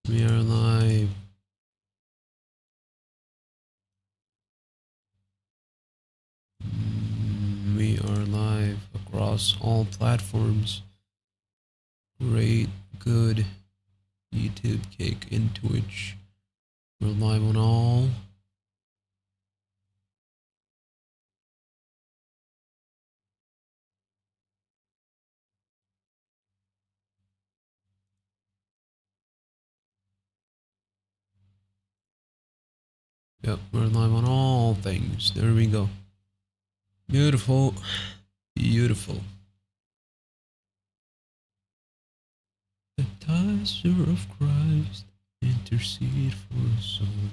We are live. We are live across all platforms. Great, good. YouTube, Kick, and Twitch. We're live on all. Yep, we're live on all things. There we go. Beautiful. Beautiful. The Baptizer of Christ, intercede for us all.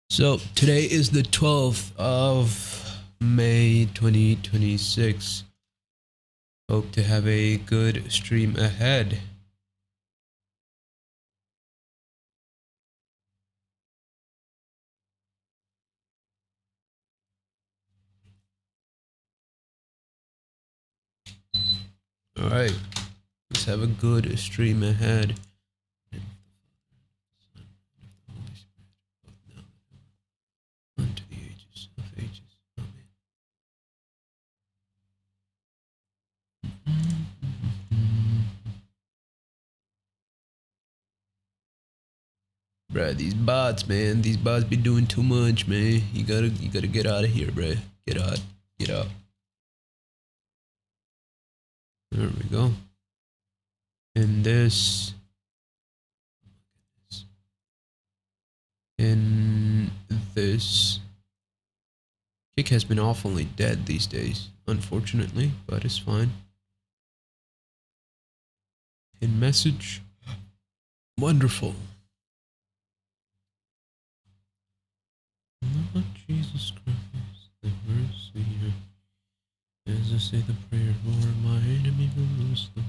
So, today is the 12th of May 2026. Hope to have a good stream ahead. Alright, let's have a good stream ahead. Unto the ages of ages. Amen. Bruh, these bots, man. These bots be doing too much, man. You gotta get out of here, bruh. Get out. Get out. There we go. And this. And this. Kick has been awfully dead these days, unfortunately, but it's fine. In message. Wonderful. Lord Jesus Christ, the mercy. As I say the prayer, Lord, my enemy will lose them.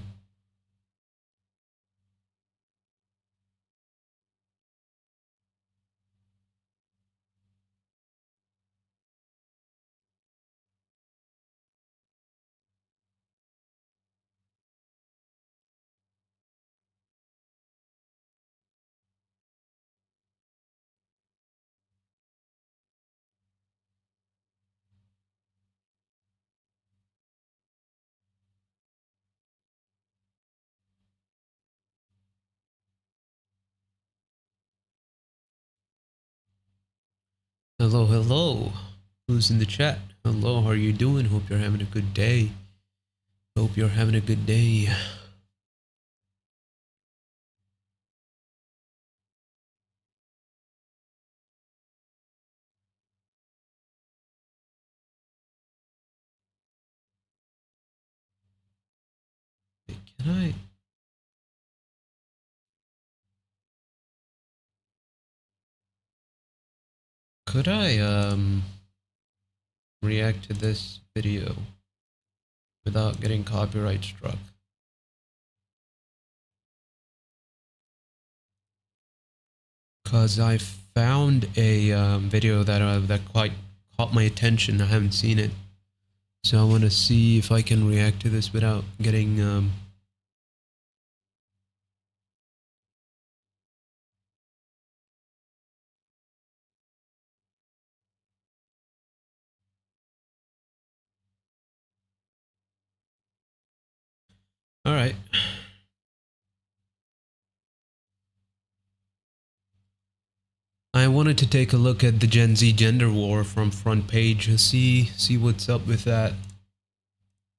Hello, hello. Who's in the chat? Hello, how are you doing? Hope you're having a good day. Hope you're having a good day. Can I? Could I react to this video without getting copyright struck? Cause I found a video that quite caught my attention. I haven't seen it, so I want to see if I can react to this without getting All right. I wanted to take a look at the Gen Z gender war from front page and see what's up with that.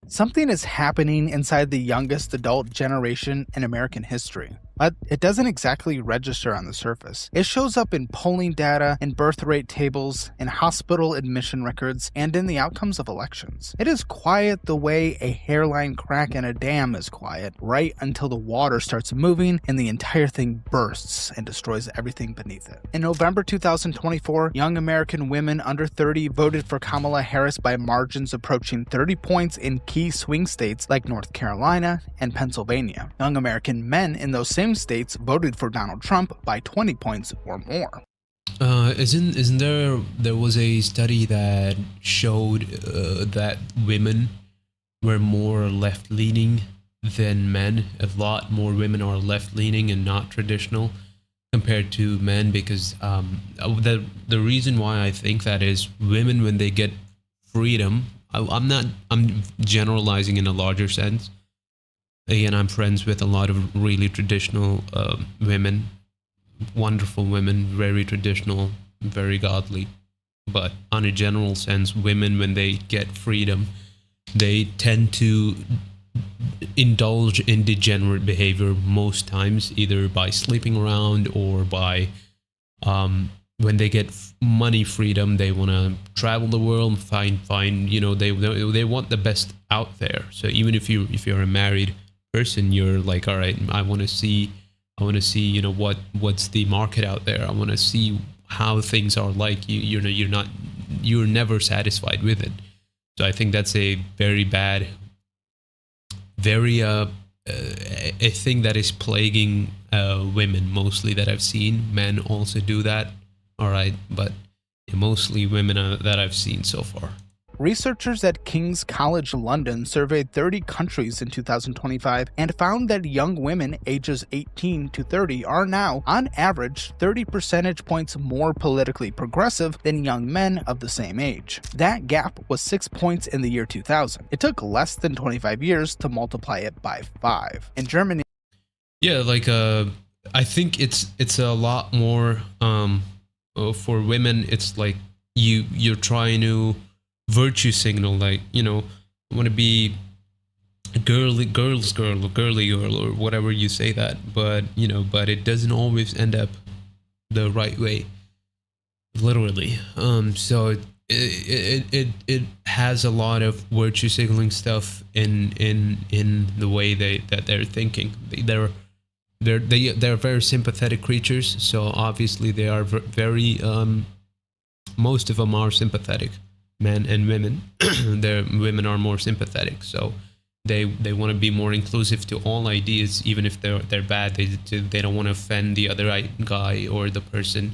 Something is happening inside the youngest adult generation in American history, but it doesn't exactly register on the surface. It shows up in polling data, in birth rate tables, in hospital admission records, and in the outcomes of elections. It is quiet the way a hairline crack in a dam is quiet, right until the water starts moving and the entire thing bursts and destroys everything beneath it. In November 2024, young American women under 30 voted for Kamala Harris by margins approaching 30 points in key swing states like North Carolina and Pennsylvania. Young American men in those same states voted for Donald Trump by 20 points or more. Isn't there was a study that showed that women were more left-leaning than men. A lot more women are left leaning and not traditional compared to men, because the reason why I think that is, women, when they get freedom, I'm generalizing in a larger sense. Again, I'm friends with a lot of really traditional women, wonderful women, very traditional, very godly. But on a general sense, women, when they get freedom, they tend to indulge in degenerate behavior most times, either by sleeping around or by when they get money freedom, they want to travel the world, find they want the best out there. So even if you're a married person, you're like, all right, I want to see what's the market out there. I want to see how things are like. You're never satisfied with it. So I think that's a very bad, very a thing that is plaguing women mostly that I've seen. Men also do that, all right, but mostly women that I've seen so far. Researchers at King's College London surveyed 30 countries in 2025 and found that young women ages 18 to 30 are now, on average, 30 percentage points more politically progressive than young men of the same age. That gap was 6 points in the year 2000. It took less than 25 years to multiply it by 5. In Germany, yeah, like I think it's a lot more for women. It's like you're trying to virtue signal, like, I want to be a girl's girl or girly girl or whatever you say that, but it doesn't always end up the right way, literally. So it has a lot of virtue signaling stuff in the way that they're thinking. They're very sympathetic creatures, so obviously they are very most of them are sympathetic, men and women. Their women are more sympathetic, so they want to be more inclusive to all ideas, even if they're bad. They don't want to offend the other guy or the person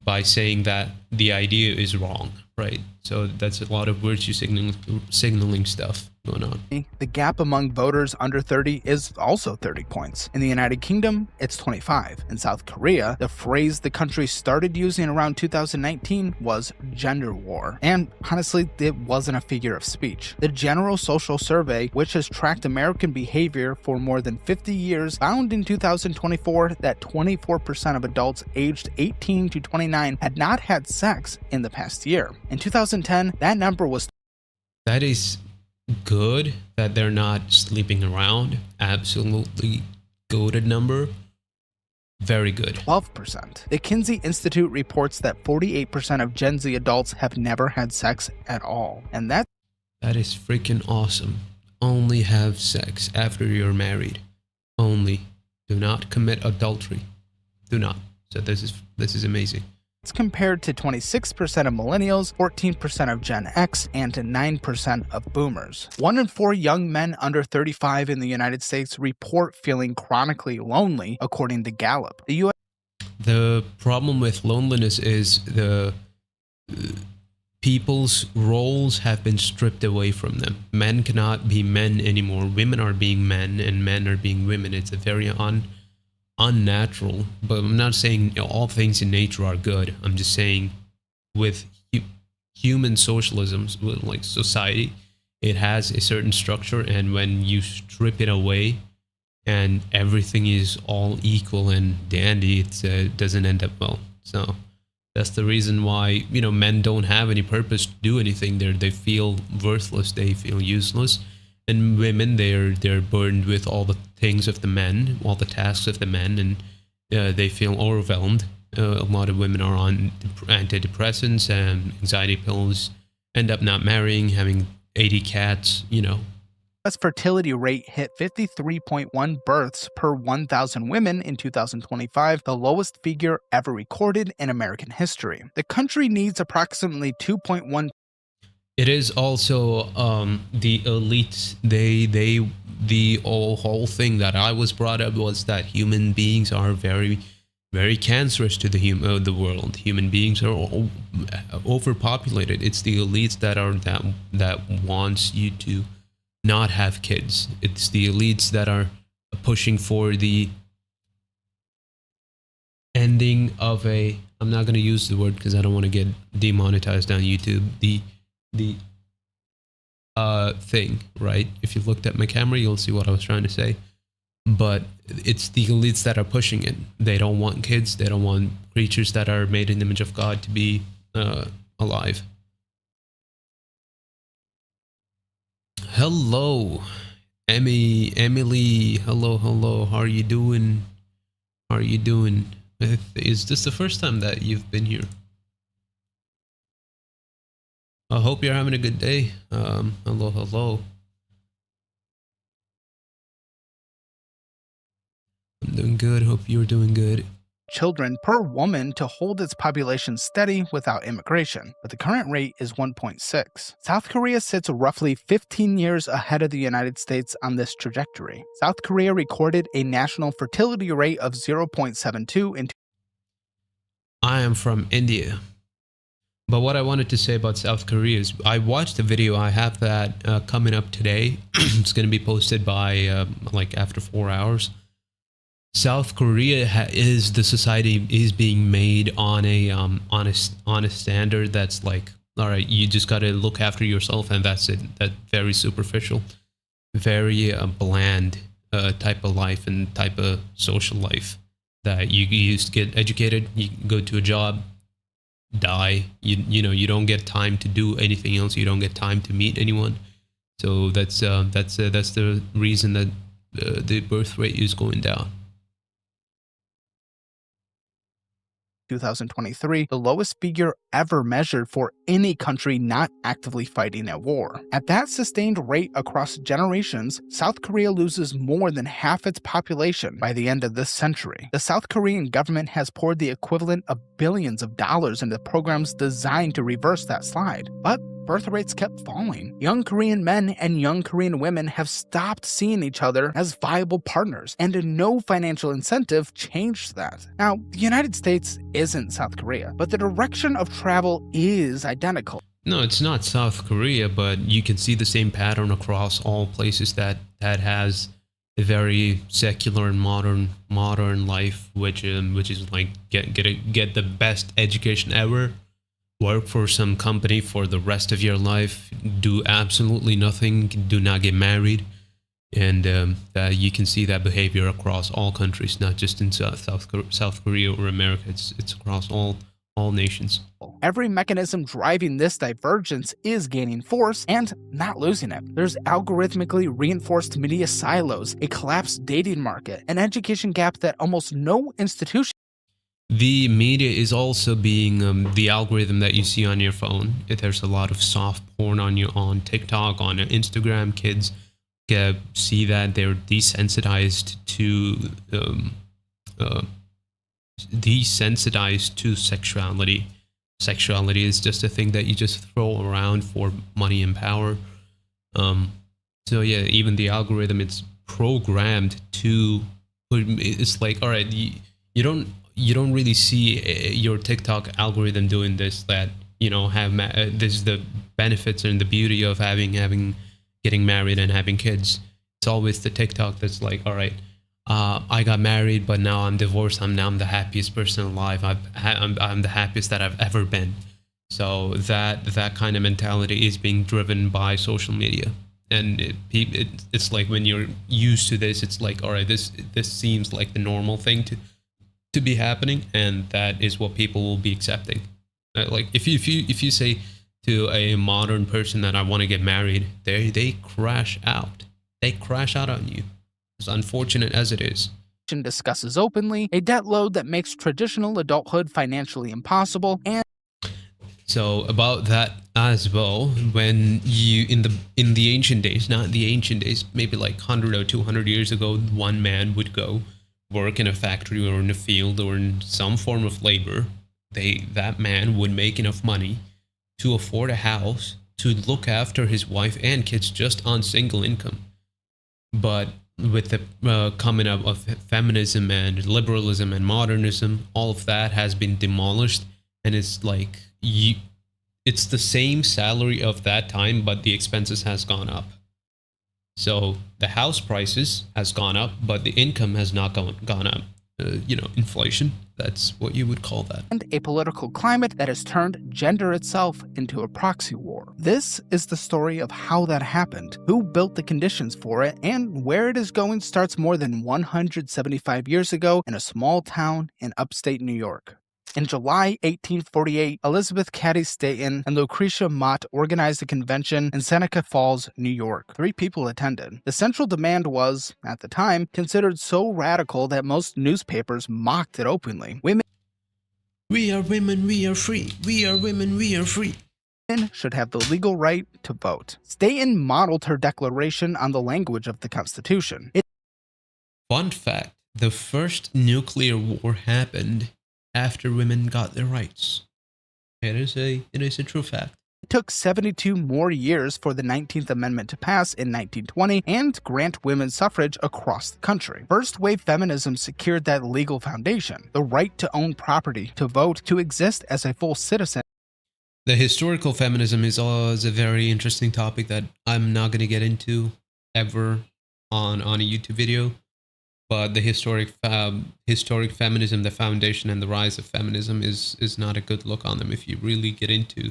by saying that the idea is wrong, right? So that's a lot of virtue signaling stuff going on. The gap among voters under 30 is also 30 points. In the United Kingdom, it's 25. In South Korea, the phrase the country started using around 2019 was gender war. And honestly, it wasn't a figure of speech. The General Social Survey, which has tracked American behavior for more than 50 years, found in 2024 that 24% of adults aged 18 to 29 had not had sex in the past year. In 2010, that number was... That is good that they're not sleeping around. Absolutely goated number. Very good. 12%. The Kinsey Institute reports that 48% of Gen Z adults have never had sex at all. And that is freaking awesome. Only have sex after you're married. Only. Do not commit adultery. Do not. So this is amazing. It's compared to 26% of millennials, 14% of Gen X, and 9% of boomers. 1 in 4 young men under 35 in the United States report feeling chronically lonely, according to Gallup. The problem with loneliness is the people's roles have been stripped away from them. Men cannot be men anymore. Women are being men, and men are being women. It's a very unnatural, but I'm not saying all things in nature are good. I'm just saying with human socialism, like society, it has a certain structure, and when you strip it away and everything is all equal and dandy, it doesn't end up well. So that's the reason why men don't have any purpose to do anything. They feel worthless, they feel useless. And women, they're burdened with all the things of the men, all the tasks of the men, and they feel overwhelmed. A lot of women are on antidepressants and anxiety pills, end up not marrying, having 80 cats, U.S. fertility rate hit 53.1 births per 1,000 women in 2025, the lowest figure ever recorded in American history. The country needs approximately 2.1. It is also the elites. The whole thing that I was brought up was that human beings are very, very cancerous to the world. Human beings are overpopulated. It's the elites that wants you to not have kids. It's the elites that are pushing for the ending of a, I'm not going to use the word because I don't want to get demonetized on YouTube. The thing, right? If you looked at my camera, you'll see what I was trying to say. But it's the elites that are pushing it. They don't want kids. They don't want creatures that are made in the image of God to be alive. Hello, Emily. Hello, hello. How are you doing? How are you doing? Is this the first time that you've been here? I hope you're having a good day. Hello, hello. I'm doing good. Hope you're doing good. Children per woman to hold its population steady without immigration, but the current rate is 1.6. South Korea sits roughly 15 years ahead of the United States on this trajectory. South Korea recorded a national fertility rate of 0.72 in. I am from India. But what I wanted to say about South Korea is I watched a video. I have that coming up today. It's going to be posted by like after 4 hours. South Korea is the society is being made on a standard that's like, all right, you just got to look after yourself and that's it. That very superficial, very bland type of life and type of social life that you used to get educated, you go to a job, die. You don't get time to do anything else. You don't get time to meet anyone. So that's the reason that the birth rate is going down. 2023, the lowest figure ever measured for any country not actively fighting a war. At that sustained rate across generations, South Korea loses more than half its population by the end of this century. The South Korean government has poured the equivalent of billions of dollars into programs designed to reverse that slide. But birth rates kept falling. Young Korean men and young Korean women have stopped seeing each other as viable partners, and no financial incentive changed that. Now, the United States isn't South Korea, but the direction of travel is identical. No, it's not South Korea, but you can see the same pattern across all places that has a very secular and modern life, which is like get the best education ever, work for some company for the rest of your life, do absolutely nothing, do not get married, and you can see that behavior across all countries, not just in South Korea or America. It's across all nations. Every mechanism driving this divergence is gaining force and not losing it. There's algorithmically reinforced media silos, a collapsed dating market, an education gap that almost no institution. The media is also being the algorithm that you see on your phone. There's a lot of soft porn on TikTok, on Instagram. Kids see that they're desensitized to sexuality. Sexuality is just a thing that you just throw around for money and power. So yeah, even the algorithm, it's programmed to. It's like, all right, you don't really see your TikTok algorithm doing this. That this is the benefits and the beauty of getting married and having kids. It's always the TikTok that's like, all right, I got married, but now I'm divorced. I'm the happiest person alive. I'm the happiest that I've ever been. So that kind of mentality is being driven by social media, and it's like when you're used to this, it's like, all right, this seems like the normal thing to be happening, and that is what people will be accepting. Like if you say to a modern person that I want to get married, they crash out. They crash out on you. As unfortunate as it is. Discusses openly a debt load that makes traditional adulthood financially impossible. And so about that as well, when you in the ancient days, not the ancient days, maybe like 100 or 200 years ago, one man would go work in a factory or in a field or in some form of labor. That man would make enough money to afford a house, to look after his wife and kids just on single income. But with the coming up of feminism and liberalism and modernism, all of that has been demolished, and it's like it's the same salary of that time, but the expenses has gone up. So the house prices has gone up, but the income has not gone up. Inflation. That's what you would call that. And a political climate that has turned gender itself into a proxy war. This is the story of how that happened, who built the conditions for it, and where it is going starts more than 175 years ago in a small town in upstate New York. In July 1848, Elizabeth Cady Stanton and Lucretia Mott organized a convention in Seneca Falls, New York. 3 people attended. The central demand was, at the time, considered so radical that most newspapers mocked it openly. We are women, we are free. We are women, we are free. Women should have the legal right to vote. Stanton modeled her declaration on the language of the Constitution. Fun fact, the first nuclear war happened after women got their rights. It is a true fact. It took 72 more years for the 19th Amendment to pass in 1920 and grant women's suffrage across the country. First-wave feminism secured that legal foundation, the right to own property, to vote, to exist as a full citizen. The historical feminism is always a very interesting topic that I'm not going to get into ever on a YouTube video. But the historic feminism, the foundation and the rise of feminism is not a good look on them. If you really get into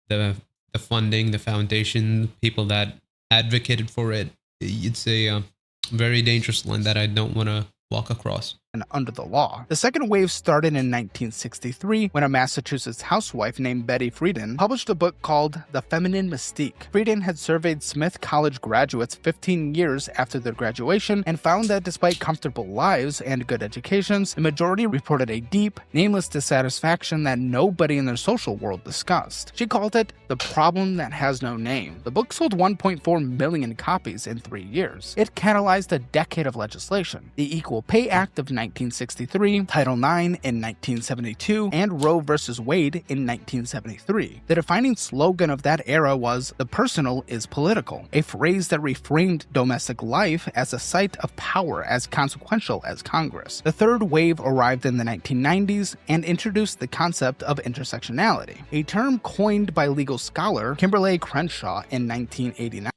the funding, the foundation, people that advocated for it, it's a very dangerous line that I don't want to walk across. And under the law. The second wave started in 1963 when a Massachusetts housewife named Betty Friedan published a book called The Feminine Mystique. Friedan had surveyed Smith College graduates 15 years after their graduation and found that despite comfortable lives and good educations, the majority reported a deep, nameless dissatisfaction that nobody in their social world discussed. She called it the problem that has no name. The book sold 1.4 million copies in 3 years. It catalyzed a decade of legislation. The Equal Pay Act of 1963, Title IX in 1972, and Roe v. Wade in 1973. The defining slogan of that era was, "The personal is political," a phrase that reframed domestic life as a site of power as consequential as Congress. The third wave arrived in the 1990s and introduced the concept of intersectionality, a term coined by legal scholar Kimberly Crenshaw in 1989.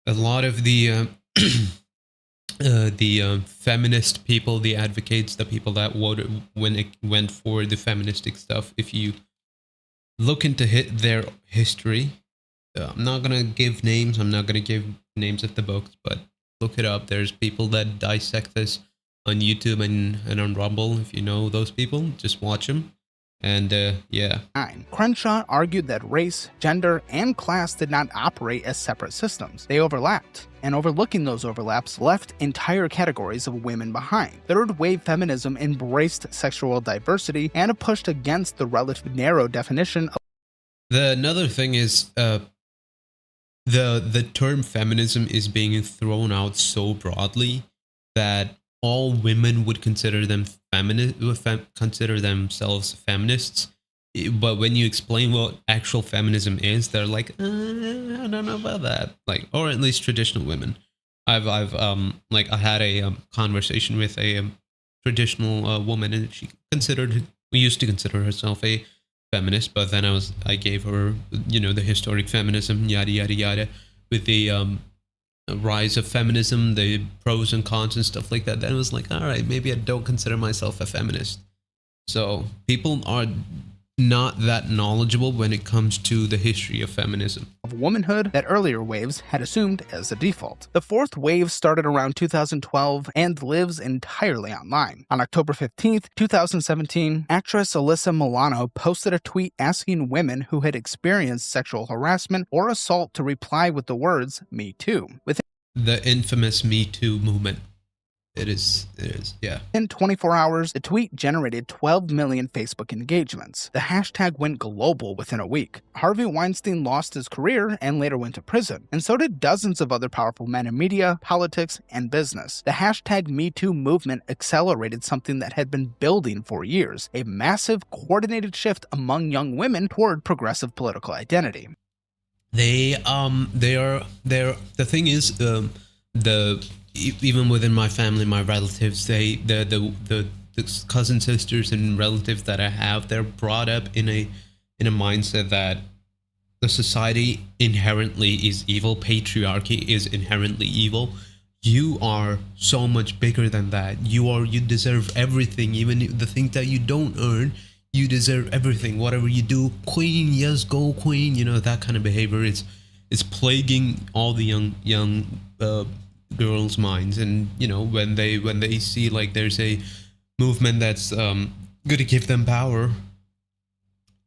A lot of the feminist people, the advocates, the people that voted when it went for the feministic stuff, if you look into their history, I'm not going to give names, I'm not going to give names of the books, but look it up. There's people that dissect this on YouTube and on Rumble. If you know those people, just watch them. And yeah. Crenshaw argued that race, gender, and class did not operate as separate systems. They overlapped, and overlooking those overlaps left entire categories of women behind. Third wave feminism embraced sexual diversity and pushed against the relatively narrow definition of. Another thing is the term feminism is being thrown out so broadly that all women would consider themselves feminists, but when you explain what actual feminism is, they're like, I don't know about that. Like, or at least traditional women. I had a conversation with a traditional woman, and we used to consider herself a feminist, but then I gave her, the historic feminism, yada yada yada, with the rise of feminism, the pros and cons and stuff like that. Then it was like, all right, maybe I don't consider myself a feminist. So people are not that knowledgeable when it comes to the history of feminism. Of womanhood that earlier waves had assumed as a default. The fourth wave started around 2012 and lives entirely online. On October 15th, 2017, actress Alyssa Milano posted a tweet asking women who had experienced sexual harassment or assault to reply with the words, "Me Too." The infamous Me Too movement. It is, yeah. In 24 hours, the tweet generated 12 million Facebook engagements. The hashtag went global within a week. Harvey Weinstein lost his career and later went to prison, and so did dozens of other powerful men in media, politics, and business. The hashtag MeToo movement accelerated something that had been building for years, a massive coordinated shift among young women toward progressive political identity. The thing is, even within my family, my relatives, the cousin sisters and relatives that I have, they're brought up in a mindset that the society inherently is evil, patriarchy is inherently evil. You are so much bigger than that. You deserve everything, even the things that you don't earn. You deserve everything. Whatever you do, queen, yes, go queen. You know, that kind of behavior. It's plaguing all the young girls' minds. And you know, when they see like there's a movement that's going to give them power,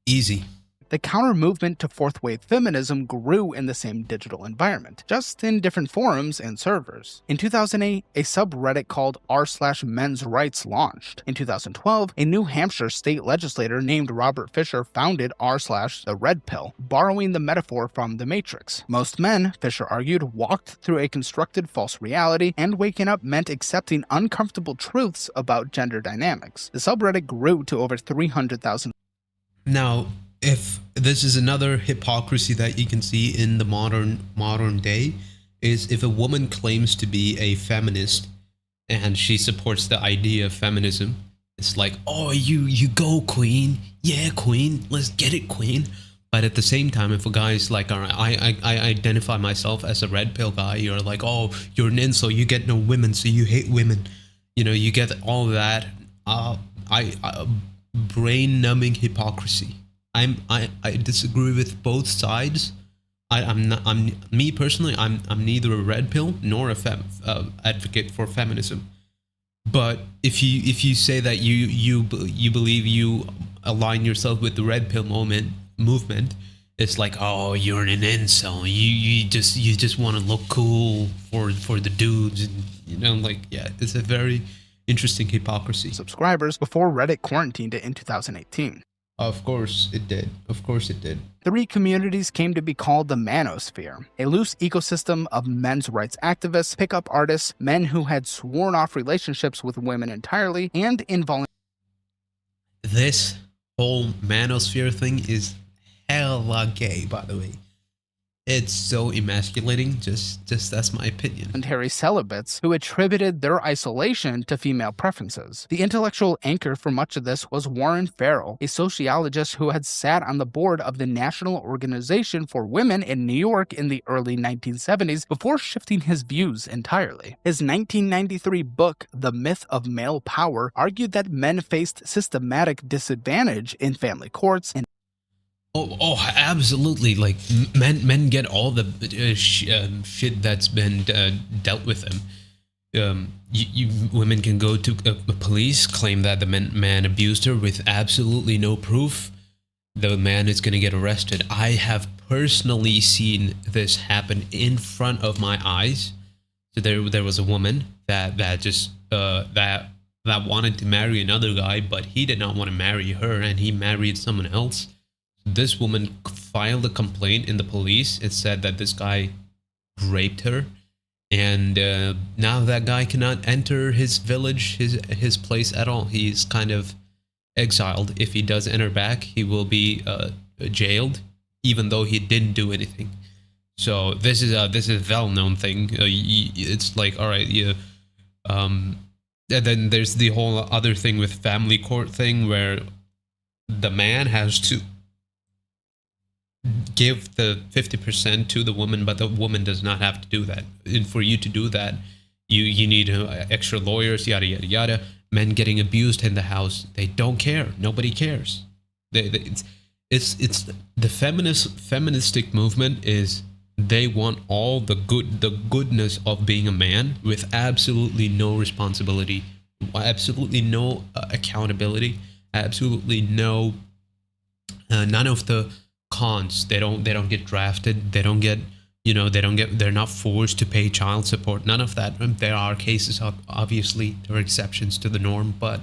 easy. The counter-movement to fourth-wave feminism grew in the same digital environment, just in different forums and servers. In 2008, a subreddit called r/men's rights launched. In 2012, a New Hampshire state legislator named Robert Fisher founded r/the red pill, borrowing the metaphor from The Matrix. Most men, Fisher argued, walked through a constructed false reality, and waking up meant accepting uncomfortable truths about gender dynamics. The subreddit grew to over 300,000. Now, if this is another hypocrisy that you can see in the modern day, is if a woman claims to be a feminist and she supports the idea of feminism, it's like, oh, you go queen, yeah queen, let's get it queen. But at the same time, if a guy is like, all right, I identify myself as a red pill guy, you're like, oh, you're an incel, you get no women, so you hate women, you know, you get all that brain numbing hypocrisy. I disagree with both sides. I'm me personally. I'm neither a red pill nor a advocate for feminism. But if you say that you believe you align yourself with the red pill movement, it's like, oh, you're an incel. You just want to look cool for the dudes, and you know, like, yeah, it's a very interesting hypocrisy. Subscribers before Reddit quarantined it in 2018. Of course it did. Of course it did. 3 communities came to be called the Manosphere, a loose ecosystem of men's rights activists, pickup artists, men who had sworn off relationships with women entirely, and involuntary. This whole Manosphere thing is hella gay, by the way. It's so emasculating, just that's my opinion. Voluntary celibates who attributed their isolation to female preferences. The intellectual anchor for much of this was Warren Farrell, a sociologist who had sat on the board of the National Organization for Women in New York in the early 1970s before shifting his views entirely. His 1993 book, The Myth of Male Power, argued that men faced systematic disadvantage in family courts and Oh, absolutely. Like, men get all the shit that's been dealt with them. Women can go to police, claim that the man abused her with absolutely no proof. The man is going to get arrested. I have personally seen this happen in front of my eyes. So there was a woman that wanted to marry another guy, but he did not want to marry her, and he married someone else. This woman filed a complaint in the police. It said that this guy raped her, and now that guy cannot enter his village, his place at all. He's kind of exiled. If he does enter back, he will be jailed, even though he didn't do anything. So this is a well-known thing. It's like, all right, yeah. And then there's the whole other thing with family court thing, where the man has to give the 50% to the woman, but the woman does not have to do that. And for you to do that, you need extra lawyers, yada yada yada. Men getting abused in the house, they don't care. Nobody cares. It's the feministic movement is, they want all the goodness of being a man with absolutely no responsibility, absolutely no accountability, absolutely no none of the cons. They don't get drafted, they're not forced to pay child support, none of that. There are cases, obviously there are exceptions to the norm, but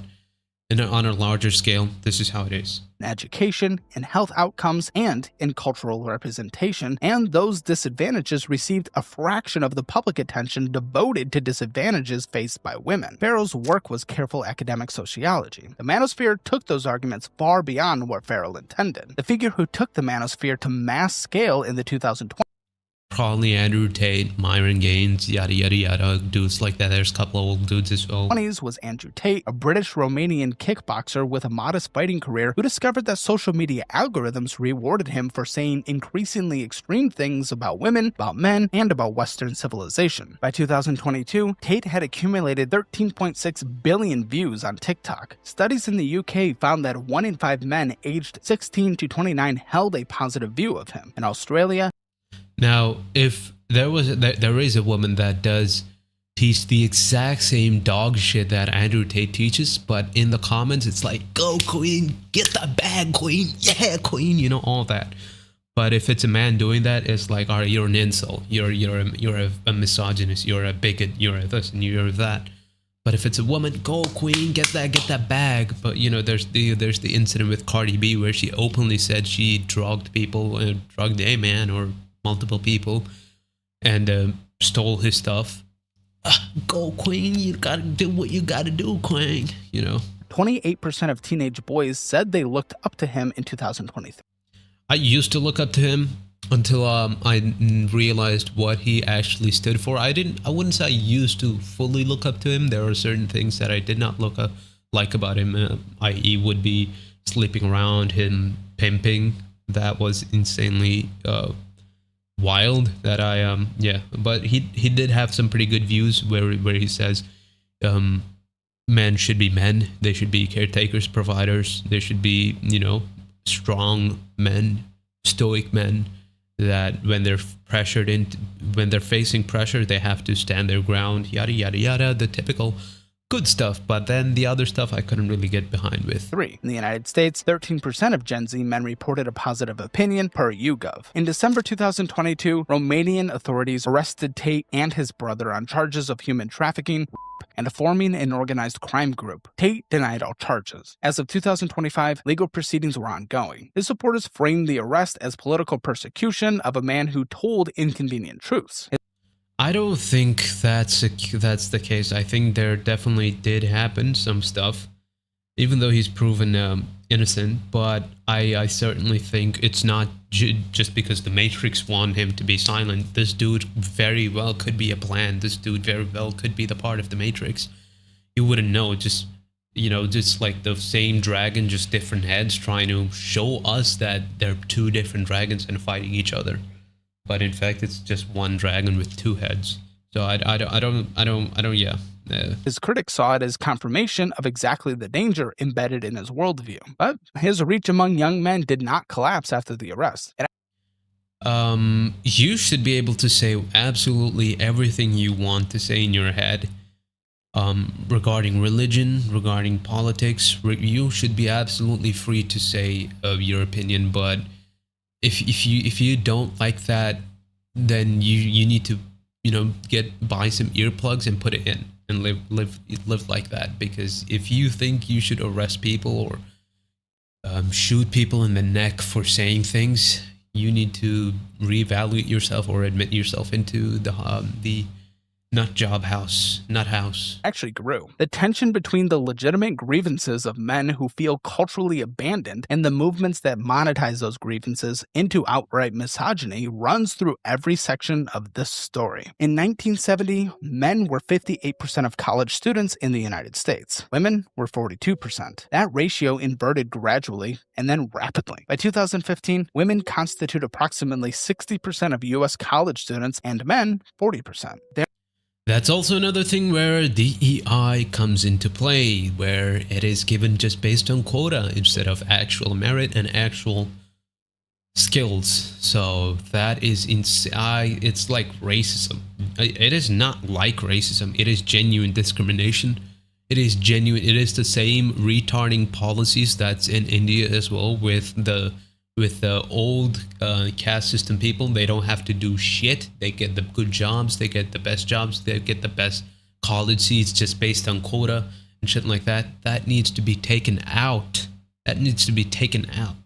on a larger scale, this is how it is. Education, in health outcomes, and in cultural representation, and those disadvantages received a fraction of the public attention devoted to disadvantages faced by women. Farrell's work was careful academic sociology. The Manosphere took those arguments far beyond what Farrell intended. The figure who took the Manosphere to mass scale in the 2020 probably Andrew Tate, Myron Gaines, yada yada yada, dudes like that. There's a couple of old dudes as well. 20s was Andrew Tate, a British-Romanian kickboxer with a modest fighting career who discovered that social media algorithms rewarded him for saying increasingly extreme things about women, about men, and about Western civilization. By 2022, Tate had accumulated 13.6 billion views on TikTok. Studies in the UK found that 1 in 5 men aged 16 to 29 held a positive view of him. In Australia, now, if there is a woman that does teach the exact same dog shit that Andrew Tate teaches, but in the comments it's like, "Go queen, get the bag, queen, yeah, queen," you know, all that. But if it's a man doing that, it's like, "All right, you're an insult. You're a misogynist. You're a bigot. You're a this and you're that." But if it's a woman, "Go queen, get that bag." But you know, there's the incident with Cardi B where she openly said she drugged people, drugged a man or multiple people, and stole his stuff. Go queen, you gotta do what you gotta do, queen. You know. 28% of teenage boys said they looked up to him in 2023. I used to look up to him until I realized what he actually stood for. I wouldn't say I used to fully look up to him. There are certain things that I did not like about him, i.e. would be sleeping around, him pimping. That was insanely wild. That but he did have some pretty good views where he says men should be men. They should be caretakers, providers. They should be, you know, strong men, stoic men, that when they're when they're facing pressure, they have to stand their ground, yada yada yada, the typical good stuff. But then the other stuff I couldn't really get behind with. 3. In the United States, 13% of Gen Z men reported a positive opinion per YouGov. In December 2022, Romanian authorities arrested Tate and his brother on charges of human trafficking, and forming an organized crime group. Tate denied all charges. As of 2025, legal proceedings were ongoing. His supporters framed the arrest as political persecution of a man who told inconvenient truths. I don't think that's the case. I think there definitely did happen some stuff, even though he's proven innocent. But I certainly think it's not just because the Matrix wanted him to be silent. This dude very well could be a plan. This dude very well could be the part of the Matrix. You wouldn't know. Just, you know, just like the same dragon, just different heads, trying to show us that they're two different dragons and fighting each other. But in fact, it's just one dragon with two heads. So I don't. Yeah. His critics saw it as confirmation of exactly the danger embedded in his worldview. But his reach among young men did not collapse after the arrest. You should be able to say absolutely everything you want to say in your head. Regarding religion, regarding politics, you should be absolutely free to say your opinion. But if you don't like that, then you need to, you know, buy some earplugs and put it in and live like that. Because if you think you should arrest people or shoot people in the neck for saying things, you need to reevaluate yourself or admit yourself into the nut house. Actually grew. The tension between the legitimate grievances of men who feel culturally abandoned and the movements that monetize those grievances into outright misogyny runs through every section of this story. In 1970, men were 58% of college students in the United States. Women were 42%. That ratio inverted gradually and then rapidly. By 2015, women constitute approximately 60% of U.S. college students and men 40%. That's also another thing where DEI comes into play, where it is given just based on quota instead of actual merit and actual skills. So that is it's like racism. It is not like racism. It is genuine discrimination. It is genuine. It is the same retarding policies that's in India as well with the old caste system people. They don't have to do shit. They get the good jobs. They get the best jobs. They get the best college seats just based on quota and shit like that. That needs to be taken out. That needs to be taken out.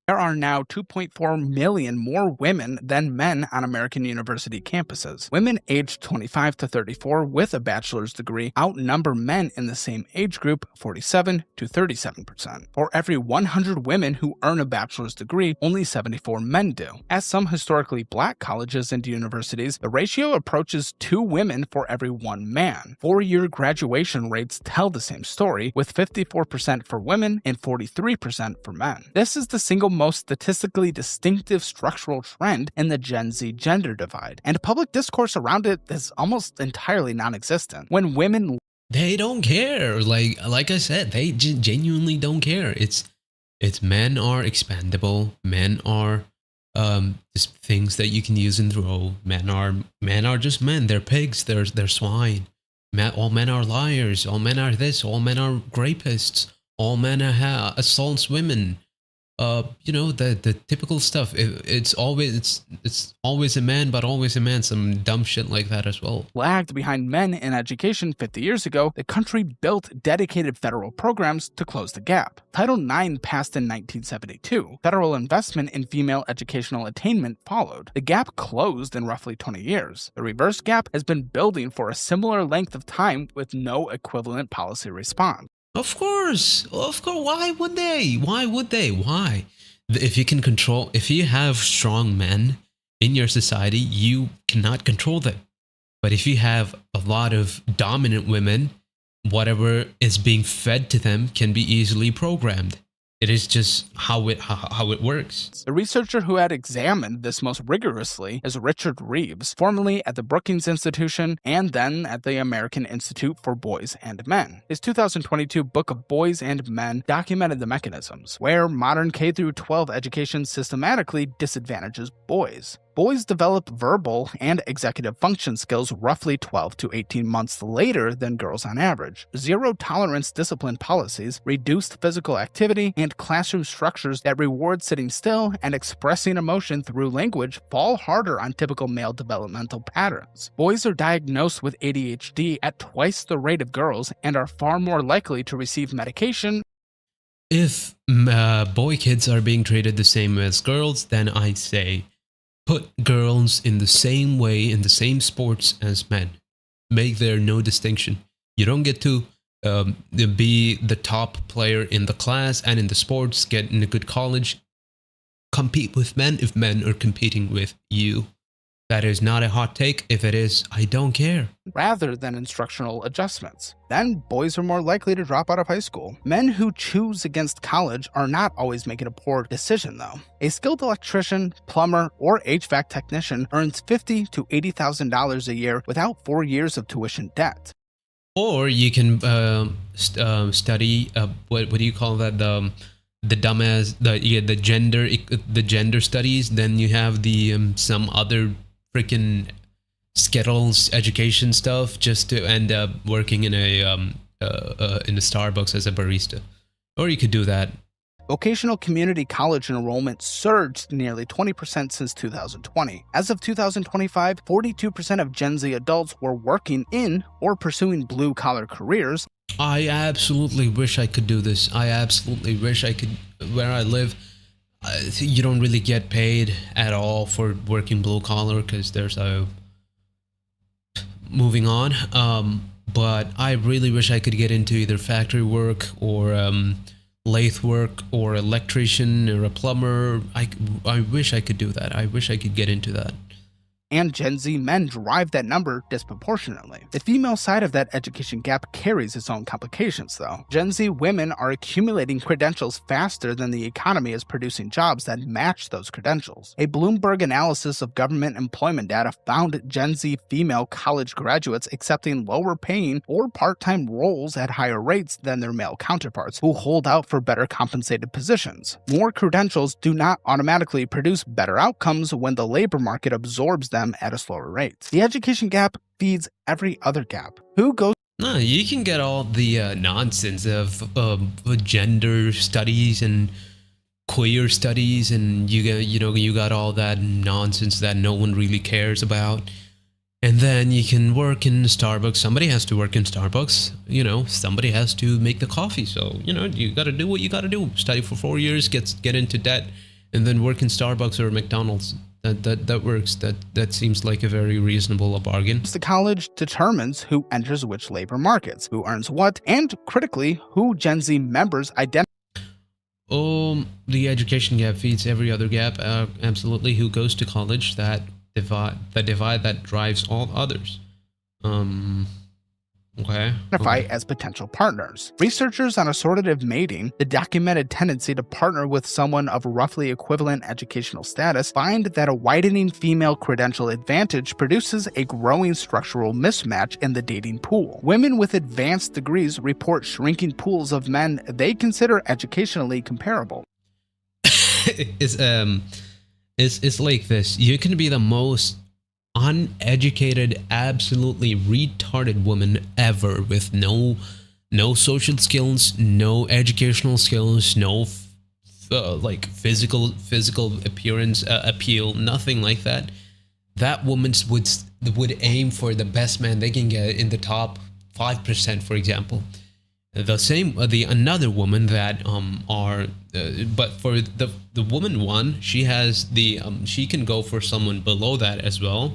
There are now 2.4 million more women than men on American university campuses. Women aged 25 to 34 with a bachelor's degree outnumber men in the same age group 47 to 37%. For every 100 women who earn a bachelor's degree, only 74 men do. At some historically black colleges and universities, the ratio approaches 2 women for every 1 man. 4-year graduation rates tell the same story, with 54% for women and 43% for men. This is the single most statistically distinctive structural trend in the Gen Z gender divide, and public discourse around it is almost entirely non-existent. When women They don't care. Like I said, they genuinely don't care. It's men are expendable. Men are just things that you can use and throw. Men are just men. They're pigs. They're swine. All men are liars. All men are this. All men are rapists. All men are assaults women. The typical stuff. It's always a man, but always a man. Some dumb shit like that as well. lagged behind men in education 50 years ago, the country built dedicated federal programs to close the gap. Title IX passed in 1972. Federal investment in female educational attainment followed. The gap closed in roughly 20 years. The reverse gap has been building for a similar length of time with no equivalent policy response. Of course. Why would they? Why? If you have strong men in your society, you cannot control them. But if you have a lot of dominant women, whatever is being fed to them can be easily programmed. It is just how it works. The researcher who had examined this most rigorously is Richard Reeves, formerly at the Brookings Institution and then at the American Institute for Boys and Men. His 2022 book of Boys and Men documented the mechanisms, where modern K-12 education systematically disadvantages boys. Boys develop verbal and executive function skills roughly 12 to 18 months later than girls on average. Zero-tolerance discipline policies, reduced physical activity, and classroom structures that reward sitting still and expressing emotion through language fall harder on typical male developmental patterns. Boys are diagnosed with ADHD at twice the rate of girls and are far more likely to receive medication. If boy kids are being treated the same as girls, then I say put girls in the same way, in the same sports as men. Make there no distinction. You don't get to be the top player in the class and in the sports, get in a good college, compete with men if men are competing with you. That is not a hot take. If it is, I don't care. Rather than instructional adjustments. Then boys are more likely to drop out of high school. Men who choose against college are not always making a poor decision though. A skilled electrician, plumber, or HVAC technician earns $50,000 to $80,000 a year without 4 years of tuition debt. Or you can study what do you call that, the gender studies. Then you have the some other freaking Skittles education stuff just to end up working in a Starbucks as a barista. Or you could do that. Vocational community college enrollment surged nearly 20% since 2020. As of 2025, 42% of Gen Z adults were working in or pursuing blue-collar careers. I absolutely wish I could do this. I absolutely wish I could. Where I live, you don't really get paid at all for working blue collar because there's a moving on. But I really wish I could get into either factory work or lathe work or electrician or a plumber. I wish I could do that. I wish I could get into that. And Gen Z men drive that number disproportionately. The female side of that education gap carries its own complications, though. Gen Z women are accumulating credentials faster than the economy is producing jobs that match those credentials. A Bloomberg analysis of government employment data found Gen Z female college graduates accepting lower paying or part-time roles at higher rates than their male counterparts, who hold out for better compensated positions. More credentials do not automatically produce better outcomes when the labor market absorbs them at a slower rate. The education gap feeds every other gap. Who goes? No, you can get all the nonsense of gender studies and queer studies, and you got all that nonsense that no one really cares about. And then you can work in Starbucks. Somebody has to work in Starbucks. Somebody has to make the coffee. So you got to do what you got to do. Study for 4 years, get into debt, and then work in Starbucks or McDonald's. That works. That seems like a very reasonable bargain. The college determines who enters which labor markets, who earns what, and critically, who Gen Z members identify. The education gap feeds every other gap. Absolutely. Who goes to college? That divide that drives all others. Okay. As potential partners. Researchers on assortative mating, the documented tendency to partner with someone of roughly equivalent educational status, find that a widening female credential advantage produces a growing structural mismatch in the dating pool. Women with advanced degrees report shrinking pools of men they consider educationally comparable. It's like this. You can be the most uneducated, absolutely retarded woman ever with no social skills, no educational skills, no like physical appearance appeal, nothing like that. That woman would aim for the best man they can get in the top 5%, for example. The same another woman that but for the woman one, she has she can go for someone below that as well,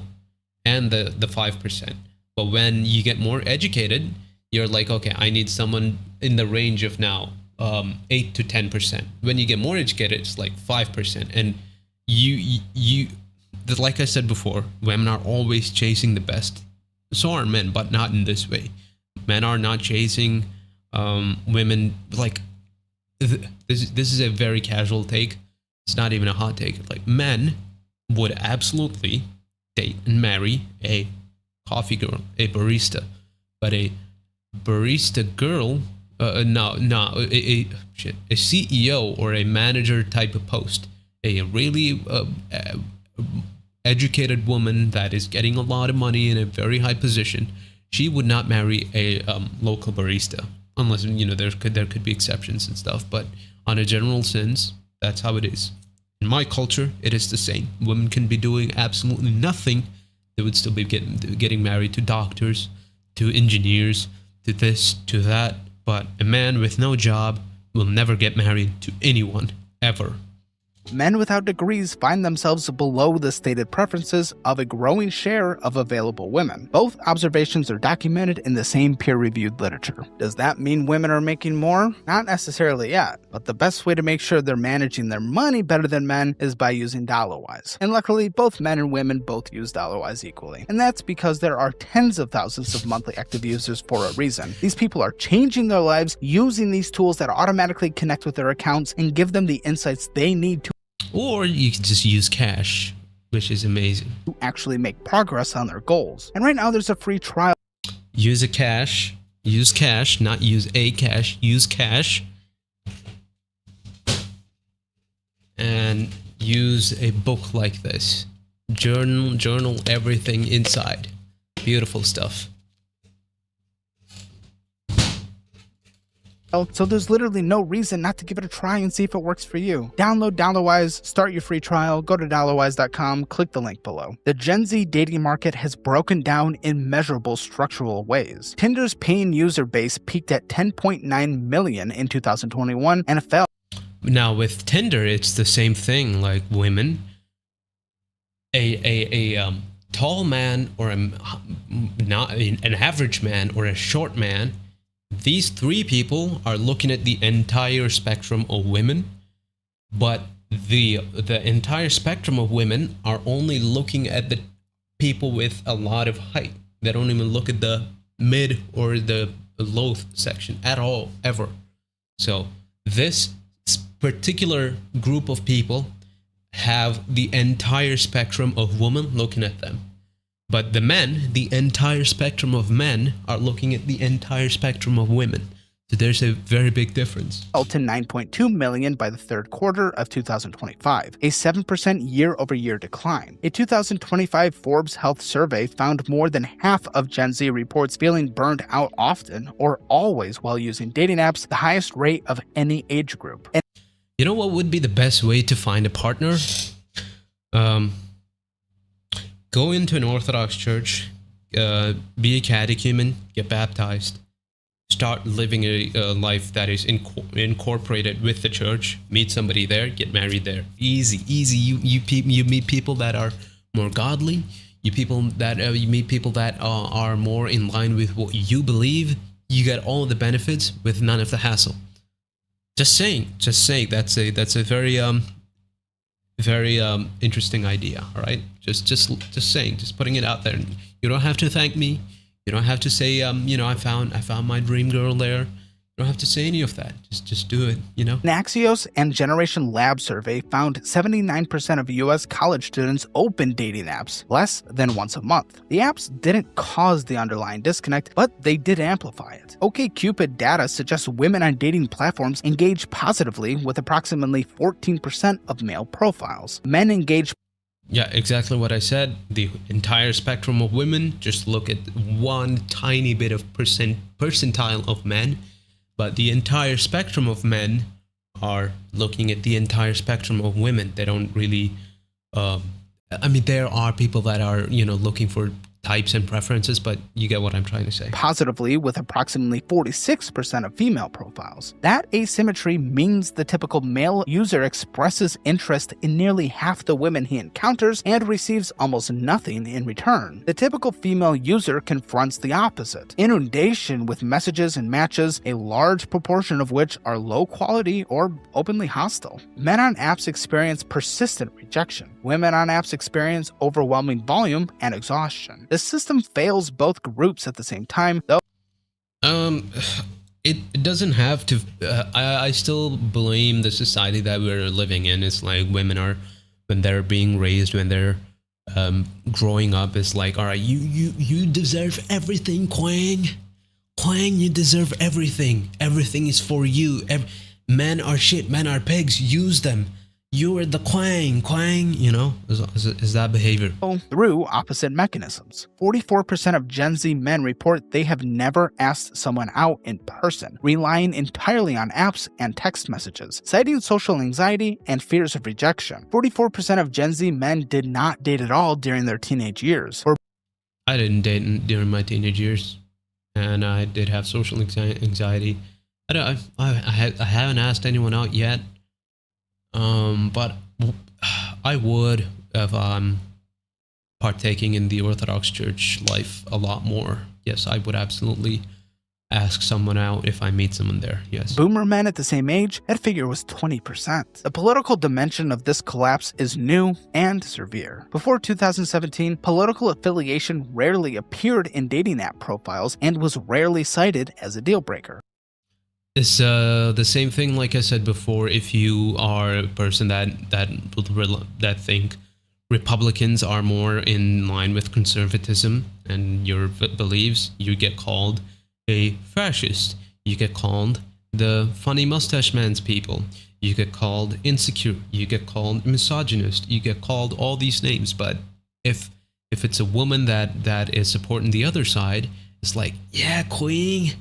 and the 5%. But when you get more educated, you're like, okay, I need someone in the range of now 8 to 10%. When you get more educated, it's like 5%. And like I said before, women are always chasing the best. So are men, but not in this way. Men are not chasing women like this is a very casual take. It's not even a hot take. Like, men would absolutely date and marry a coffee girl, a barista, but a barista girl, a CEO or a manager type of post, a really educated woman that is getting a lot of money in a very high position, she would not marry a local barista, unless there could be exceptions and stuff. But on a general sense, that's how it is. In my culture, it is the same. Women can be doing absolutely nothing. They would still be getting married to doctors, to engineers, to this, to that. But a man with no job will never get married to anyone, ever. Men without degrees find themselves below the stated preferences of a growing share of available women. Both observations are documented in the same peer-reviewed literature. Does that mean women are making more? Not necessarily yet, but the best way to make sure they're managing their money better than men is by using DollarWise. And luckily, both men and women both use DollarWise equally. And that's because there are tens of thousands of monthly active users for a reason. These people are changing their lives using these tools that automatically connect with their accounts and give them the insights they need to Or you can just use cash, which is amazing. to actually make progress on their goals. And right now there's a free trial. Use cash, not use a cash, use cash. And use a book like this. Journal everything inside. Beautiful stuff. So there's literally no reason not to give it a try and see if it works for you. Download DollarWise, start your free trial, go to dollarwise.com, click the link below. The Gen Z dating market has broken down in measurable structural ways. Tinder's paying user base peaked at 10.9 million in 2021 and fell. Now with Tinder, it's the same thing. Like, women, a tall man or not an average man or a short man. These three people are looking at the entire spectrum of women, but the entire spectrum of women are only looking at the people with a lot of height. They don't even look at the mid or the low section at all, ever. So this particular group of people have the entire spectrum of women looking at them. But the men, the entire spectrum of men, are looking at the entire spectrum of women. So there's a very big difference. Fell to 9.2 million by the third quarter of 2025, a 7% year-over-year decline. A 2025 Forbes Health survey found more than half of Gen Z reports feeling burned out often or always while using dating apps, the highest rate of any age group. And you know what would be the best way to find a partner? Go into an Orthodox church, be a catechumen, get baptized, start living a life that is incorporated with the church. Meet somebody there, get married there. Easy. You meet people that are more godly. You meet people that are more in line with what you believe. You get all the benefits with none of the hassle. Just saying. That's a very interesting idea. All right, just saying, just putting it out there. You don't have to thank me. You don't have to say, I found my dream girl there. You don't have to say any of that. Just do it, An Axios and Generation Lab survey found 79% of US college students open dating apps less than once a month. The apps didn't cause the underlying disconnect, but they did amplify it. OkCupid data suggests women on dating platforms engage positively with approximately 14% of male profiles. Men engage. Yeah, exactly what I said. The entire spectrum of women, just look at one tiny bit of percentile of men. But the entire spectrum of men are looking at the entire spectrum of women. They don't really, there are people that are, looking for types and preferences, but you get what I'm trying to say. Positively with approximately 46% of female profiles. That asymmetry means the typical male user expresses interest in nearly half the women he encounters and receives almost nothing in return. The typical female user confronts the opposite. Inundation with messages and matches, a large proportion of which are low quality or openly hostile. Men on apps experience persistent rejection. Women on apps experience overwhelming volume and exhaustion. The system fails both groups at the same time, though. It doesn't have to. I still blame the society that we're living in. It's like women are, when they're being raised, when they're growing up, it's like, all right, you deserve everything, Kwang. Kwang, you deserve everything. Everything is for you. Men are shit. Men are pigs. Use them. You are the Kwang, is that behavior? Through opposite mechanisms. 44% of Gen Z men report they have never asked someone out in person, relying entirely on apps and text messages, citing social anxiety and fears of rejection. 44% of Gen Z men did not date at all during their teenage years. I didn't date during my teenage years, and I did have social anxiety. I haven't asked anyone out yet. But I would if I'm partaking in the Orthodox Church life a lot more. Yes, I would absolutely ask someone out if I meet someone there. Yes. Boomer men at the same age, that figure was 20%. The political dimension of this collapse is new and severe. Before 2017, political affiliation rarely appeared in dating app profiles and was rarely cited as a deal breaker. It's the same thing, like I said before. If you are a person that think Republicans are more in line with conservatism and your beliefs, you get called a fascist. You get called the funny mustache man's people. You get called insecure. You get called misogynist. You get called all these names. But if it's a woman that is supporting the other side, it's like, yeah, queen.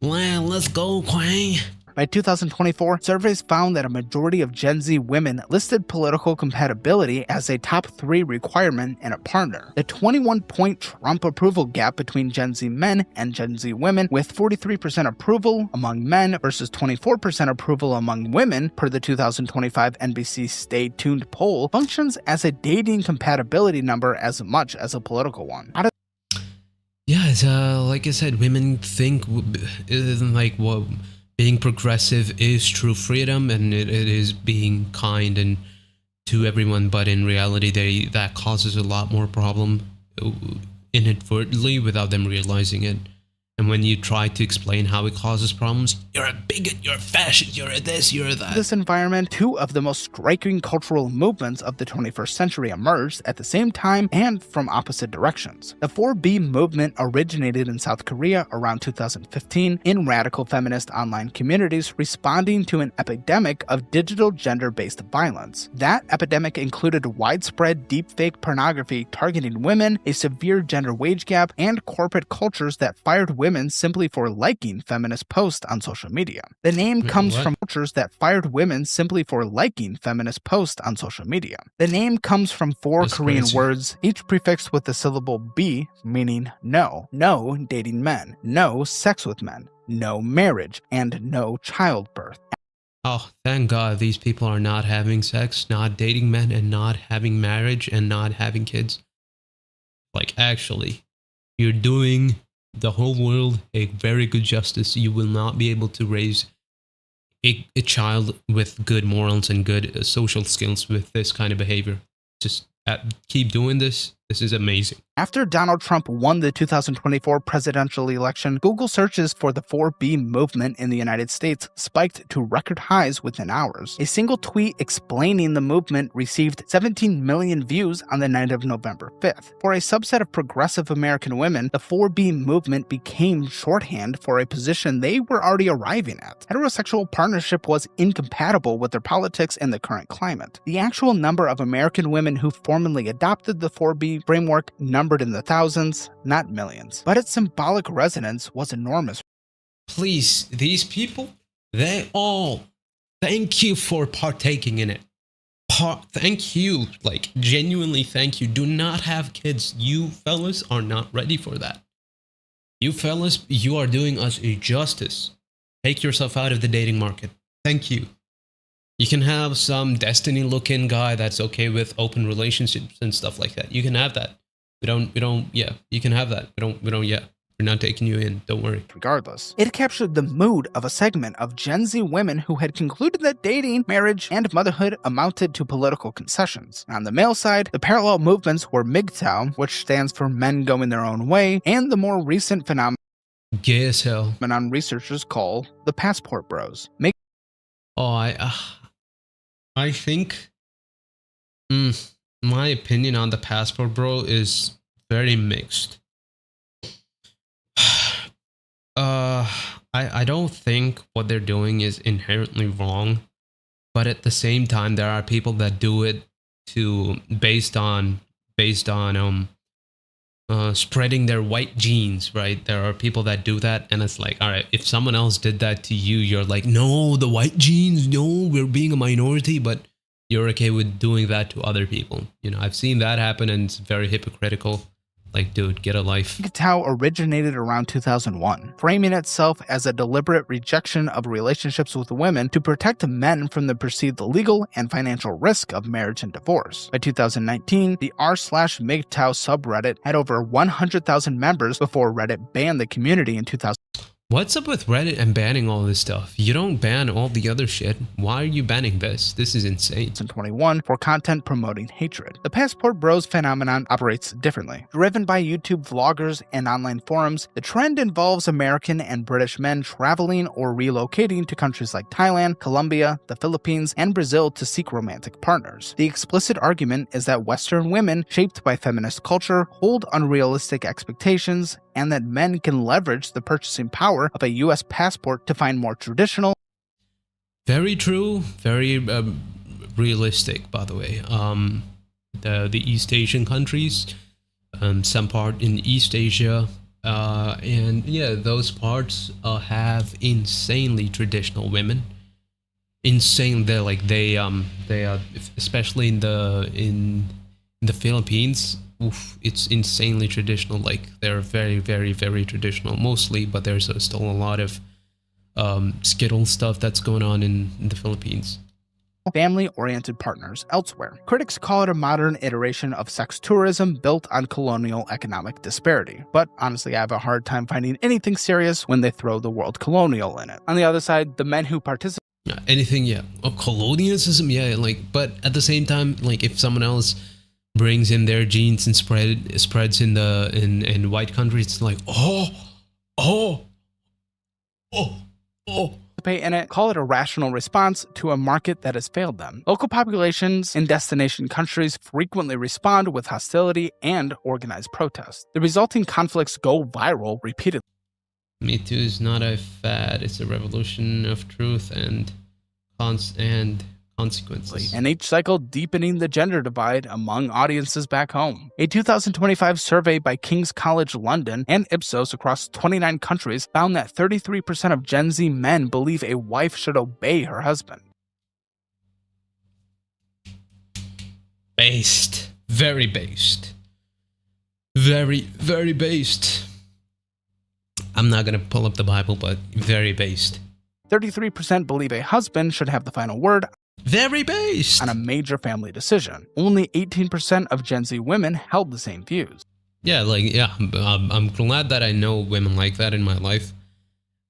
Well, let's go, Kwang. By 2024, surveys found that a majority of Gen Z women listed political compatibility as a top 3 requirement in a partner. The 21-point Trump approval gap between Gen Z men and Gen Z women, with 43% approval among men versus 24% approval among women per the 2025 NBC Stay Tuned poll, functions as a dating compatibility number as much as a political one. Yeah, it's, like I said, women think being progressive is true freedom, and it is being kind and to everyone, but in reality that causes a lot more problem inadvertently without them realizing it. And when you try to explain how it causes problems, you're a bigot, you're a fascist, you're a this, you're a that. In this environment, two of the most striking cultural movements of the 21st century emerged at the same time and from opposite directions. The 4B movement originated in South Korea around 2015 in radical feminist online communities responding to an epidemic of digital gender-based violence. That epidemic included widespread deepfake pornography targeting women, a severe gender wage gap, and corporate cultures that fired women simply for liking feminist posts on social media. The name comes from cultures that fired women simply for liking feminist posts on social media. The name comes from 4 Korean words, each prefixed with the syllable B, meaning no. No dating men. No sex with men. no marriage, and no childbirth. Oh, thank God these people are not having sex, not dating men, and not having marriage, and not having kids. Like, actually, you're doing the whole world a very good justice. You will not be able to raise a child with good morals and good social skills with this kind of behavior. Just keep doing this. This is amazing. After Donald Trump won the 2024 presidential election, Google searches for the 4B movement in the United States spiked to record highs within hours. A single tweet explaining the movement received 17 million views on the night of November 5th. For a subset of progressive American women, the 4B movement became shorthand for a position they were already arriving at. Heterosexual partnership was incompatible with their politics in the current climate. The actual number of American women who formally adopted the 4B framework numbered in the thousands, not millions. But its symbolic resonance was enormous. Please, these people, they all thank you for partaking in it. Thank you, like genuinely thank you. Do not have kids. You fellas are not ready for that. You fellas, you are doing us a justice. Take yourself out of the dating market. Thank you. You can have some Destiny looking guy that's okay with open relationships and stuff like that. You can have that. We don't, yeah, you can have that. We don't, yeah. We're not taking you in, don't worry. Regardless, it captured the mood of a segment of Gen Z women who had concluded that dating, marriage, and motherhood amounted to political concessions. On the male side, the parallel movements were MGTOW, which stands for Men Going Their Own Way, and the more recent phenomenon Gay as hell. researchers call the Passport Bros. Oh, I think my opinion on the Passport Bro is very mixed. I don't think what they're doing is inherently wrong, but at the same time, there are people that do it based on spreading their white genes, right? There are people that do that, and it's like, all right, if someone else did that to you, you're like, no, the white genes, no, we're being a minority, but you're okay with doing that to other people. You know, I've seen that happen, and it's very hypocritical. Like, dude, get a life. MGTOW originated around 2001, framing itself as a deliberate rejection of relationships with women to protect men from the perceived legal and financial risk of marriage and divorce. By 2019, the r/MGTOW subreddit had over 100,000 members before Reddit banned the community in 2000. What's up with Reddit and banning all this stuff? You don't ban all the other shit. Why are you banning this? This is insane. 2021 for content promoting hatred. The Passport Bros phenomenon operates differently. Driven by YouTube vloggers and online forums, the trend involves American and British men traveling or relocating to countries like Thailand, Colombia, the Philippines, and Brazil to seek romantic partners. The explicit argument is that Western women, shaped by feminist culture, hold unrealistic expectations, and that men can leverage the purchasing power of a US passport to find more traditional. Very true, very realistic, by the way. The East Asian countries, some part in East Asia, and yeah, those parts have insanely traditional women. Insane, they're like they are, especially in the Philippines. Oof, it's insanely traditional. Like, they're very, very, very traditional mostly, but there's still a lot of Skittle stuff that's going on in the Philippines. Family-oriented partners elsewhere. Critics call it a modern iteration of sex tourism built on colonial economic disparity. But honestly, I have a hard time finding anything serious when they throw the word colonial in it. On the other side, the men who participate. Anything, yeah. Oh, colonialism, yeah. Like, but at the same time, like, if someone else brings in their genes and spreads in white countries, it's like, oh. In it, call it a rational response to a market that has failed them. Local populations in destination countries frequently respond with hostility and organized protest. The resulting conflicts go viral repeatedly. Me Too is not a fad, it's a revolution of truth and consequences. And each cycle deepening the gender divide among audiences back home. A 2025 survey by King's College London and Ipsos across 29 countries found that 33% of Gen Z men believe a wife should obey her husband. Based. Very based. Very, very based. I'm not gonna pull up the Bible, but very based. 33% believe a husband should have the final word Very based. on a major family decision. Only 18% of Gen Z women held the same views. Yeah, I'm glad that I know women like that in my life.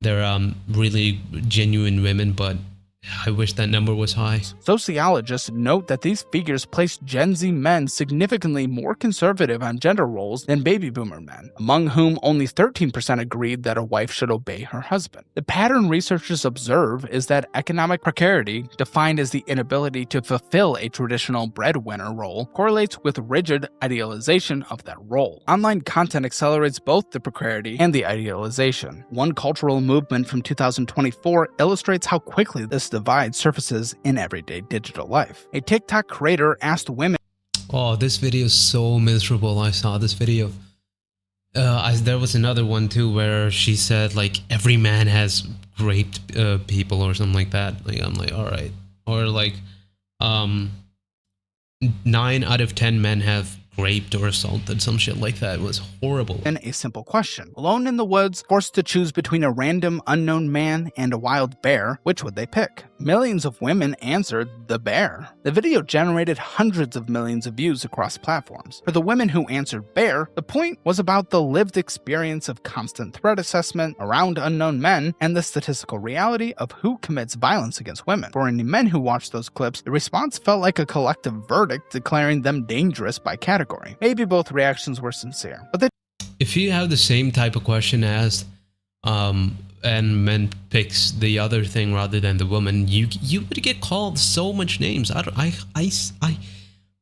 They're really genuine women, but I wish that number was high. Sociologists note that these figures place Gen Z men significantly more conservative on gender roles than baby boomer men, among whom only 13% agreed that a wife should obey her husband. The pattern researchers observe is that economic precarity, defined as the inability to fulfill a traditional breadwinner role, correlates with rigid idealization of that role. Online content accelerates both the precarity and the idealization. One cultural movement from 2024 illustrates how quickly this divide surfaces in everyday digital life. A TikTok creator asked women, Oh, this video is so miserable. I saw this video. There was another one too where she said like every man has raped people or something like that. Like I'm like, all right. Or like 9 out of 10 men have raped or assaulted, some shit like that. It was horrible. and a simple question. Alone in the woods, forced to choose between a random unknown man and a wild bear, which would they pick? Millions of women answered the bear. The video generated hundreds of millions of views across platforms. For the women who answered bear, the point was about the lived experience of constant threat assessment around unknown men and the statistical reality of who commits violence against women. For any men who watched those clips, the response felt like a collective verdict declaring them dangerous by category. Maybe both reactions were sincere, but If you have the same type of question asked, and men picks the other thing rather than the woman, you would get called so much names.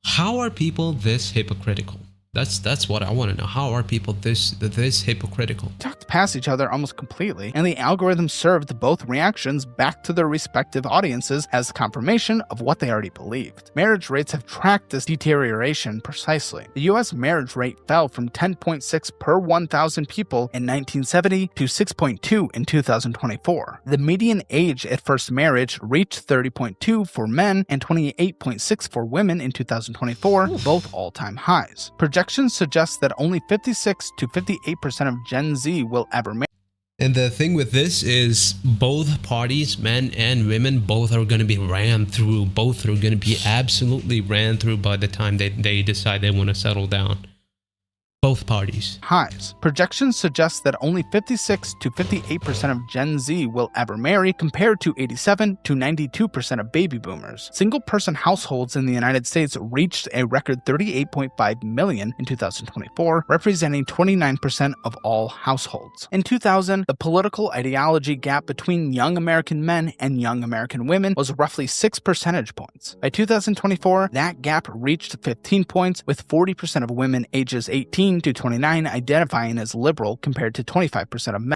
How are people this hypocritical? That's what I want to know. How are people this hypocritical? talked past each other almost completely, and the algorithm served both reactions back to their respective audiences as confirmation of what they already believed. Marriage rates have tracked this deterioration precisely. The US marriage rate fell from 10.6 per 1,000 people in 1970 to 6.2 in 2024. The median age at first marriage reached 30.2 for men and 28.6 for women in 2024, both all-time highs. Projections suggest that only 56 to 58% of Gen Z will ever marry. And the thing with this is both parties, men and women, both are going to be ran through. Both are going to be absolutely ran through by the time they decide they want to settle down. Both parties. Highs. Projections suggest that only 56 to 58% of Gen Z will ever marry, compared to 87 to 92% of baby boomers. Single-person households in the United States reached a record 38.5 million in 2024, representing 29% of all households. In 2000, the political ideology gap between young American men and young American women was roughly 6 percentage points. By 2024, that gap reached 15 points, with 40% of women ages 18 to 29 identifying as liberal compared to 25% of men.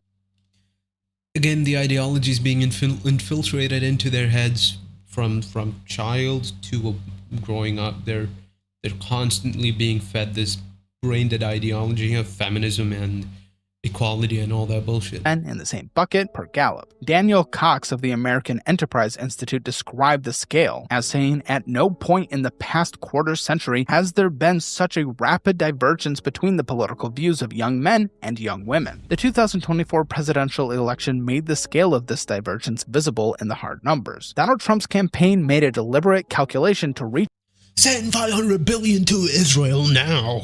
Again, the ideology is being infiltrated into their heads from child to growing up. They're constantly being fed this brain-dead ideology of feminism and equality and all that bullshit. Men in the same bucket per Gallup. Daniel Cox of the American Enterprise Institute described the scale as saying, "At no point in the past quarter century has there been such a rapid divergence between the political views of young men and young women." The 2024 presidential election made the scale of this divergence visible in the hard numbers. Donald Trump's campaign made a deliberate calculation to reach Send $500 billion to Israel now.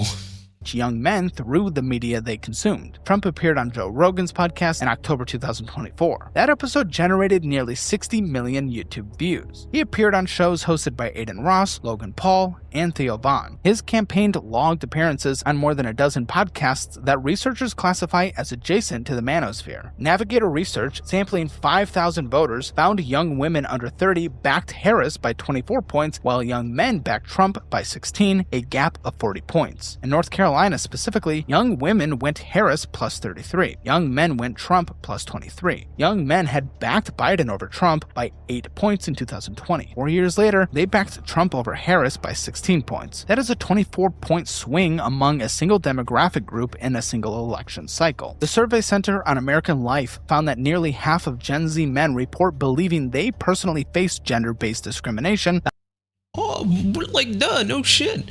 young men through the media they consumed. Trump appeared on Joe Rogan's podcast in October 2024. That episode generated nearly 60 million YouTube views. He appeared on shows hosted by Aiden Ross, Logan Paul, and Theo Vaughn. His campaign logged appearances on more than a dozen podcasts that researchers classify as adjacent to the manosphere. Navigator Research, sampling 5,000 voters, found young women under 30 backed Harris by 24 points, while young men backed Trump by 16, a gap of 40 points. In North Carolina specifically, young women went Harris plus 33. Young men went Trump plus 23. Young men had backed Biden over Trump by 8 points in 2020. 4 years later, they backed Trump over Harris by 16 points. That is a 24-point swing among a single demographic group in a single election cycle. The Survey Center on American Life found that nearly half of Gen Z men report believing they personally face gender-based discrimination. Oh, like duh, no shit.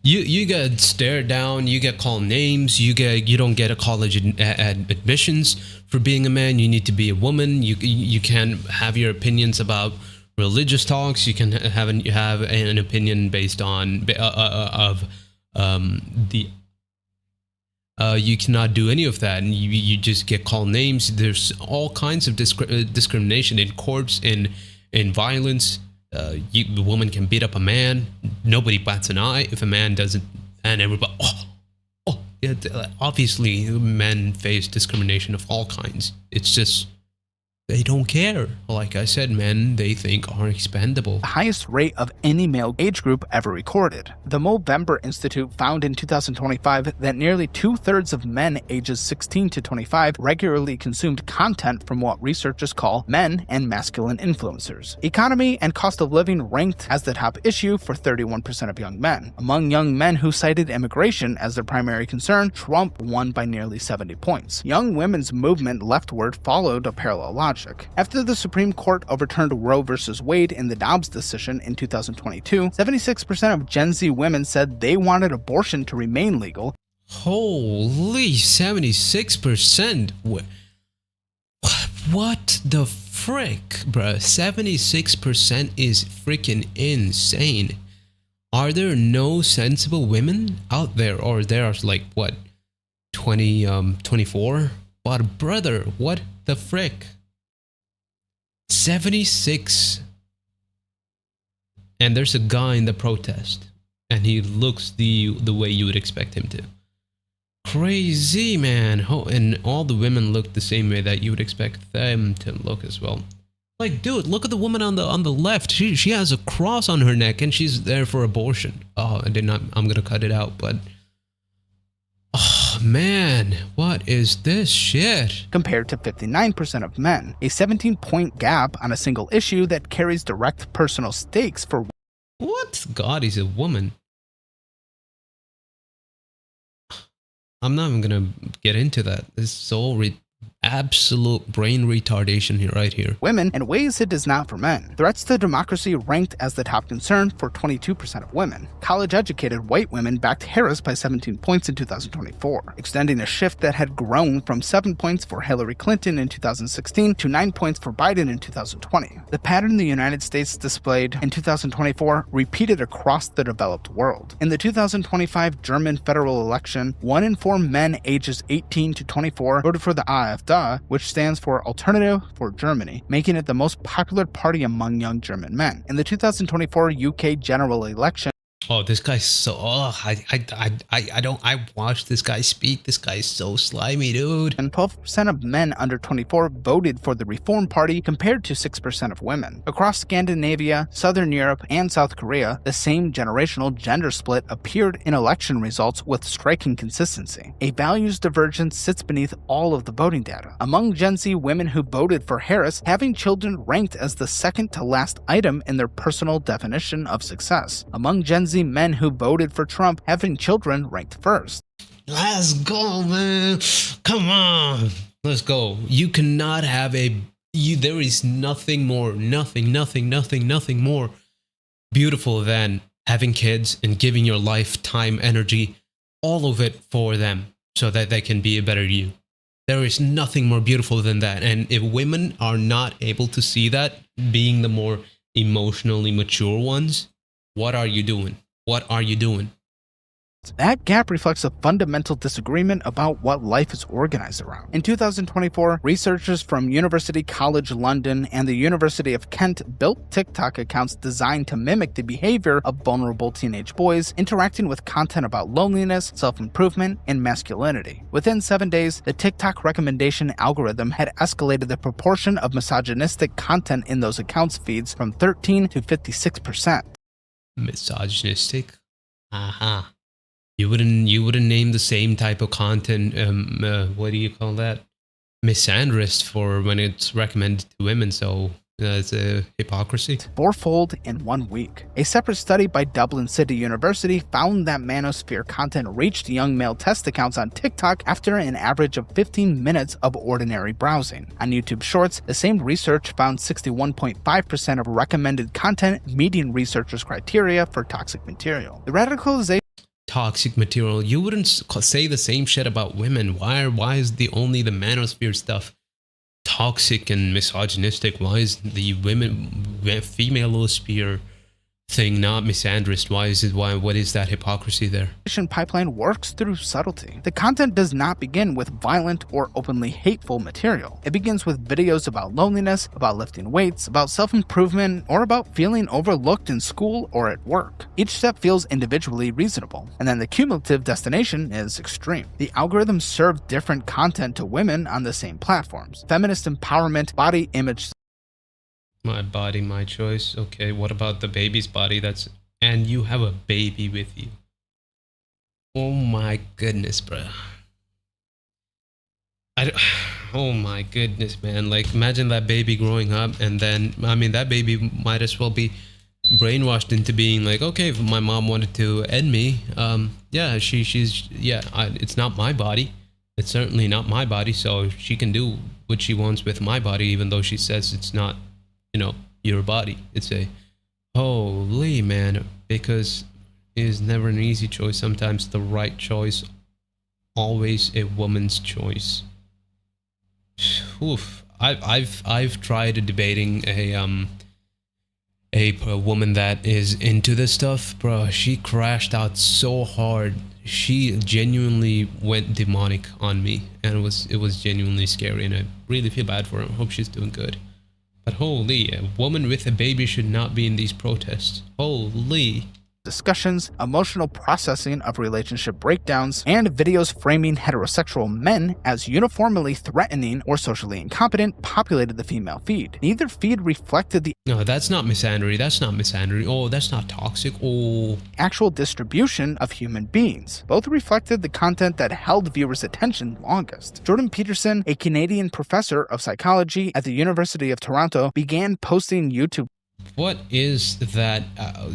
You get stared down, you get called names, you don't get a college admissions for being a man. You need to be a woman. You can't have your opinions about religious talks. You can have an opinion based on of the you cannot do any of that, and you just get called names. There's all kinds of discrimination in courts, in violence. The woman can beat up a man. Nobody bats an eye if a man doesn't, and everybody. Oh, yeah. Obviously, men face discrimination of all kinds. It's just they don't care. Like I said, men they think are expendable. The highest rate of any male age group ever recorded. The Movember Institute found in 2025 that nearly 2/3 of men ages 16 to 25 regularly consumed content from what researchers call men and masculine influencers. Economy and cost of living ranked as the top issue for 31% of young men. Among young men who cited immigration as their primary concern, Trump won by nearly 70 points. Young women's movement leftward followed a parallel logic. After the Supreme Court overturned Roe v. Wade in the Dobbs decision in 2022, 76% of Gen Z women said they wanted abortion to remain legal. Holy, 76%. What the frick, bruh? 76% is freaking insane. Are there no sensible women out there? Or there's like, what, 24? But brother, what the frick? 76. And there's a guy in the protest, and he looks the way you would expect him to. Crazy, man. And all the women look the same way that you would expect them to look as well. Like, dude, look at the woman on the left. She has a cross on her neck, and she's there for abortion. Oh, I'm gonna cut it out, but oh man, what is this shit? Compared to 59% of men, a 17-point gap on a single issue that carries direct personal stakes for what? God is a woman. I'm not even gonna get into that. It's so absolute brain retardation here, right here. Women in ways it does not for men. Threats to democracy ranked as the top concern for 22% of women. College-educated white women backed Harris by 17 points in 2024, extending a shift that had grown from 7 points for Hillary Clinton in 2016 to 9 points for Biden in 2020. The pattern the United States displayed in 2024 repeated across the developed world. In the 2025 German federal election, 1 in 4 men ages 18 to 24 voted for the AfD, which stands for Alternative for Germany, making it the most popular party among young German men. In the 2024 UK general election, oh, this guy's so. Oh, I watched this guy speak. This guy's so slimy, dude. And 12% of men under 24 voted for the Reform Party compared to 6% of women. Across Scandinavia, Southern Europe, and South Korea, the same generational gender split appeared in election results with striking consistency. A values divergence sits beneath all of the voting data. Among Gen Z women who voted for Harris, having children ranked as the second to last item in their personal definition of success. Among Gen Z men who voted for Trump, having children ranked first. Let's go, man. Come on. Let's go. You cannot have there is nothing more beautiful than having kids and giving your lifetime energy, all of it for them so that they can be a better you. There is nothing more beautiful than that. And if women are not able to see that, being the more emotionally mature ones, what are you doing? What are you doing? That gap reflects a fundamental disagreement about what life is organized around. In 2024, researchers from University College London and the University of Kent built TikTok accounts designed to mimic the behavior of vulnerable teenage boys interacting with content about loneliness, self-improvement, and masculinity. Within 7 days, the TikTok recommendation algorithm had escalated the proportion of misogynistic content in those accounts' feeds from 13 to 56%. Misogynistic? Aha. You wouldn't name the same type of content, what do you call that? Misandrist for when it's recommended to women, so it's a hypocrisy. Fourfold in 1 week. A separate study by Dublin City University found that manosphere content reached young male test accounts on TikTok after an average of 15 minutes of ordinary browsing. On YouTube Shorts, the same research found 61.5% of recommended content meeting researchers' criteria for toxic material. The radicalization toxic material. You wouldn't say the same shit about women. Why is the only the manosphere stuff toxic and misogynistic? Why is the female sphere thing not misandrist? What is that hypocrisy there? Pipeline works through subtlety. The content does not begin with violent or openly hateful material. It begins with videos about loneliness, about lifting weights, about self-improvement, or about feeling overlooked in school or at work. Each step feels individually reasonable, and then the cumulative destination is extreme. The algorithms serve different content to women on the same platforms. Feminist empowerment, body image. My body, my choice. Okay, what about the baby's body? And you have a baby with you. Oh my goodness, bro. Oh my goodness, man. Like, imagine that baby growing up, and then, I mean, that baby might as well be brainwashed into being like, okay, if my mom wanted to end me, yeah, it's not my body. It's certainly not my body, so she can do what she wants with my body, even though she says it's not, your body. It's a holy man, because it is never an easy choice. Sometimes the right choice, always a woman's choice. Oof. I've tried debating a woman that is into this stuff, bro. She crashed out so hard. She genuinely went demonic on me, and it was genuinely scary, and I really feel bad for her. I hope she's doing good. But holy, a woman with a baby should not be in these protests. Holy. Discussions, emotional processing of relationship breakdowns, and videos framing heterosexual men as uniformly threatening or socially incompetent populated the female feed. Neither feed reflected the No, that's not misandry. That's not misandry. Oh, that's not toxic. Oh. actual distribution of human beings. Both reflected the content that held viewers' attention longest. Jordan Peterson, a Canadian professor of psychology at the University of Toronto, began posting YouTube What is that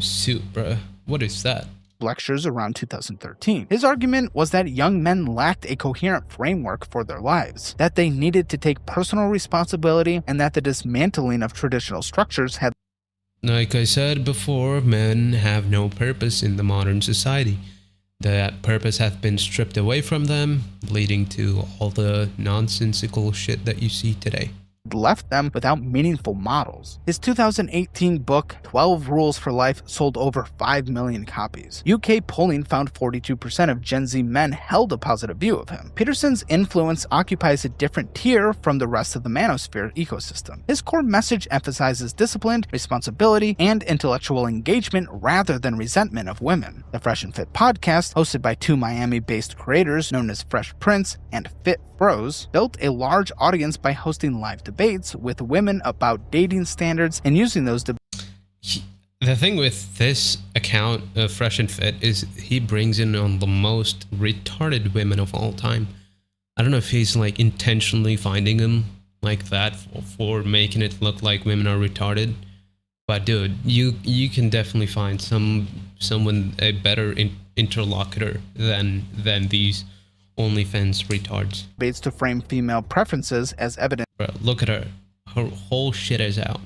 suit, bruh? What is that? lectures around 2013. His argument was that young men lacked a coherent framework for their lives, that they needed to take personal responsibility, and that the dismantling of traditional structures had. Like I said before, men have no purpose in the modern society. That purpose has been stripped away from them, leading to all the nonsensical shit that you see today. Left them without meaningful models. His 2018 book, 12 Rules for Life, sold over 5 million copies. UK polling found 42% of Gen Z men held a positive view of him. Peterson's influence occupies a different tier from the rest of the manosphere ecosystem. His core message emphasizes discipline, responsibility, and intellectual engagement rather than resentment of women. The Fresh and Fit podcast, hosted by two Miami-based creators known as Fresh Prince and Fit Bros, built a large audience by hosting live debates with women about dating standards and using those debates. The thing with this account, Fresh and Fit, is he brings in on the most retarded women of all time. I don't know if he's like intentionally finding them like that for making it look like women are retarded. But dude, you can definitely find someone a better interlocutor than these OnlyFans retards. Debates to frame female preferences as evidence. Bro, look at her. Her whole shit is out.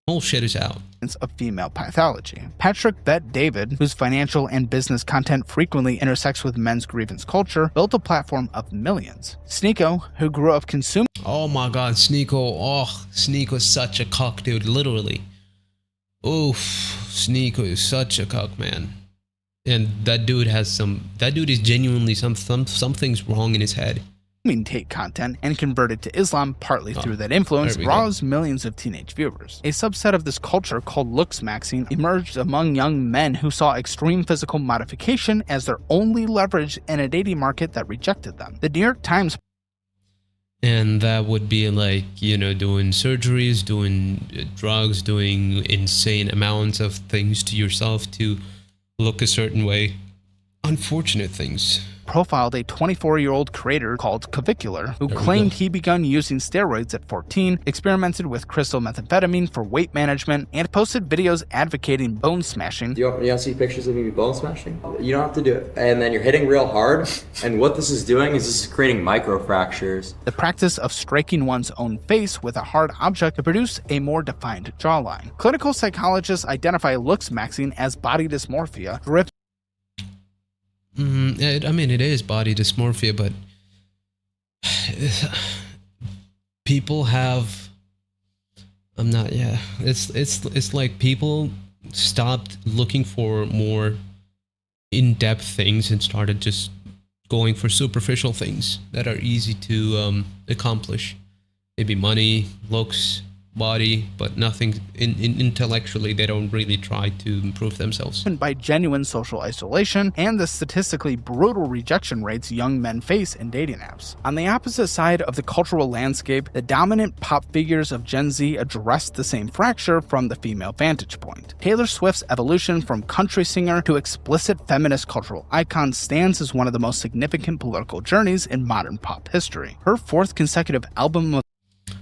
Whole shit is out. Of female pathology. Patrick Bet David, whose financial and business content frequently intersects with men's grievance culture, built a platform of millions. Sneeko, who grew up consuming. Oh my god, Sneeko. Oh, Sneeko's such a cock, dude. Literally. Oof. Sneeko is such a cock, man. And that dude is genuinely something's wrong in his head. Take content and converted to Islam partly through that influence draws millions of teenage viewers. A subset of this culture called looks maxing emerged among young men who saw extreme physical modification as their only leverage in a dating market that rejected them. The New York Times. And that would be like, doing surgeries, doing drugs, doing insane amounts of things to yourself to look a certain way. Unfortunate things. Profiled a 24-year-old creator called Cavicular, who claimed he begun using steroids at 14, experimented with crystal methamphetamine for weight management, and posted videos advocating bone smashing. You want to see pictures of me bone smashing? You don't have to do it. And then you're hitting real hard, and what this is doing is this is creating microfractures. The practice of striking one's own face with a hard object to produce a more defined jawline. Clinical psychologists identify looks maxing as body dysmorphia, driven. I mean, it is body dysmorphia, but people have. I'm not. Yeah, it's like people stopped looking for more in-depth things and started just going for superficial things that are easy to accomplish. Maybe money, looks, body, but nothing intellectually. They don't really try to improve themselves. By genuine social isolation and the statistically brutal rejection rates young men face in dating apps. On the opposite side of the cultural landscape, the dominant pop figures of Gen Z addressed the same fracture from the female vantage point. Taylor Swift's evolution from country singer to explicit feminist cultural icon stands as one of the most significant political journeys in modern pop history. Her fourth consecutive album of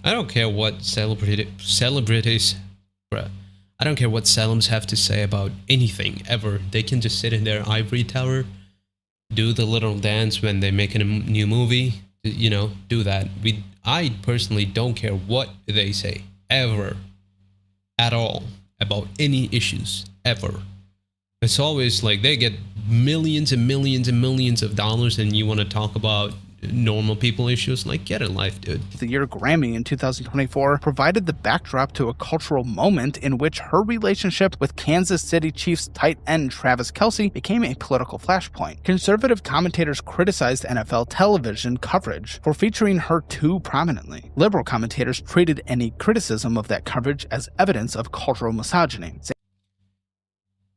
I don't care what celebrities, bruh. I don't care what celebs have to say about anything ever. They can just sit in their ivory tower, do the little dance when they make a new movie. You know, do that. I personally don't care what they say ever, at all, about any issues ever. It's always like they get millions and millions and millions of dollars, and you want to talk about normal people issues. Like, get a life, dude. The Year Grammy in 2024 provided the backdrop to a cultural moment in which her relationship with Kansas City Chiefs tight end Travis Kelce became a political flashpoint. Conservative commentators criticized NFL television coverage for featuring her too prominently. Liberal commentators treated any criticism of that coverage as evidence of cultural misogyny.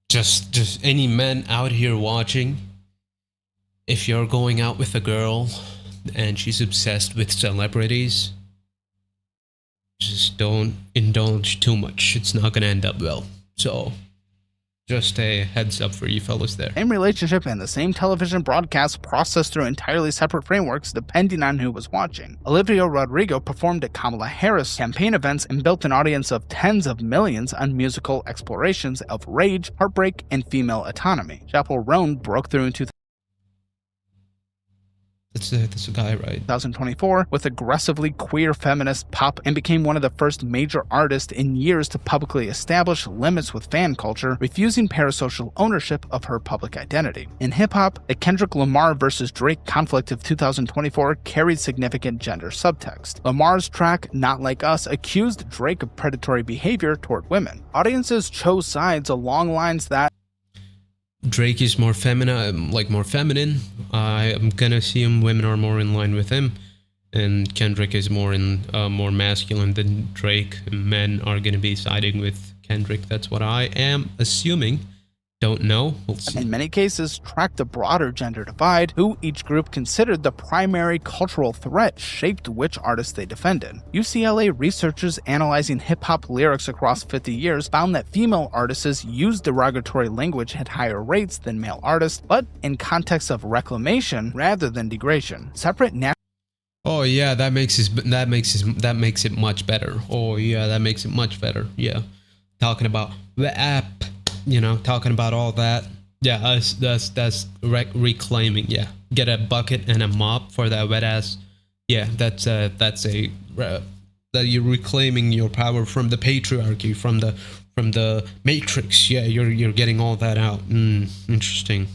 Just any men out here watching, if you're going out with a girl and she's obsessed with celebrities, just don't indulge too much. It's not gonna end up well. So, just a heads up for you fellas there. Same relationship and the same television broadcast processed through entirely separate frameworks depending on who was watching. Olivia Rodrigo performed at Kamala Harris campaign events and built an audience of tens of millions on musical explorations of rage, heartbreak, and female autonomy. Chappell Roan broke through in That's a guy, right? 2024 with aggressively queer feminist pop and became one of the first major artists in years to publicly establish limits with fan culture, refusing parasocial ownership of her public identity. In hip-hop, the Kendrick Lamar versus Drake conflict of 2024 carried significant gender subtext. Lamar's track, Not Like Us, accused Drake of predatory behavior toward women. Audiences chose sides along lines that Drake is more feminine. I'm gonna assume women are more in line with him, and Kendrick is more masculine than Drake. Men are gonna be siding with Kendrick. That's what I am assuming. Don't know. We'll see. In many cases, tracked the broader gender divide, who each group considered the primary cultural threat shaped which artists they defended. UCLA researchers analyzing hip-hop lyrics across 50 years found that female artists used derogatory language at higher rates than male artists, but in context of reclamation rather than degradation. Separate Oh yeah, that makes it much better. Oh yeah, that makes it much better. Yeah, talking about the app. Talking about all that. Yeah, that's reclaiming. Yeah, get a bucket and a mop for that wet ass. Yeah, that's that you're reclaiming your power from the patriarchy, from the matrix. Yeah, you're getting all that out. Interesting.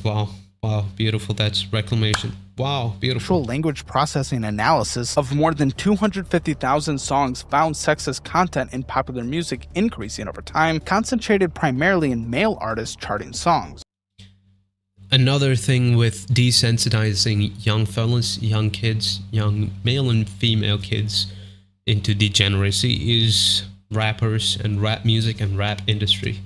Wow, beautiful. That's reclamation. Wow, beautiful. Natural language processing analysis of more than 250,000 songs found sexist content in popular music increasing over time, concentrated primarily in male artists charting songs. Another thing with desensitizing young fellas, young kids, young male and female kids into degeneracy is rappers and rap music and rap industry.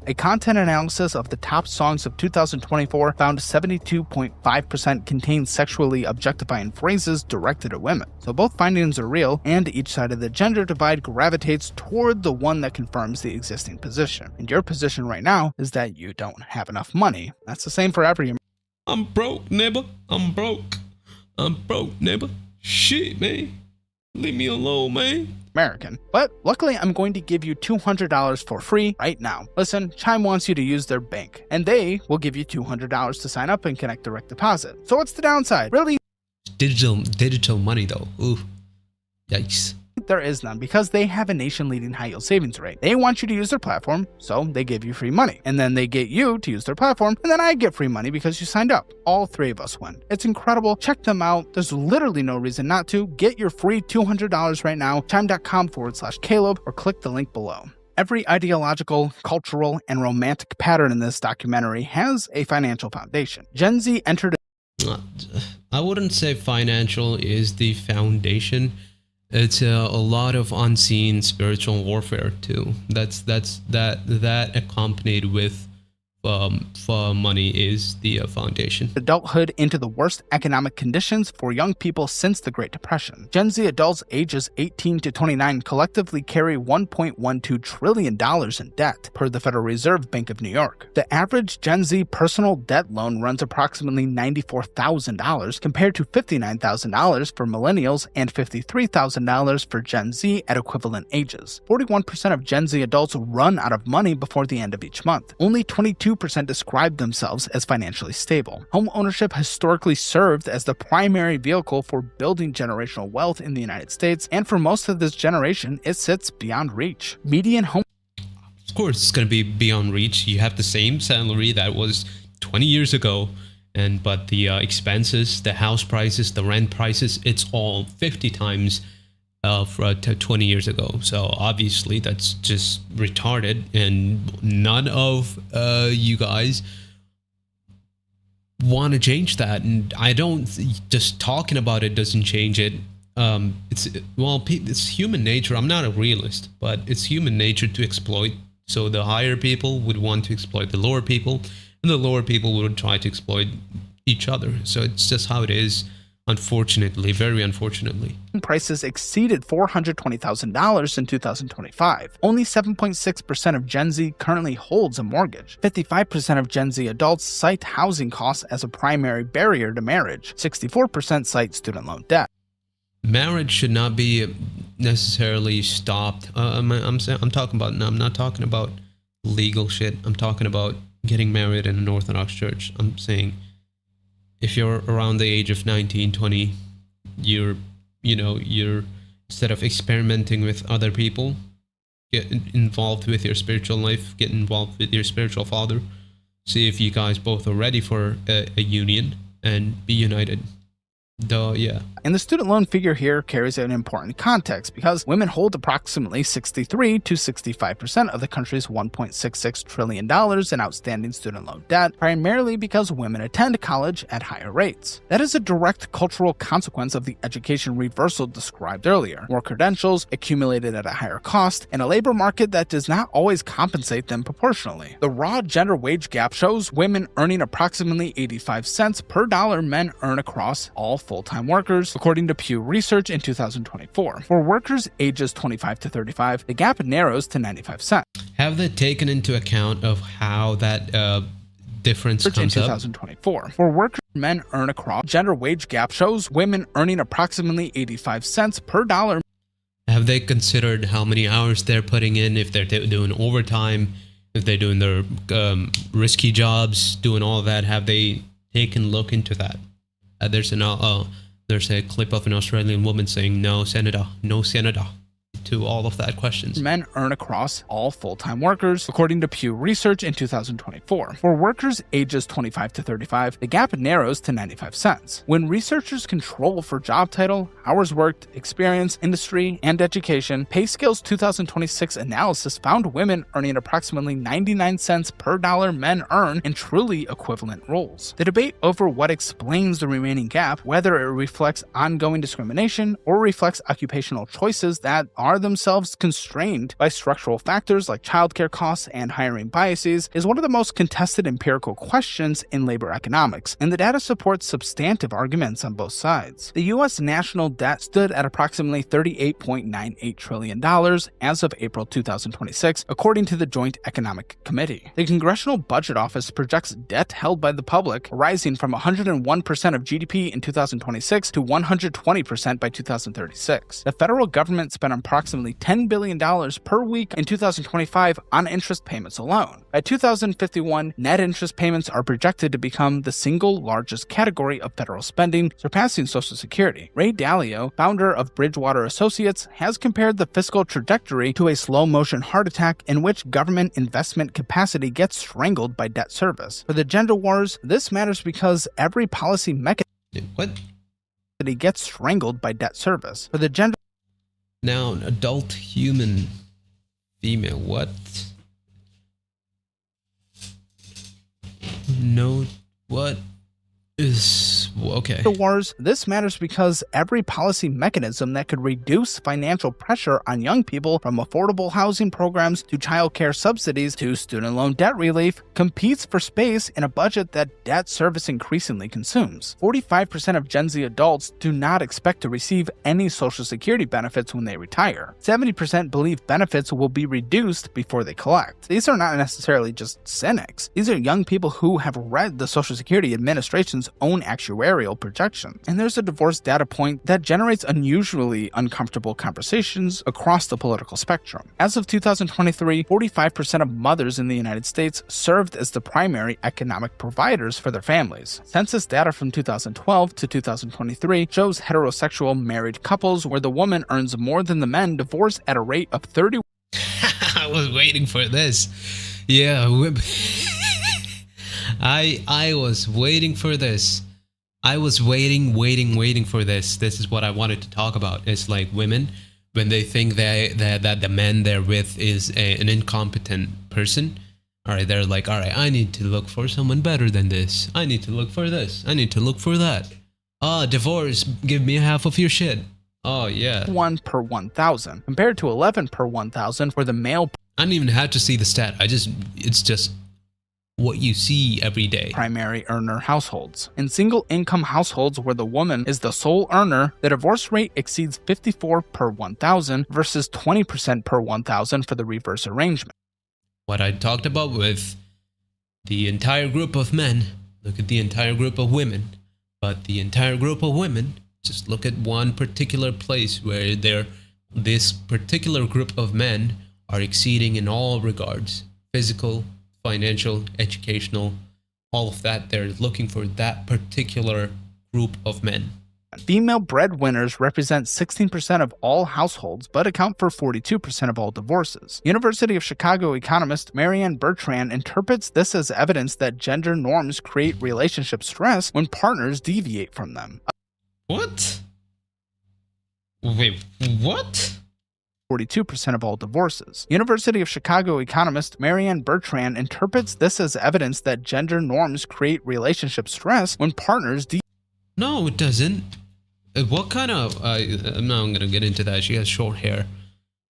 A content analysis of the top songs of 2024 found 72.5% contained sexually objectifying phrases directed at women. So both findings are real, and each side of the gender divide gravitates toward the one that confirms the existing position. And your position right now is that you don't have enough money. That's the same for every I'm broke, neighbor. I'm broke, neighbor. Shit, man. Leave me alone, man. American. But luckily, I'm going to give you $200 for free right now. Listen, Chime wants you to use their bank, and they will give you $200 to sign up and connect direct deposit. So what's the downside? Really? Digital money, though. Ooh. Yikes. There is none, because they have a nation-leading high-yield savings rate. They want you to use their platform, so they give you free money. And then they get you to use their platform, and then I get free money because you signed up. All three of us win. It's incredible. Check them out. There's literally no reason not to. Get your free $200 right now, chime.com/Caleb, or click the link below. Every ideological, cultural, and romantic pattern in this documentary has a financial foundation. Gen Z entered. I wouldn't say financial is the foundation. It's a lot of unseen spiritual warfare too. That accompanied with money is the foundation. Adulthood into the worst economic conditions for young people since the Great Depression. Gen Z adults ages 18 to 29 collectively carry $1.12 trillion in debt, per the Federal Reserve Bank of New York. The average Gen Z personal debt loan runs approximately $94,000 compared to $59,000 for millennials and $53,000 for Gen Z at equivalent ages. 41% of Gen Z adults run out of money before the end of each month. Only 22% describe themselves as financially stable. Home ownership historically served as the primary vehicle for building generational wealth in the United States, and for most of this generation, it sits beyond reach. Median home. Of course, it's going to be beyond reach. You have the same salary that was 20 years ago, but the expenses, the house prices, the rent prices, it's all 50 times for 20 years ago. So obviously that's just retarded, and none of you guys want to change that. And I don't, just talking about it doesn't change it. It's human nature. I'm not a realist, but it's human nature to exploit. So the higher people would want to exploit the lower people, and the lower people would try to exploit each other. So it's just how it is. Unfortunately, very unfortunately. Prices exceeded $420,000 in 2025. Only 7.6% of Gen Z currently holds a mortgage. 55% of Gen Z adults cite housing costs as a primary barrier to marriage. 64% cite student loan debt. Marriage should not be necessarily stopped. I'm not talking about legal shit. I'm talking about getting married in an Orthodox church. I'm saying, if you're around the age of 19, 20, you're instead of experimenting with other people, get involved with your spiritual life, get involved with your spiritual father, see if you guys both are ready for a union, and be united. And the student loan figure here carries an important context, because women hold approximately 63 to 65% of the country's $1.66 trillion in outstanding student loan debt, primarily because women attend college at higher rates. That is a direct cultural consequence of the education reversal described earlier. More credentials accumulated at a higher cost, and a labor market that does not always compensate them proportionally. The raw gender wage gap shows women earning approximately 85 cents per dollar men earn across all full-time workers, according to Pew Research in 2024. For workers ages 25 to 35, the gap narrows to 95 cents. Have they taken into account of how that difference comes in 2024. Up? For workers, men earn across. Gender wage gap shows women earning approximately 85 cents per dollar. Have they considered how many hours they're putting in, if they're doing overtime, if they're doing their risky jobs, doing all that? Have they taken a look into that? There's a clip of an Australian woman saying, "No, Senator, no, Senator," to all of that questions. Men earn across all full-time workers, according to Pew Research in 2024. For workers ages 25 to 35, the gap narrows to 95 cents. When researchers control for job title, hours worked, experience, industry, and education, PayScale's 2026 analysis found women earning approximately 99 cents per dollar men earn in truly equivalent roles. The debate over what explains the remaining gap, whether it reflects ongoing discrimination or reflects occupational choices that are themselves constrained by structural factors like childcare costs and hiring biases, is one of the most contested empirical questions in labor economics, and the data supports substantive arguments on both sides. The U.S. national debt stood at approximately $38.98 trillion as of April 2026, according to the Joint Economic Committee. The Congressional Budget Office projects debt held by the public rising from 101% of GDP in 2026 to 120% by 2036. The federal government spent on approximately $10 billion per week in 2025 on interest payments alone. By 2051, net interest payments are projected to become the single largest category of federal spending, surpassing Social Security. Ray Dalio, founder of Bridgewater Associates, has compared the fiscal trajectory to a slow-motion heart attack in which government investment capacity gets strangled by debt service. For the gender wars, this matters because every policy mechanism gets strangled by debt service. For the gender Noun, adult human female. What? No, what is okay? wars, this matters because every policy mechanism that could reduce financial pressure on young people, from affordable housing programs to childcare subsidies to student loan debt relief, competes for space in a budget that debt service increasingly consumes. 45% of Gen Z adults do not expect to receive any Social Security benefits when they retire. 70% believe benefits will be reduced before they collect. These are not necessarily just cynics. These are young people who have read the Social Security Administration's own actuarial projections. And there's a divorce data point that generates unusually uncomfortable conversations across the political spectrum. As of 2023, 45% of mothers in the United States served as the primary economic providers for their families. Census data from 2012 to 2023 shows heterosexual married couples where the woman earns more than the men divorce at a rate of 30. I was waiting for this. Yeah, I was waiting for this. I was waiting for this. This is what I wanted to talk about. It's like women, when they think that the man they're with is an incompetent person, all right, they're like, all right, I need to look for someone better than this. I need to look for this. I need to look for that. Divorce, give me half of your shit. Oh, yeah. 1 per 1,000, compared to 11 per 1,000 for the male I didn't even have to see the stat. It's just what you see every day. primary earner households. In single-income households where the woman is the sole earner, the divorce rate exceeds 54 per 1,000 versus 20% per 1,000 for the reverse arrangement. What I talked about with the entire group of men, look at the entire group of women, but the entire group of women, just look at one particular place where this particular group of men are exceeding in all regards: physical, financial, educational, all of that. They're looking for that particular group of men. Female breadwinners represent 16% of all households, but account for 42% of all divorces. University of Chicago economist Marianne Bertrand interprets this as evidence that gender norms create relationship stress when partners deviate from them. What? Wait, what? 42% of all divorces. University of Chicago economist Marianne Bertrand interprets this as evidence that gender norms create relationship stress when partners No, it doesn't. What kind of... I'm not going to get into that. She has short hair.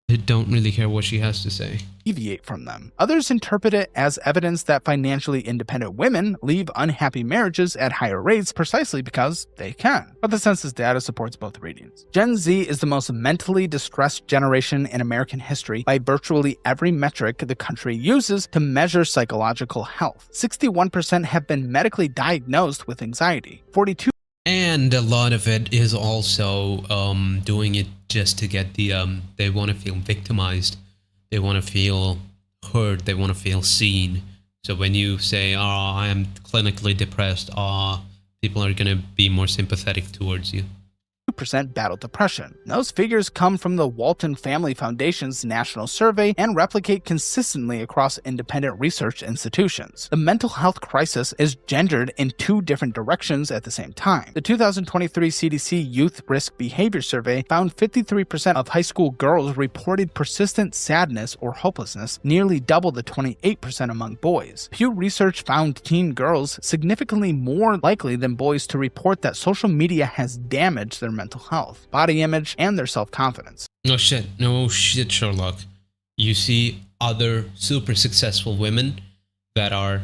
I don't really care what she has to say. deviate from them. Others interpret it as evidence that financially independent women leave unhappy marriages at higher rates precisely because they can. But the census data supports both readings. Gen Z is the most mentally distressed generation in American history by virtually every metric the country uses to measure psychological health. 61% have been medically diagnosed with anxiety. 42% And a lot of it is also doing it just to get the, they want to feel victimized. They want to feel heard. They want to feel seen. So when you say, oh, I am clinically depressed, people are going to be more sympathetic towards you. battle depression. Those figures come from the Walton Family Foundation's national survey and replicate consistently across independent research institutions. The mental health crisis is gendered in two different directions at the same time. The 2023 CDC Youth Risk Behavior Survey found 53% of high school girls reported persistent sadness or hopelessness, nearly double the 28% among boys. Pew Research found teen girls significantly more likely than boys to report that social media has damaged their mental health, body image, and their self-confidence. No shit, Sherlock. You see other super successful women that are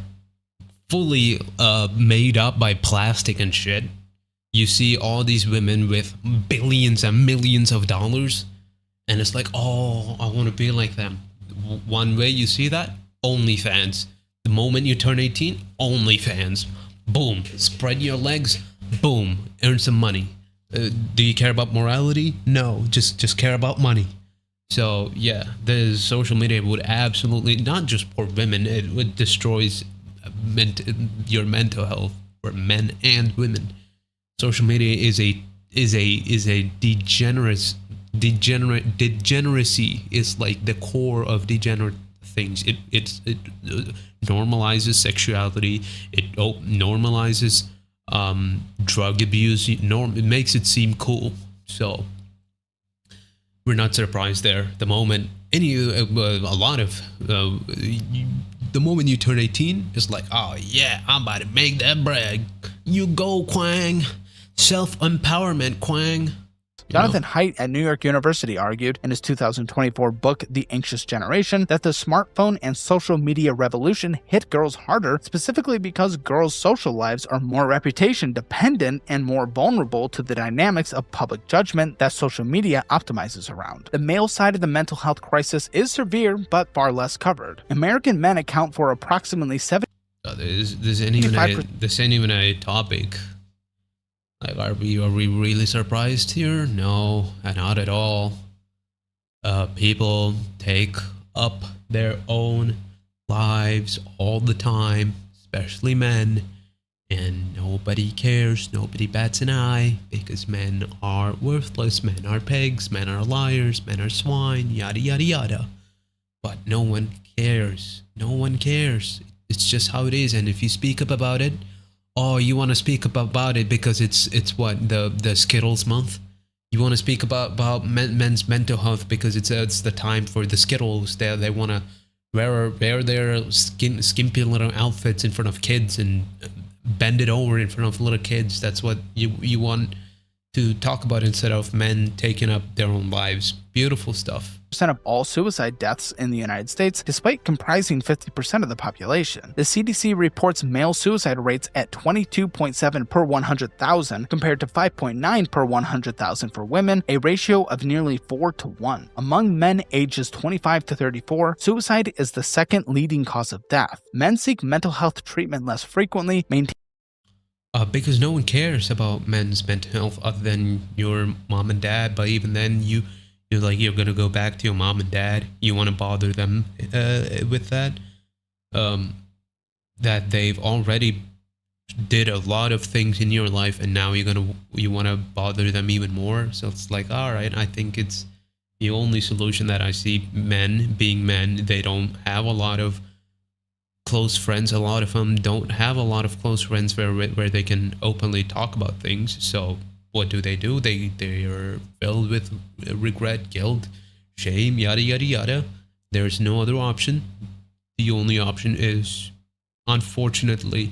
fully made up by plastic and shit. You see all these women with billions and millions of dollars, and it's like, oh, I want to be like them. One way you see that, OnlyFans. The moment you turn 18, OnlyFans. Boom, spread your legs, boom, earn some money. Do you care about morality? No, just care about money. So yeah, the social media would absolutely not just for women. It would destroys your mental health for men and women. Social media is a degeneracy is like the core of degenerate things. It normalizes sexuality. It normalizes drug abuse. It makes it seem cool. So we're not surprised there. The moment a lot of the moment you turn 18, it's like, oh yeah, I'm about to make that bread. You go, Quang. Self empowerment, Quang. Jonathan Haidt at New York University argued in his 2024 book, The Anxious Generation, that the smartphone and social media revolution hit girls harder, specifically because girls' social lives are more reputation dependent and more vulnerable to the dynamics of public judgment that social media optimizes around. The male side of the mental health crisis is severe, but far less covered. American men account for approximately 70. This ain't even a topic. Like, are we really surprised here? No, not at all. People take up their own lives all the time, especially men, and nobody cares. Nobody bats an eye because men are worthless. Men are pigs. Men are liars. Men are swine. Yada yada yada. But no one cares. No one cares. It's just how it is. And if you speak up about it, oh, you want to speak about it because it's what the Skittles month. You want to speak about men's mental health because it's the time for the Skittles. They want to wear their skimpy little outfits in front of kids and bend it over in front of little kids. That's what you want to talk about instead of men taking up their own lives. Beautiful stuff. Of all suicide deaths in the United States, despite comprising 50% of the population. The CDC reports male suicide rates at 22.7 per 100,000 compared to 5.9 per 100,000 for women, a ratio of nearly 4-1. Among men ages 25 to 34, suicide is the second leading cause of death. Men seek mental health treatment less frequently, because no one cares about men's mental health other than your mom and dad. But even then, you're gonna go back to your mom and dad. You want to bother them with that. That they've already did a lot of things in your life, and now you want to bother them even more. So it's like, all right, I think it's the only solution that I see. Men being men, they don't have a lot of close friends. A lot of them don't have a lot of close friends where they can openly talk about things. So what do? They are filled with regret, guilt, shame, yada yada yada. There's no other option. The only option is, unfortunately,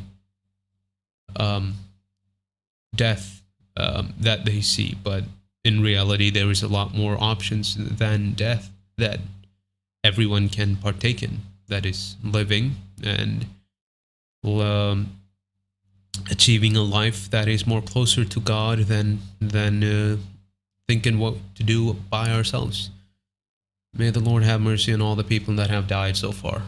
death that they see. But in reality, there is a lot more options than death that everyone can partake in. That is living and achieving a life that is more closer to God than thinking what to do by ourselves. May the Lord have mercy on all the people that have died so far.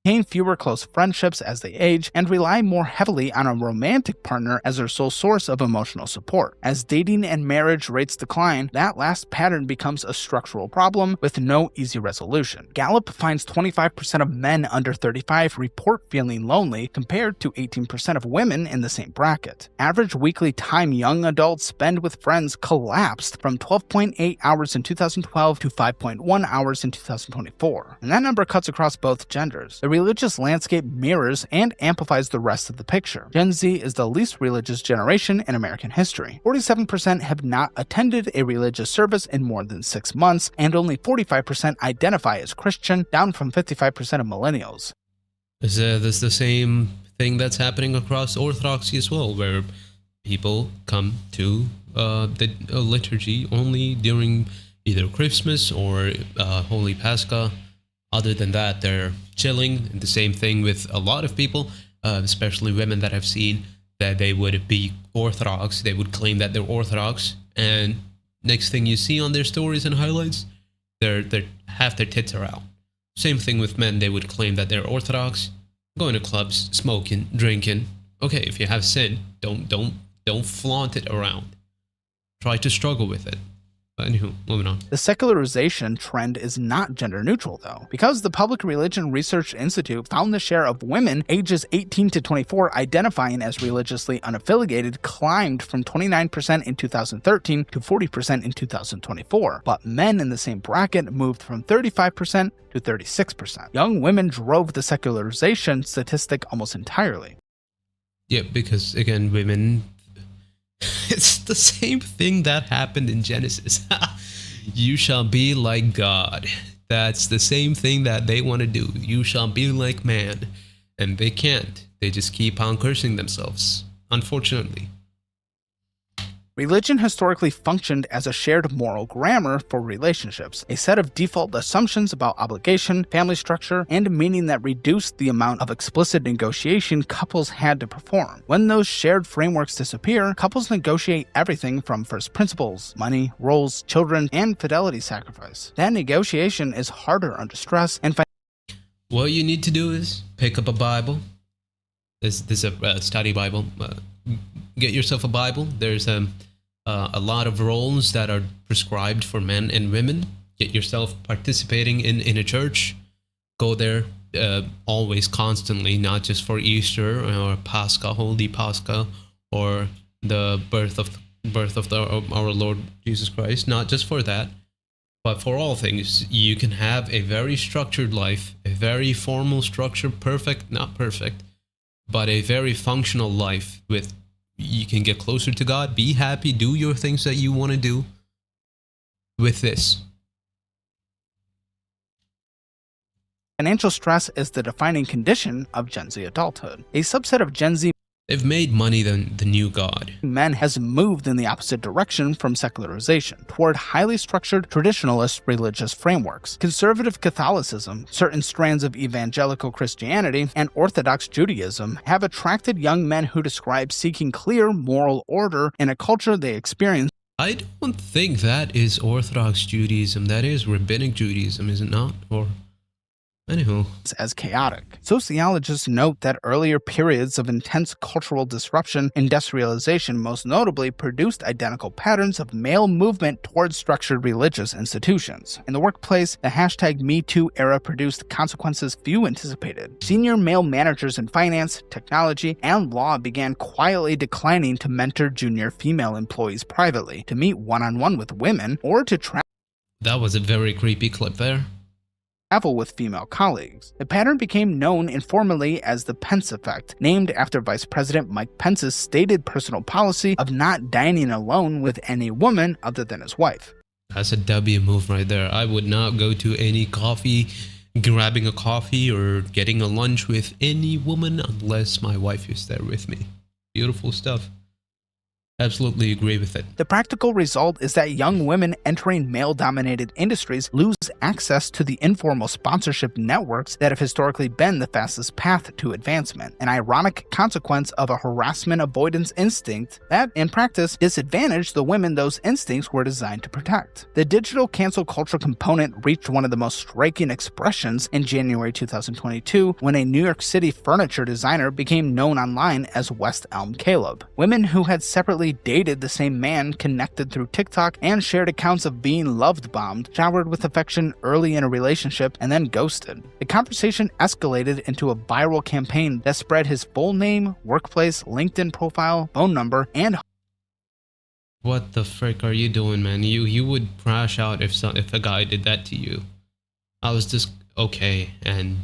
Gain fewer close friendships as they age, and rely more heavily on a romantic partner as their sole source of emotional support. As dating and marriage rates decline, that last pattern becomes a structural problem with no easy resolution. Gallup finds 25% of men under 35 report feeling lonely, compared to 18% of women in the same bracket. Average weekly time young adults spend with friends collapsed from 12.8 hours in 2012 to 5.1 hours in 2024, and that number cuts across both genders. The religious landscape mirrors and amplifies the rest of the picture. Gen Z is the least religious generation in American history. 47% have not attended a religious service in more than 6 months, and only 45% identify as Christian, down from 55% of millennials. There's the same thing that's happening across Orthodoxy as well, where people come to the liturgy only during either Christmas or Holy Pascha. Other than that, they're chilling. And the same thing with a lot of people, especially women that I've seen, that they would be Orthodox. They would claim that they're Orthodox, and next thing you see on their stories and highlights, they're half their tits are out. Same thing with men. They would claim that they're Orthodox, going to clubs, smoking, drinking. Okay, if you have sin, don't flaunt it around. Try to struggle with it. But anywho, moving on. The secularization trend is not gender neutral, though, because the Public Religion Research Institute found the share of women ages 18 to 24 identifying as religiously unaffiliated climbed from 29% in 2013 to 40% in 2024, but men in the same bracket moved from 35% to 36%. Young women drove the secularization statistic almost entirely. Yeah, because again, women, it's the same thing that happened in Genesis. You shall be like God. That's the same thing that they want to do. You shall be like man. And they can't. They just keep on cursing themselves, unfortunately. Religion historically functioned as a shared moral grammar for relationships, a set of default assumptions about obligation, family structure, and meaning that reduced the amount of explicit negotiation couples had to perform. When those shared frameworks disappear, couples negotiate everything from first principles, money, roles, children, and fidelity sacrifice. That negotiation is harder under stress and what you need to do is pick up a Bible. This is a study Bible. Get yourself a Bible. There's a lot of roles that are prescribed for men and women. Get yourself participating in a church. Go there always, constantly, not just for Easter or Pascha, Holy Pascha, or the birth of our Lord Jesus Christ. Not just for that, but for all things. You can have a very structured life, a very formal structure, perfect, not perfect, but a very functional life with. You can get closer to God, be happy, do your things that you want to do with this. Financial stress is the defining condition of Gen Z adulthood. A subset of Gen Z They've made money the new god. men has moved in the opposite direction from secularization, toward highly structured traditionalist religious frameworks. Conservative Catholicism, certain strands of evangelical Christianity, and Orthodox Judaism have attracted young men who describe seeking clear moral order in a culture they experience. I don't think that is Orthodox Judaism. That is Rabbinic Judaism, is it not? Or anywho. As chaotic. Sociologists note that earlier periods of intense cultural disruption, industrialization most notably, produced identical patterns of male movement towards structured religious institutions. In the workplace, the #MeToo era produced consequences few anticipated. Senior male managers in finance, technology, and law began quietly declining to mentor junior female employees privately, to meet one-on-one with women, or to That was a very creepy clip there. travel with female colleagues. The pattern became known informally as the Pence effect, named after Vice President Mike Pence's stated personal policy of not dining alone with any woman other than his wife. That's a W move right there. I would not go to any grabbing a coffee or getting a lunch with any woman unless my wife is there with me. Beautiful stuff. Absolutely agree with it. The practical result is that young women entering male-dominated industries lose access to the informal sponsorship networks that have historically been the fastest path to advancement, an ironic consequence of a harassment avoidance instinct that, in practice, disadvantaged the women those instincts were designed to protect. The digital cancel culture component reached one of the most striking expressions in January 2022 when a New York City furniture designer became known online as West Elm Caleb. Women who had separately dated the same man connected through TikTok and shared accounts of being loved-bombed, showered with affection early in a relationship, and then ghosted. The conversation escalated into a viral campaign that spread his full name, workplace, LinkedIn profile, phone number, and What the frick are you doing, man? You would crash out if a guy did that to you. I was just okay and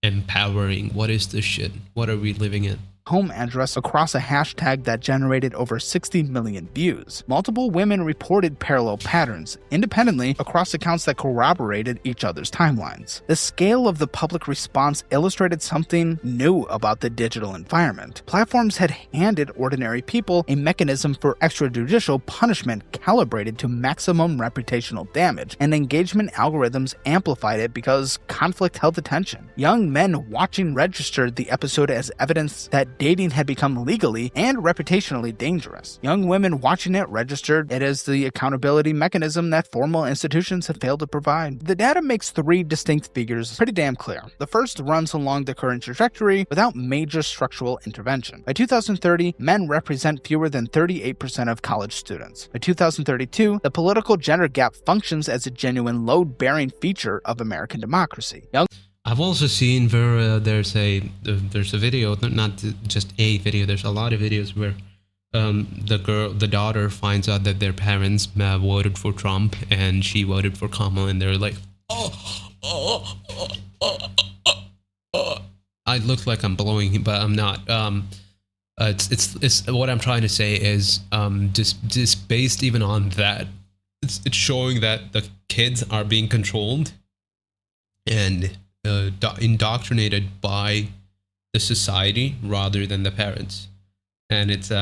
empowering. What is this shit? What are we living in? home address across a hashtag that generated over 60 million views. Multiple women reported parallel patterns, independently, across accounts that corroborated each other's timelines. The scale of the public response illustrated something new about the digital environment. Platforms had handed ordinary people a mechanism for extrajudicial punishment calibrated to maximum reputational damage, and engagement algorithms amplified it because conflict held attention. Young men watching registered the episode as evidence that dating had become legally and reputationally dangerous. Young women watching it registered it as the accountability mechanism that formal institutions have failed to provide. The data makes three distinct figures pretty damn clear. The first runs along the current trajectory without major structural intervention. By 2030, men represent fewer than 38% of college students. By 2032, the political gender gap functions as a genuine load-bearing feature of American democracy. I've also seen where there's a video, not just a video. There's a lot of videos where the daughter finds out that their parents voted for Trump and she voted for Kamala, and they're like, I look like I'm blowing him, but I'm not. It's what I'm trying to say is just based even on that, it's showing that the kids are being controlled and indoctrinated by the society rather than the parents, and it's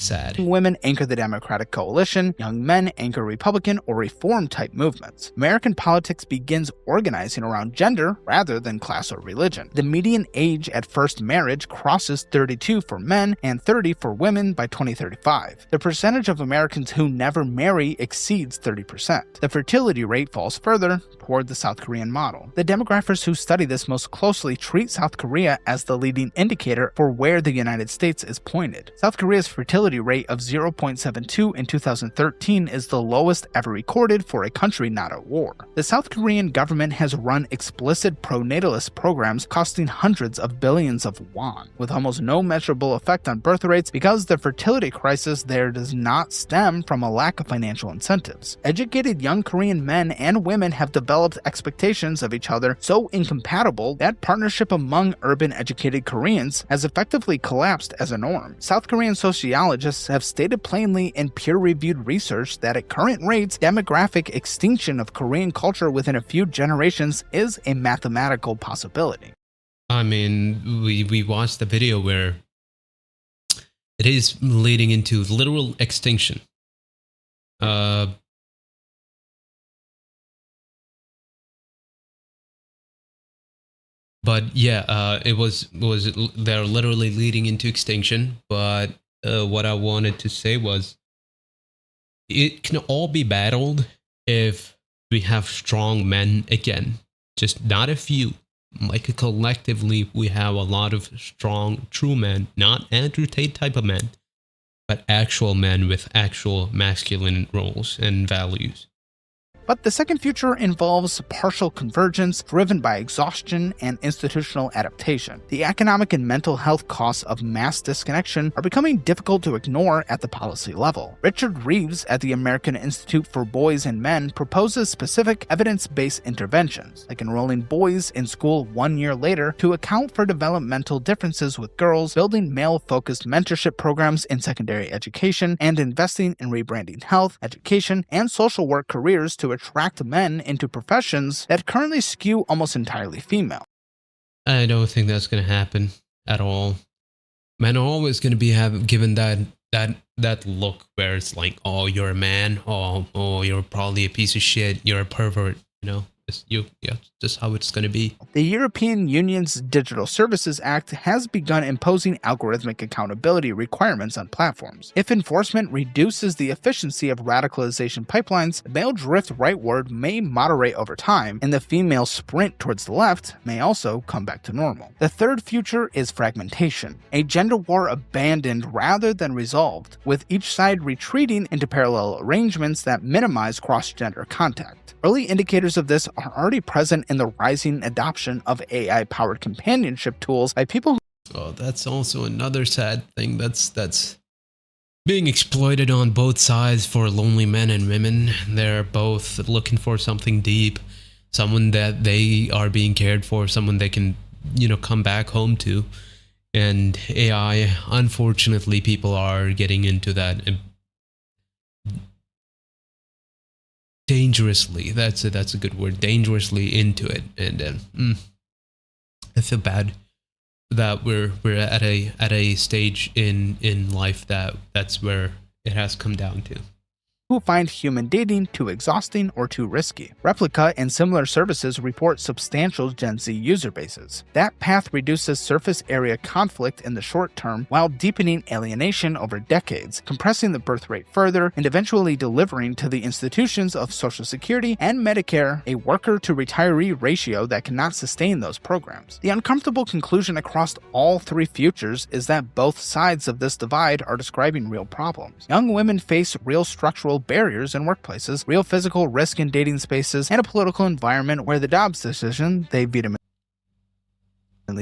sad. Women anchor the Democratic coalition, young men anchor Republican or reform-type movements. American politics begins organizing around gender rather than class or religion. The median age at first marriage crosses 32 for men and 30 for women by 2035. The percentage of Americans who never marry exceeds 30%. The fertility rate falls further toward the South Korean model. The demographers who study this most closely treat South Korea as the leading indicator for where the United States is pointed. South Korea's fertility rate of 0.72 in 2013 is the lowest ever recorded for a country not at war. The South Korean government has run explicit pronatalist programs costing hundreds of billions of won, with almost no measurable effect on birth rates because the fertility crisis there does not stem from a lack of financial incentives. Educated young Korean men and women have developed expectations of each other so incompatible that partnership among urban educated Koreans has effectively collapsed as a norm. South Korean sociologists have stated plainly in peer-reviewed research that at current rates, demographic extinction of Korean culture within a few generations is a mathematical possibility. I mean, we watched the video where it is leading into literal extinction. But yeah, it was they're literally leading into extinction. But what I wanted to say was, it can all be battled if we have strong men again. Just not a few. Like collectively, we have a lot of strong, true men, not Andrew Tate type of men, but actual men with actual masculine roles and values. But the second future involves partial convergence driven by exhaustion and institutional adaptation. The economic and mental health costs of mass disconnection are becoming difficult to ignore at the policy level. Richard Reeves at the American Institute for Boys and Men proposes specific evidence-based interventions, like enrolling boys in school 1 year later to account for developmental differences with girls, building male-focused mentorship programs in secondary education, and investing in rebranding health, education, and social work careers to attract men into professions that currently skew almost entirely female. I don't think that's going to happen at all. Men are always going to be given that look where it's like, oh, you're a man, oh, you're probably a piece of shit, you're a pervert, you know. Just how it's going to be. The European Union's Digital Services Act has begun imposing algorithmic accountability requirements on platforms. If enforcement reduces the efficiency of radicalization pipelines, the male drift rightward may moderate over time, and the female sprint towards the left may also come back to normal. The third future is fragmentation, a gender war abandoned rather than resolved, with each side retreating into parallel arrangements that minimize cross-gender contact. Early indicators of this are already present in the rising adoption of AI-powered companionship tools by people who... Oh, that's also another sad thing that's being exploited on both sides for lonely men and women. They're both looking for something deep, someone that they are being cared for, someone they can, come back home to. And AI, unfortunately, people are getting into that dangerously. That's a good word. Dangerously into it, and I feel bad that we're at a stage in life that's where it has come down to. who find human dating too exhausting or too risky. Replica and similar services report substantial Gen Z user bases. That path reduces surface area conflict in the short term while deepening alienation over decades, compressing the birth rate further, and eventually delivering to the institutions of Social Security and Medicare a worker-to-retiree ratio that cannot sustain those programs. The uncomfortable conclusion across all three futures is that both sides of this divide are describing real problems. Young women face real structural barriers in workplaces, real physical risk in dating spaces, and a political environment where the Dobbs decision they vehemently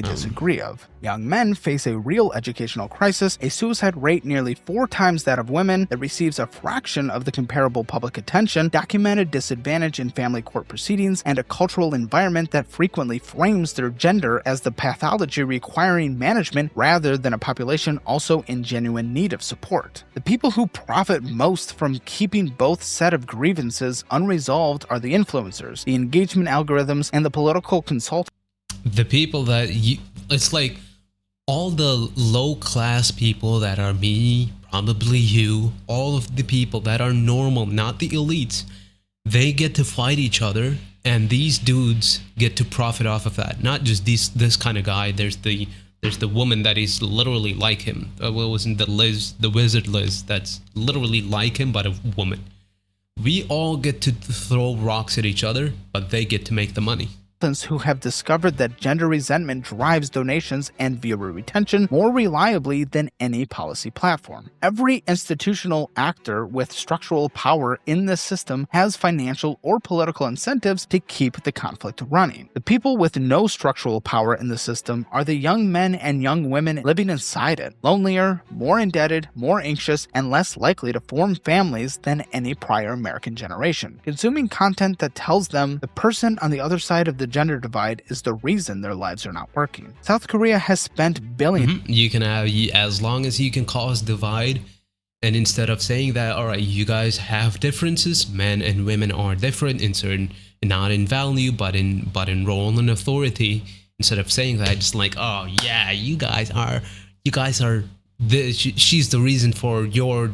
disagree of. Young men face a real educational crisis, a suicide rate nearly 4 times that of women that receives a fraction of the comparable public attention, documented disadvantage in family court proceedings, and a cultural environment that frequently frames their gender as the pathology requiring management rather than a population also in genuine need of support. The people who profit most from keeping both set of grievances unresolved are the influencers, the engagement algorithms, and the political consultants. The people that it's like all the low class people that are me, probably you, all of the people that are normal, not the elites, they get to fight each other, and these dudes get to profit off of that. Not just this kind of guy. There's the woman that is literally like him. What wasn't the wizard Liz? That's literally like him, but a woman. We all get to throw rocks at each other, but they get to make the money. Who have discovered that gender resentment drives donations and viewer retention more reliably than any policy platform. Every institutional actor with structural power in this system has financial or political incentives to keep the conflict running. The people with no structural power in the system are the young men and young women living inside it, lonelier, more indebted, more anxious, and less likely to form families than any prior American generation, consuming content that tells them the person on the other side of the gender divide is the reason their lives are not working. South Korea has spent billions. You can have, as long as you can cause divide, and instead of saying that, all right, you guys have differences, men and women are different in certain, not in value, but in role and authority. Instead of saying that, just like, oh yeah, you guys are, she's the reason for your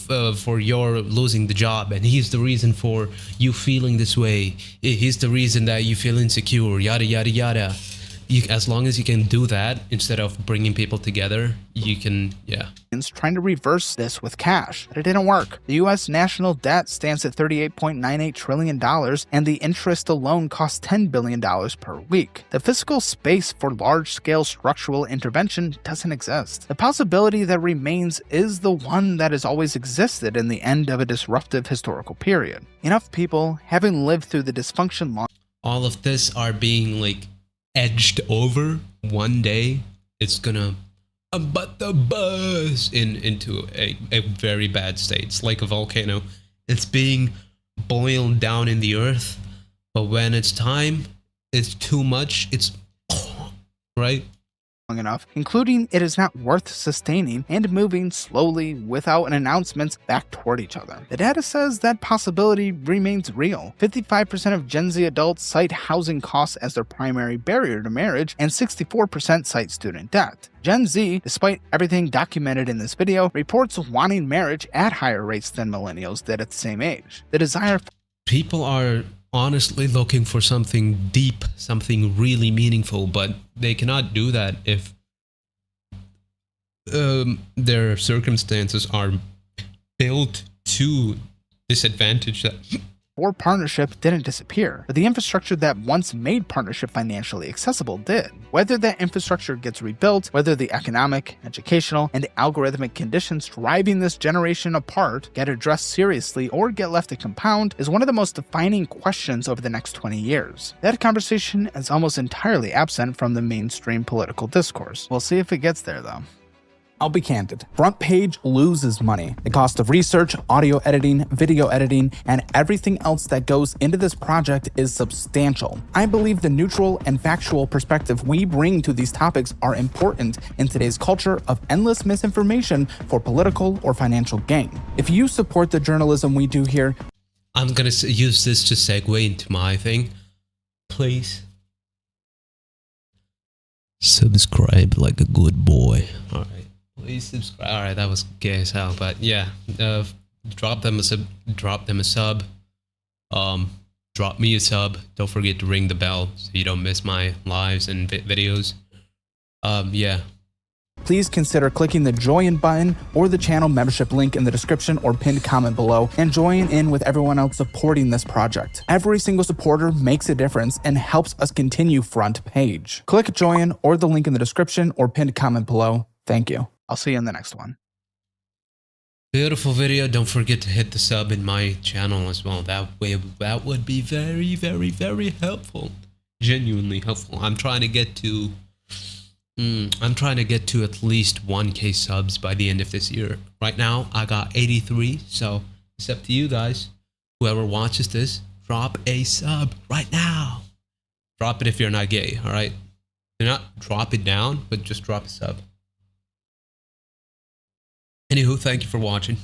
losing the job, and he's the reason for you feeling this way. He's the reason that you feel insecure, yada yada yada. As long as you can do that instead of bringing people together, you can, yeah. Trying to reverse this with cash, but it didn't work. The U.S. national debt stands at $38.98 trillion, and the interest alone costs $10 billion per week. The fiscal space for large-scale structural intervention doesn't exist. The possibility that remains is the one that has always existed in the end of a disruptive historical period. Enough people, having lived through the dysfunction long. All of this are being like edged over. One day it's gonna but the buzz into a very bad state. It's like a volcano. It's being boiled down in the earth, but when it's time, it's too much. It's right. Enough, including it is not worth sustaining and moving slowly without an announcement back toward each other. The data says that possibility remains real. 55% of Gen Z adults cite housing costs as their primary barrier to marriage, and 64% cite student debt. Gen Z, despite everything documented in this video, reports wanting marriage at higher rates than millennials did at the same age. The desire for people are honestly looking for something deep, something really meaningful, but they cannot do that if their circumstances are built to disadvantage that. or partnership didn't disappear, but the infrastructure that once made partnership financially accessible did. Whether that infrastructure gets rebuilt, whether the economic, educational, and algorithmic conditions driving this generation apart get addressed seriously or get left to compound, is one of the most defining questions over the next 20 years. That conversation is almost entirely absent from the mainstream political discourse. We'll see if it gets there though. I'll be candid. Front Page loses money. The cost of research, audio editing, video editing, and everything else that goes into this project is substantial. I believe the neutral and factual perspective we bring to these topics are important in today's culture of endless misinformation for political or financial gain. If you support the journalism we do here, I'm gonna use this to segue into my thing. Please subscribe like a good boy. All right. Please subscribe. Alright, that was gay as hell, but yeah, drop them a sub, drop them a sub. Um, drop me a sub. Don't forget to ring the bell so you don't miss my lives and videos. Yeah. Please consider clicking the join button or the channel membership link in the description or pinned comment below and join in with everyone else supporting this project. Every single supporter makes a difference and helps us continue front page. Click join or the link in the description or pinned comment below. Thank you. I'll see you in the next one. Beautiful video. Don't forget to hit the sub in my channel as well. That would be very, very, very helpful. Genuinely helpful. I'm trying to get to at least 1K subs by the end of this year. Right now, I got 83, so it's up to you guys. Whoever watches this, drop a sub right now. Drop it if you're not gay, all right? Do not drop it down, but just drop a sub. Anywho, thank you for watching.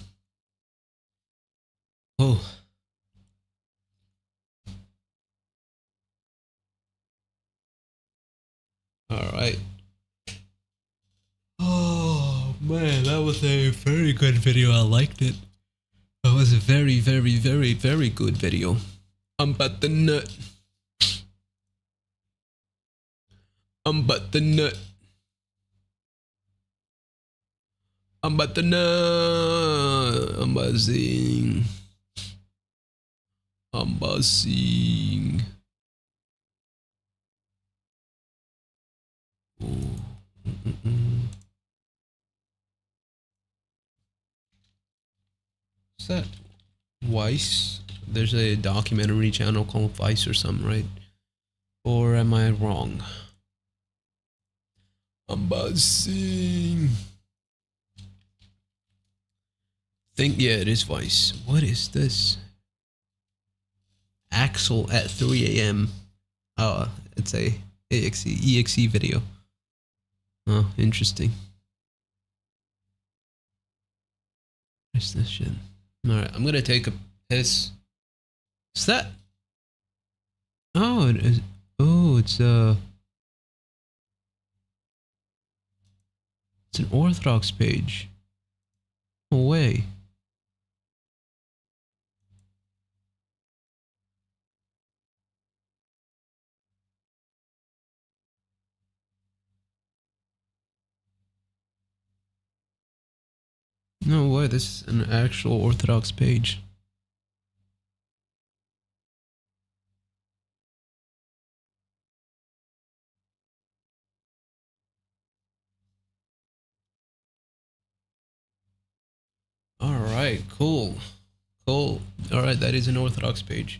Oh. All right. Oh, man, that was a very good video. I liked it. That was a very, very, very, very good video. I'm but the nut. I'm but the nut. I'm but the nut. I'm buzzing. I'm buzzing. Oh. Is that Vice? There's a documentary channel called Vice or something, right? Or am I wrong? I'm buzzing. Yeah, it is Vice. What is this? Axel at 3 a.m. Oh, it's a EXE video. Oh, interesting. Where's this shit? Alright, I'm gonna take a piss. Is that? Oh, it is. Oh, it's an Orthodox page. No way. No way, this is an actual Orthodox page. Alright, cool. Cool. Alright, that is an Orthodox page.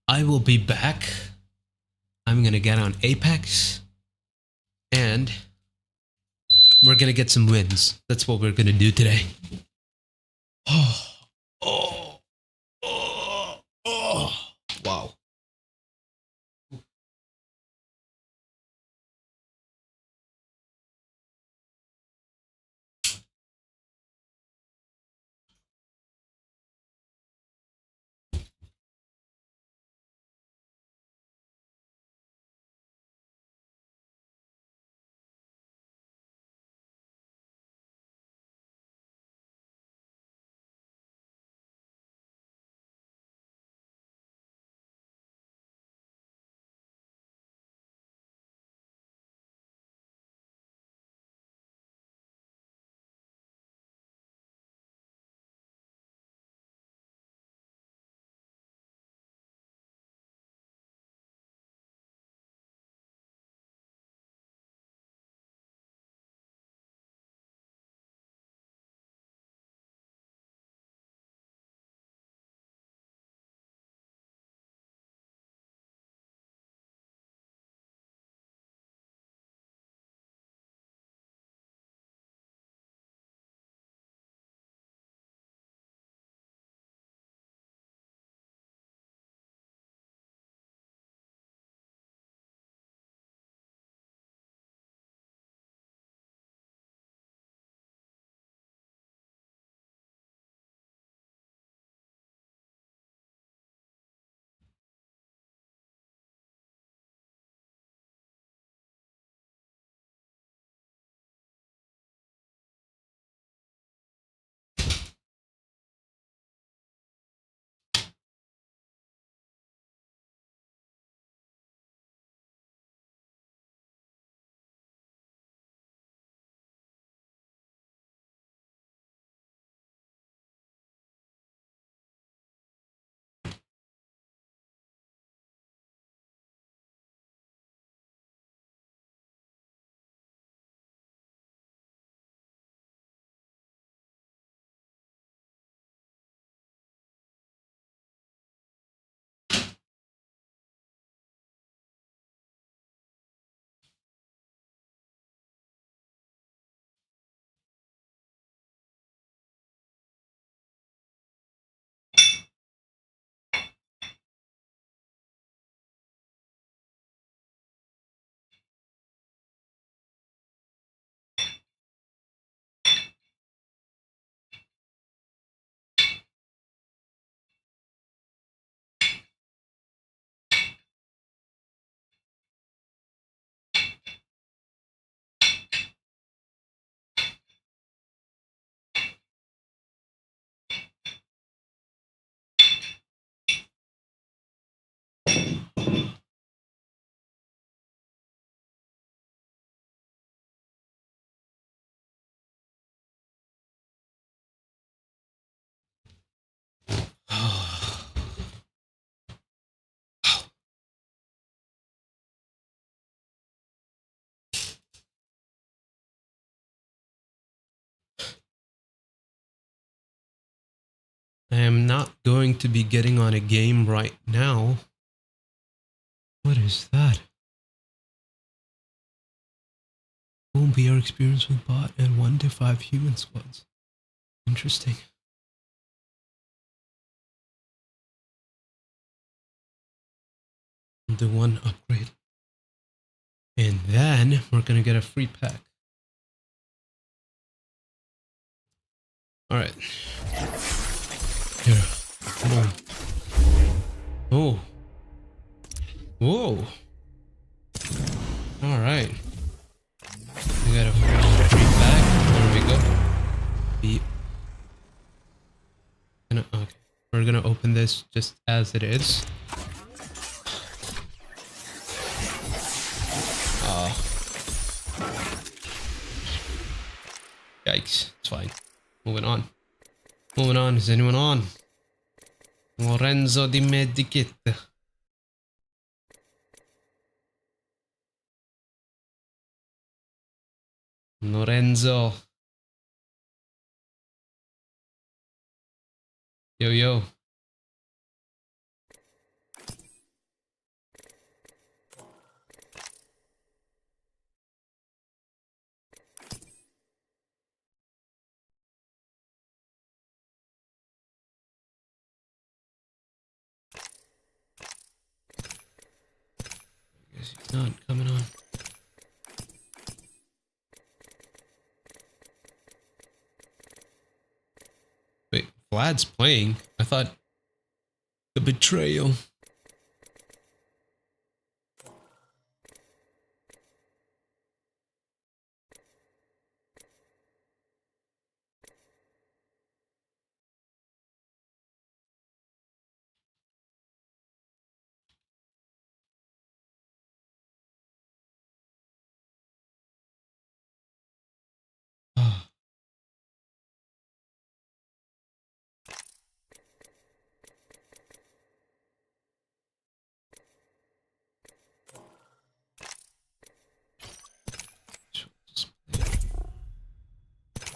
I will be back. I'm gonna get on Apex. And we're gonna get some wins. That's what we're gonna do today. Oh, oh, oh, oh. Wow. I am not going to be getting on a game right now. What is that? Won't be our experience with bot and 1 to 5 human squads. Interesting. The one upgrade. And then we're gonna get a free pack. Alright. Here. Come on. Oh. Whoa. Alright. We got a free pack. There we go. Beep. Okay. We're gonna open this just as it is. Yikes. It's fine. Moving on. Moving on. Is anyone on? Lorenzo di Medikit. Lorenzo. Yo, yo. Guess he's not coming on. Wait, Vlad's playing? I thought the betrayal.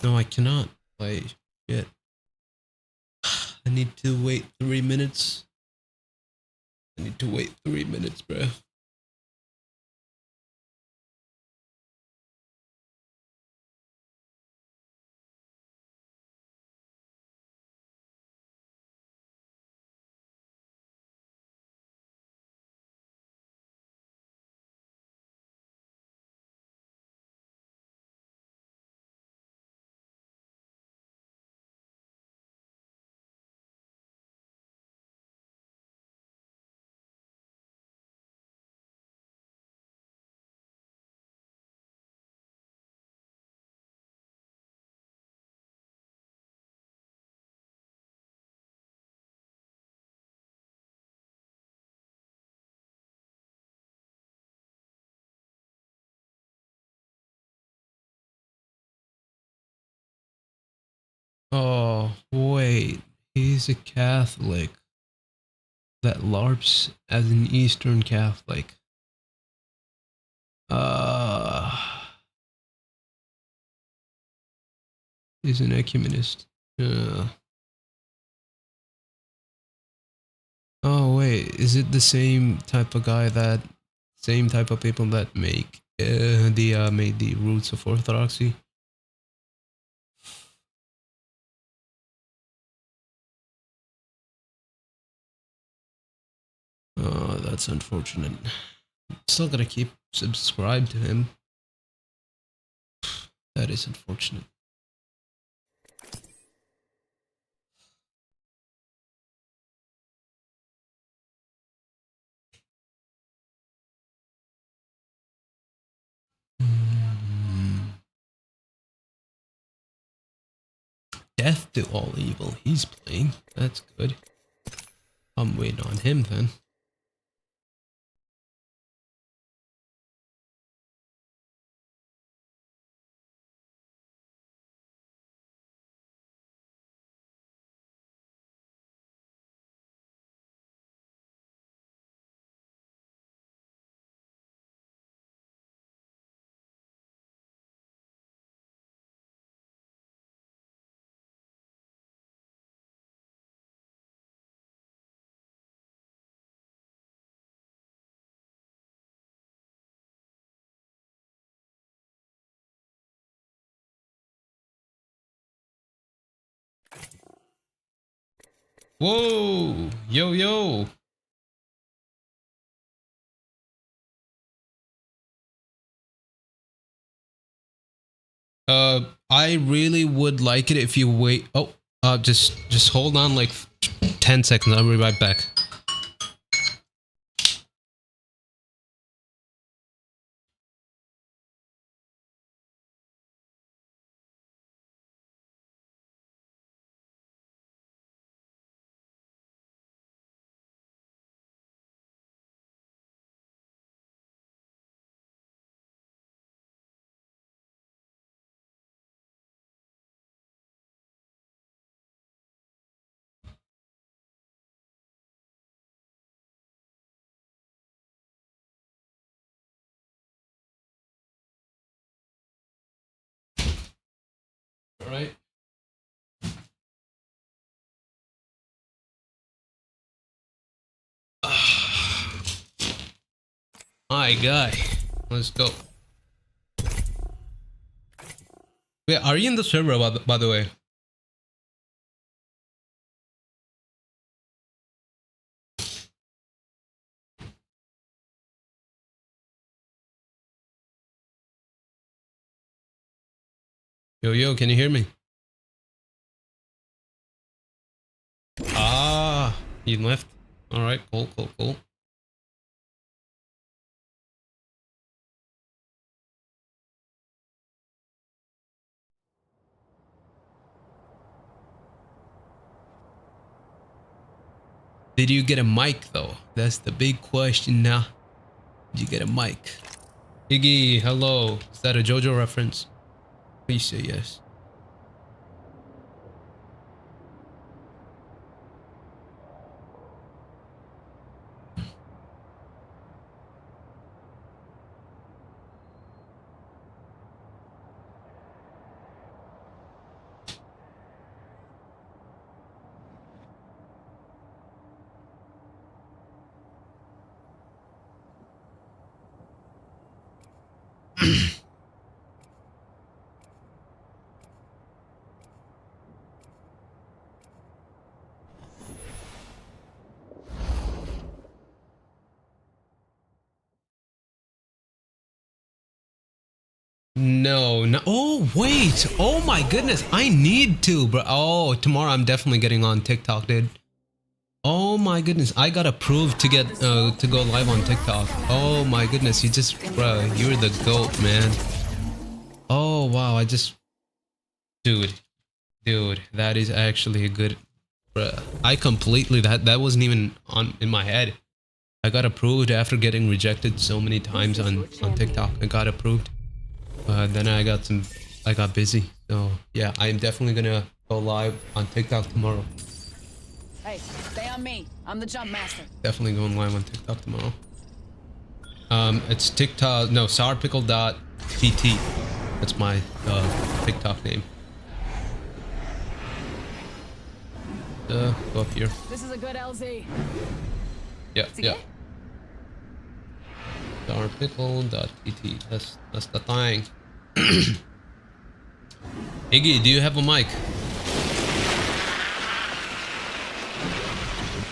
No, I cannot play yet. I need to wait 3 minutes. I need to wait 3 minutes, bro. Oh, wait. He's a Catholic that LARPs as an Eastern Catholic. He's an ecumenist. Oh, wait. Is it the same type of guy that, same type of people that make made the Roots of Orthodoxy? Oh, that's unfortunate. Still gotta keep subscribed to him. That is unfortunate. Death to All Evil. He's playing. That's good. I'm waiting on him then. Whoa! Yo, yo! I really would like it if you wait. Oh, just hold on like 10 seconds. I'll be right back. All right. My guy, let's go. Wait, are you in the server by the way? Yo, yo, can you hear me? Ah, you left. All right, cool, cool, cool. Did you get a mic though? That's the big question now. Did you get a mic? Iggy, hello. Is that a JoJo reference? Please say yes. No, no. Oh, wait. Oh my goodness. I need to, bro. Oh, tomorrow I'm definitely getting on TikTok, dude. Oh my goodness. I got approved to get to go live on TikTok. Oh my goodness. You just, bro, you're the GOAT, man. Oh wow. Dude, that is actually a good, bro. I completely, that wasn't even in my head. I got approved after getting rejected so many times on TikTok. I got approved. Then I got busy. So yeah, I am definitely gonna go live on TikTok tomorrow. Hey, stay on me. I'm the jump master. Definitely going live on TikTok tomorrow. It's TikTok, no, sourpickle.tt. That's my TikTok name. Go up here. This is a good LZ. Yeah, yeah. Sourpickle.tt. That's the thing. Iggy, do you have a mic?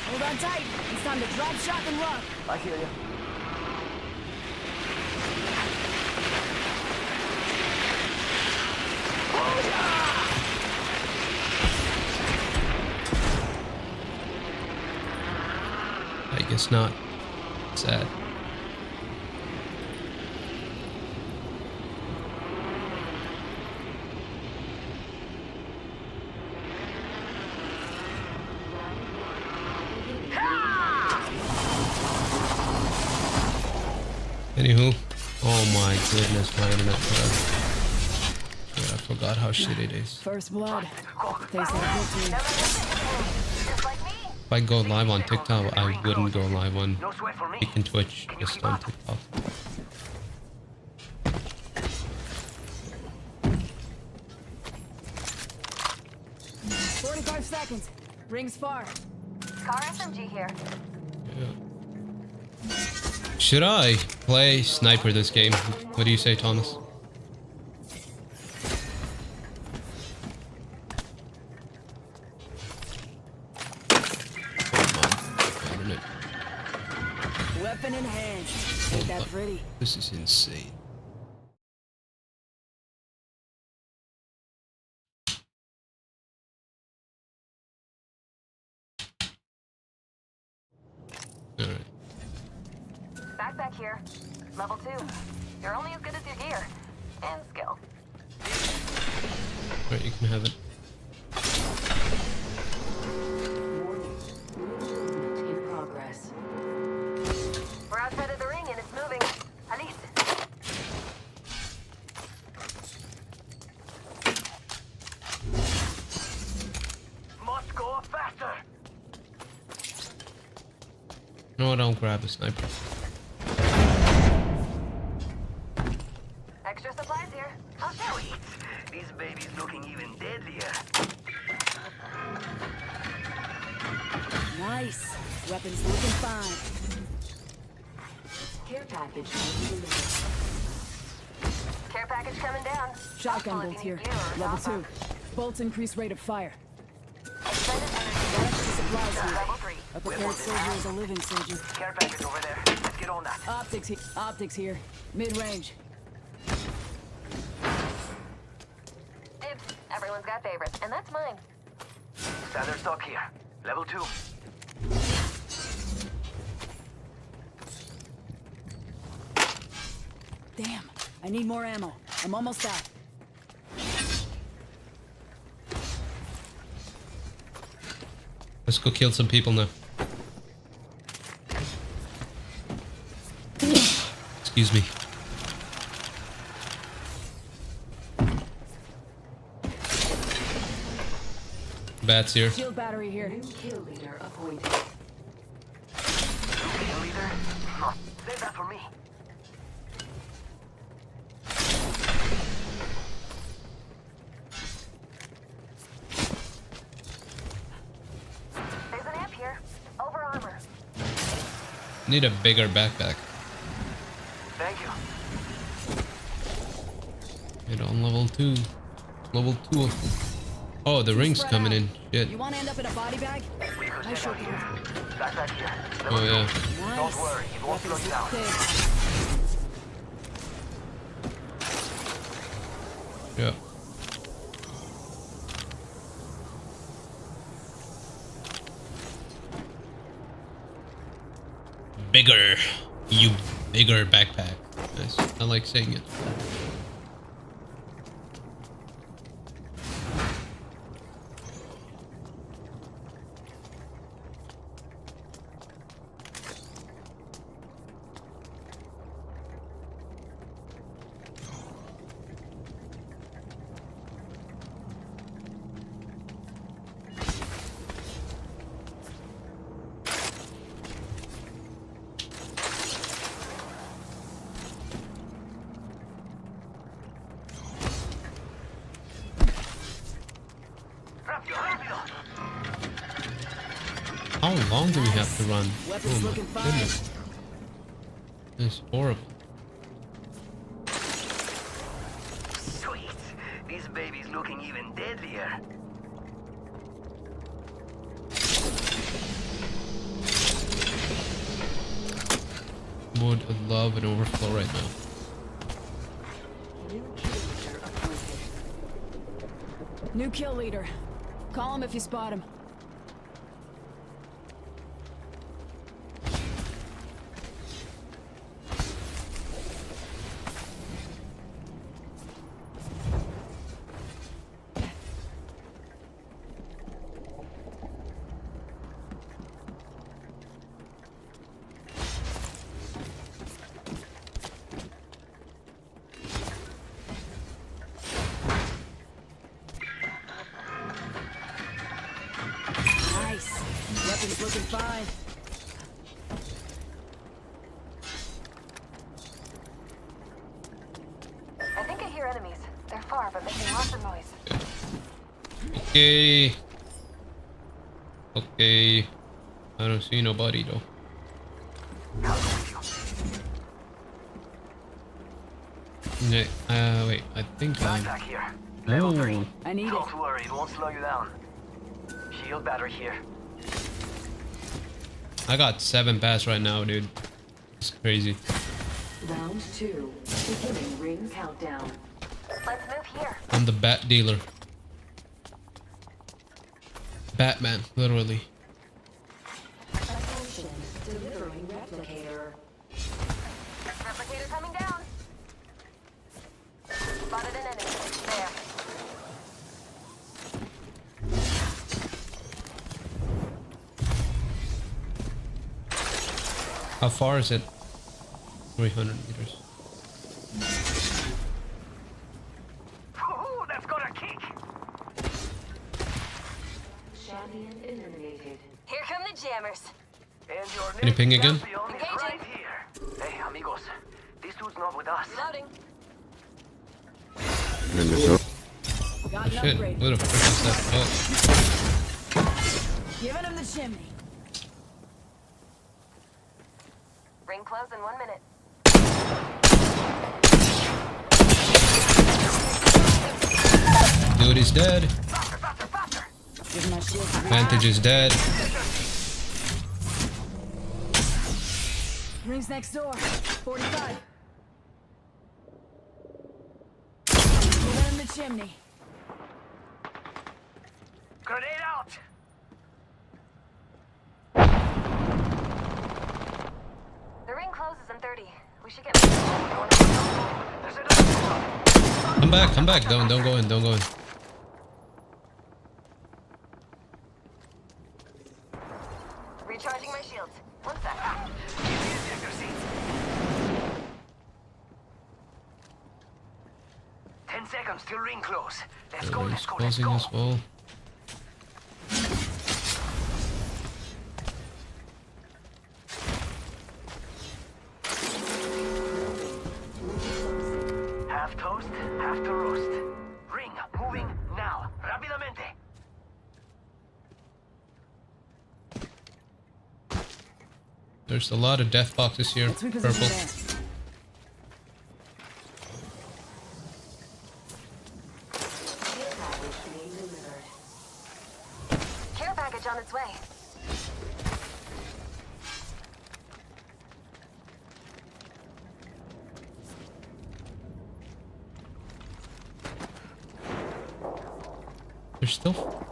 Hold on tight. It's time to drop shot and run. I hear you. I guess not. Sad. Anywho, oh my goodness, my internet cut. I forgot how shit it is. First blood. Tastes like victory. If I go live on TikTok, I wouldn't go live on Kick and Twitch, just on TikTok. "45 seconds. Rings far." Car SMG here. Yeah. Should I play sniper this game? What do you say, Thomas? Weapon in hand. Ain't that pretty? This is insane. Alright. Backpack here. Level 2. You're only as good as your gear. And skill. Alright, you can have it. In progress. We're outside of the ring and it's moving. Alice. Must go faster. No, don't grab a sniper. Extra supplies here. I'll show you. This baby's looking even deadlier. Nice. Weapons looking fine. Care package. Care package coming down. Shotgun Helpful if bolt you here. need gear or Level alpha. 2. Bolts increase rate of fire. Extended energy. Extra supplies here. Level 3. A prepared soldier is a living surgeon. Care package over there. Let's get on that. Optics here. Mid-range. Dibs. Everyone's got favorites, and that's mine. Standard stock here. Level 2. Damn. I need more ammo. I'm almost out. Let's go kill some people now. Excuse me. Bats here. Shield battery here. Kill leader? No. Save that for me. There's an amp here. Over armor. Need a bigger backpack. Thank you. Get on level 2. Level 2. Oh, the ring's Spread coming out. in. Shit. You want to end up in a body bag? We could I head sure out can. here. Backpack here. Oh Level yeah. 2. Nice. Don't worry, it won't slow you down. Thick. Yeah. Bigger. You bigger backpack. Nice. I like saying it. Rápido, rápido. How long do we have to run? Weapons Oh my looking fine. goodness. It's horrible. Sweet. This baby's looking even deadlier. Would love an overflow right now. New kill leader. Call him if you spot him. Nice. Weapons looking fine. I think I hear enemies. They're far, but making lots of noise. Okay. Okay. I don't see nobody though. Wait. I think I'm. Backpack here. Level 3. Oh, I need it. Don't worry, it won't slow you down. Shield battery here. I got 7 pass right now, dude. It's crazy. Round 2. Beginning ring countdown. Let's move here. I'm the bat dealer. Batman, literally. Attention. Delivering replicator. Replicator coming down. Spotted an enemy. There. How far is it? 300 meters. Ooh, that's got a kick. Champion eliminated. Here come the jammers. And your Can you ping next again? champion is Engaging. right here. Hey, amigos. This dude's not with us. Loading. Got an Shit, upgrade. what the frick is that? Oh, Giving him the chimney. Ring close in 1 minute. dude is dead. Give my shield. Vantage is dead. Rings next door. 45. Giving him the chimney. Grenade out. The ring closes in 30. We should get. There's another. Come back, come back. Don't go in, don't go in. Recharging my shields. 1 sec. Ejector seats. 10 seconds till ring close. Let's go, He's let's go, let's closing go. as well. Half toast, half to roast. Ring moving now. Rápidamente. There's a lot of death boxes here. Let's reposition Purple. there. Care package being delivered. Care package on its way.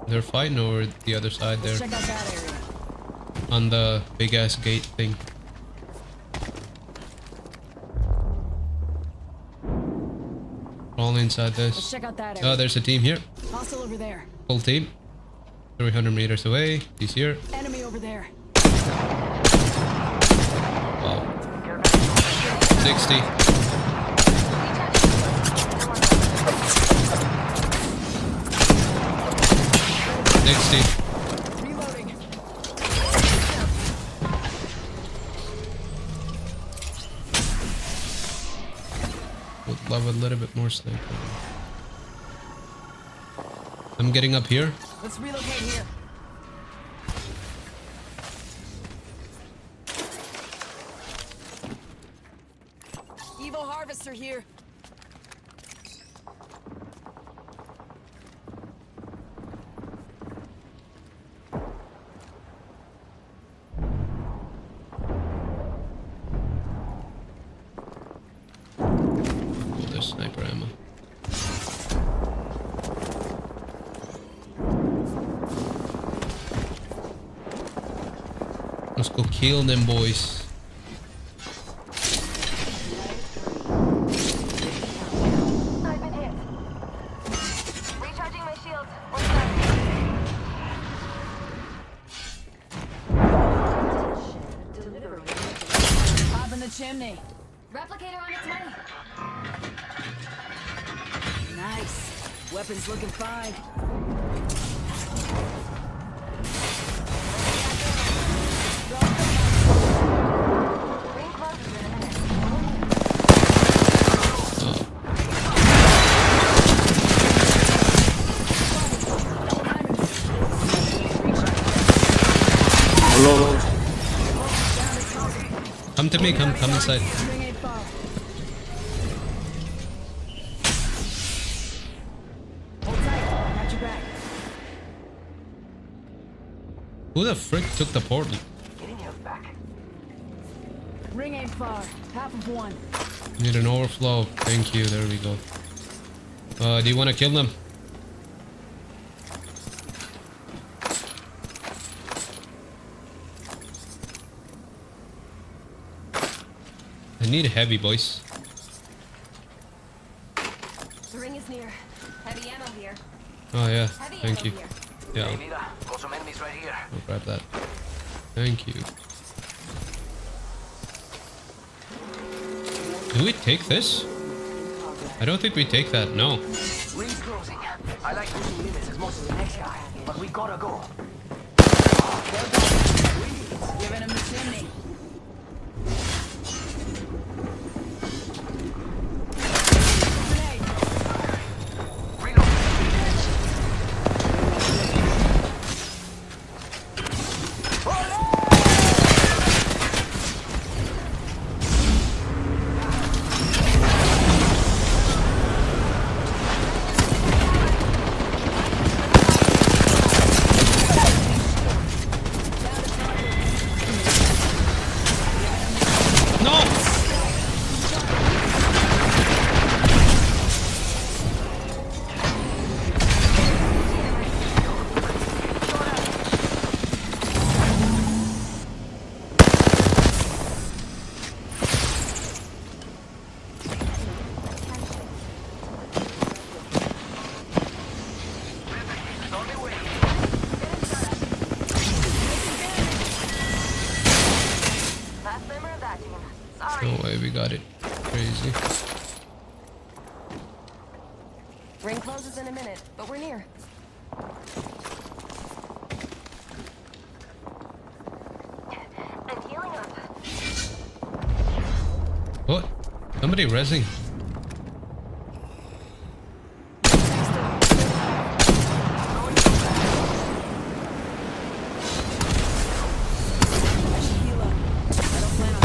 They're fighting over the other side there. Let's check out that area. On the big ass gate thing. All inside Let's this. check out that area. Oh, there's a team here. Hostile over there. Full team. 300 meters away. He's here. Enemy over there. Wow. 60. Reloading. Would love a little bit more sniper. I'm getting up here. Let's relocate here. Evo harvester here. Oh, there's sniper ammo. Let's go kill them boys. I've been hit. Recharging my shields. 1 sec. Delivering. Pop in the chimney. Replicator on its way. Nice. Weapons looking fine. Ring closes in a minute. Come to me, come inside. Ring ain't far. Hold tight. Got your back. Who the frick took the portal? Getting health back. Ring ain't far. Half of one. Need an overflow. Thank you. There we go. Do you want to kill them? I need a heavy, boys. The ring is near. Heavy ammo here. Oh yeah. Heavy Thank ammo you. here. Yeah, Hey, Mira, got some enemies right here. I'll grab that. Thank you. Do we take this? I don't think we take that. No. Ring's closing. I like pushing limits as much as the next guy, but we gotta go. Giving him the chimney. Reload. No! Last member of that team. Sorry. No way, we got it. Crazy. Ring closes in a minute, but we're near. I'm healing up. What? Somebody rezzing. Heal up. I don't plan on.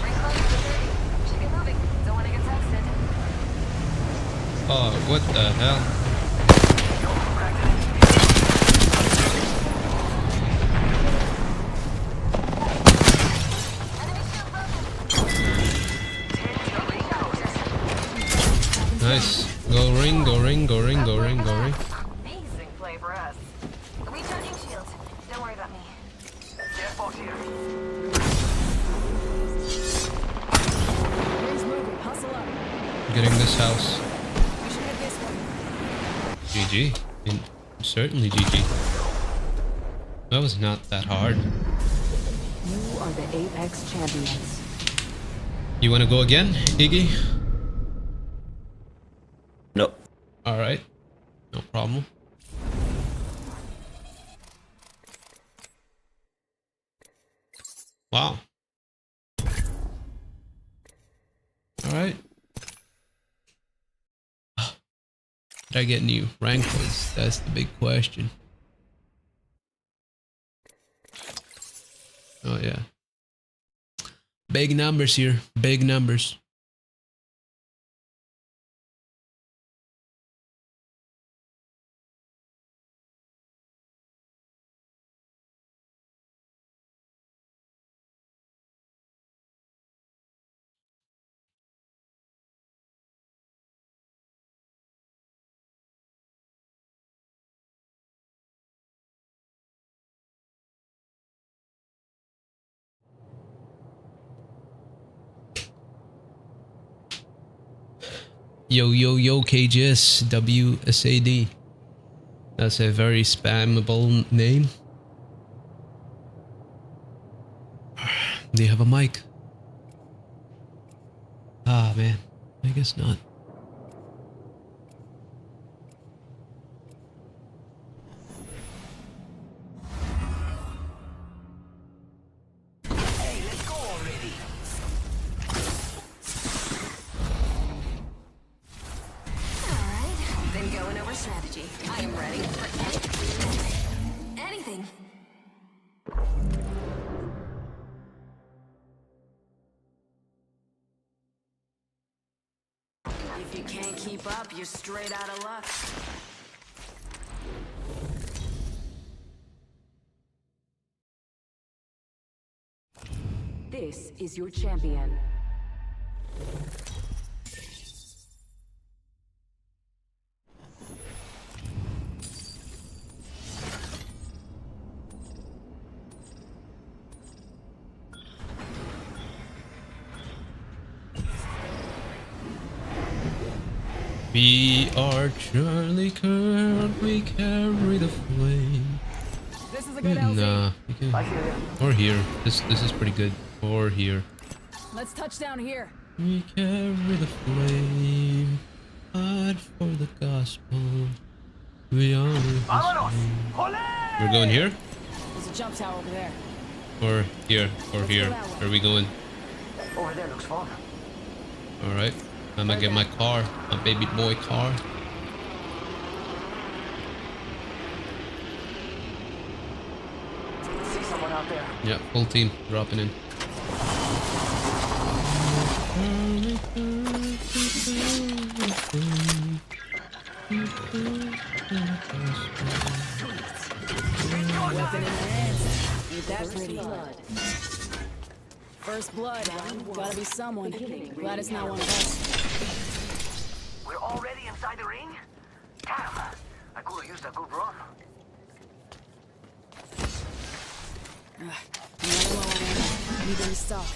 Ring closes to 30. Should be moving. Don't want to get texted. Oh, what the hell? Enemy shield broken. Nice. Go ring, go ring, go ring, go ring, go ring. Amazing play for us. Recharging shields. Don't worry about me. Get box here. Ring's moving. Hustle up. Getting this house. We should hit this one. GG. Certainly GG. That was not that hard. You are the Apex champions. You want to go again, Iggy? No. Alright. No problem. Wow. Alright. Did I get new rank points? That's the big question. Oh yeah. Big numbers here. Big numbers. Yo, yo, yo, KGS, WSAD. That's a very spammable name. Do you have a mic? Ah, man. I guess not. Hey, let's go already. Alright. Been going over strategy. I am ready for anything. If you can't keep Keep up, you're straight out of luck. This is your champion. We are Charlie Kirk, we carry the flame. This is a good LZ. Nah, we can. I hear you. Or here. This is pretty good. Or here. Let's touch down here. We carry the flame. Fight for the gospel. We are. Vámonos. Ole! We're going here? There's a jump tower over there. Or here? Or here? Where are we going? Over there looks fun. Alright. I'm gonna get my car. My baby boy car. See someone out there. Yeah, full team dropping in. Weapon in their hands. Ain't that pretty? First blood. Gotta be someone. Glad it's not one of us. We're already inside the ring? Damn. I could have used a good run. Another low on ammo. Need to restock.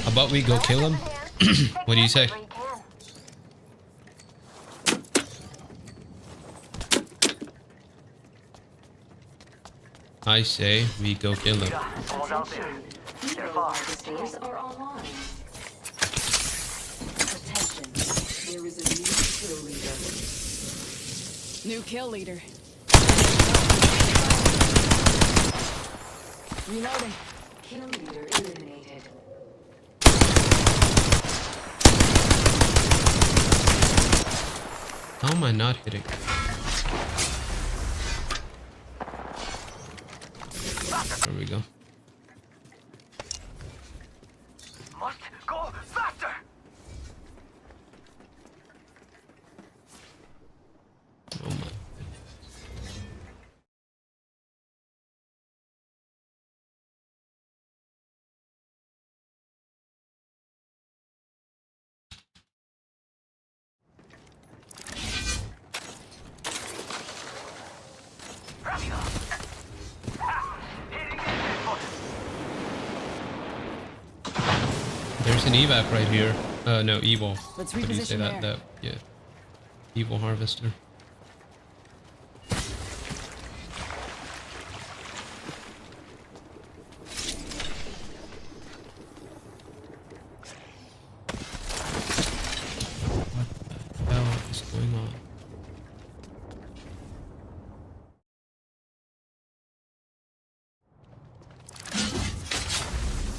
How about we go kill him? What do you say? I say we go kill him. Yeah, someone's out there. They're far. Stairs are online. Attention. There is a new kill leader. New kill leader. Reloading. Kill leader eliminated. How am I not hitting? There we go. Must go faster. Oh my. Rápido. Hitting the foot. There's an evac right here. No, evil. Let's How do you say reposition that? there. That, yeah. Evil harvester. What the hell is going on?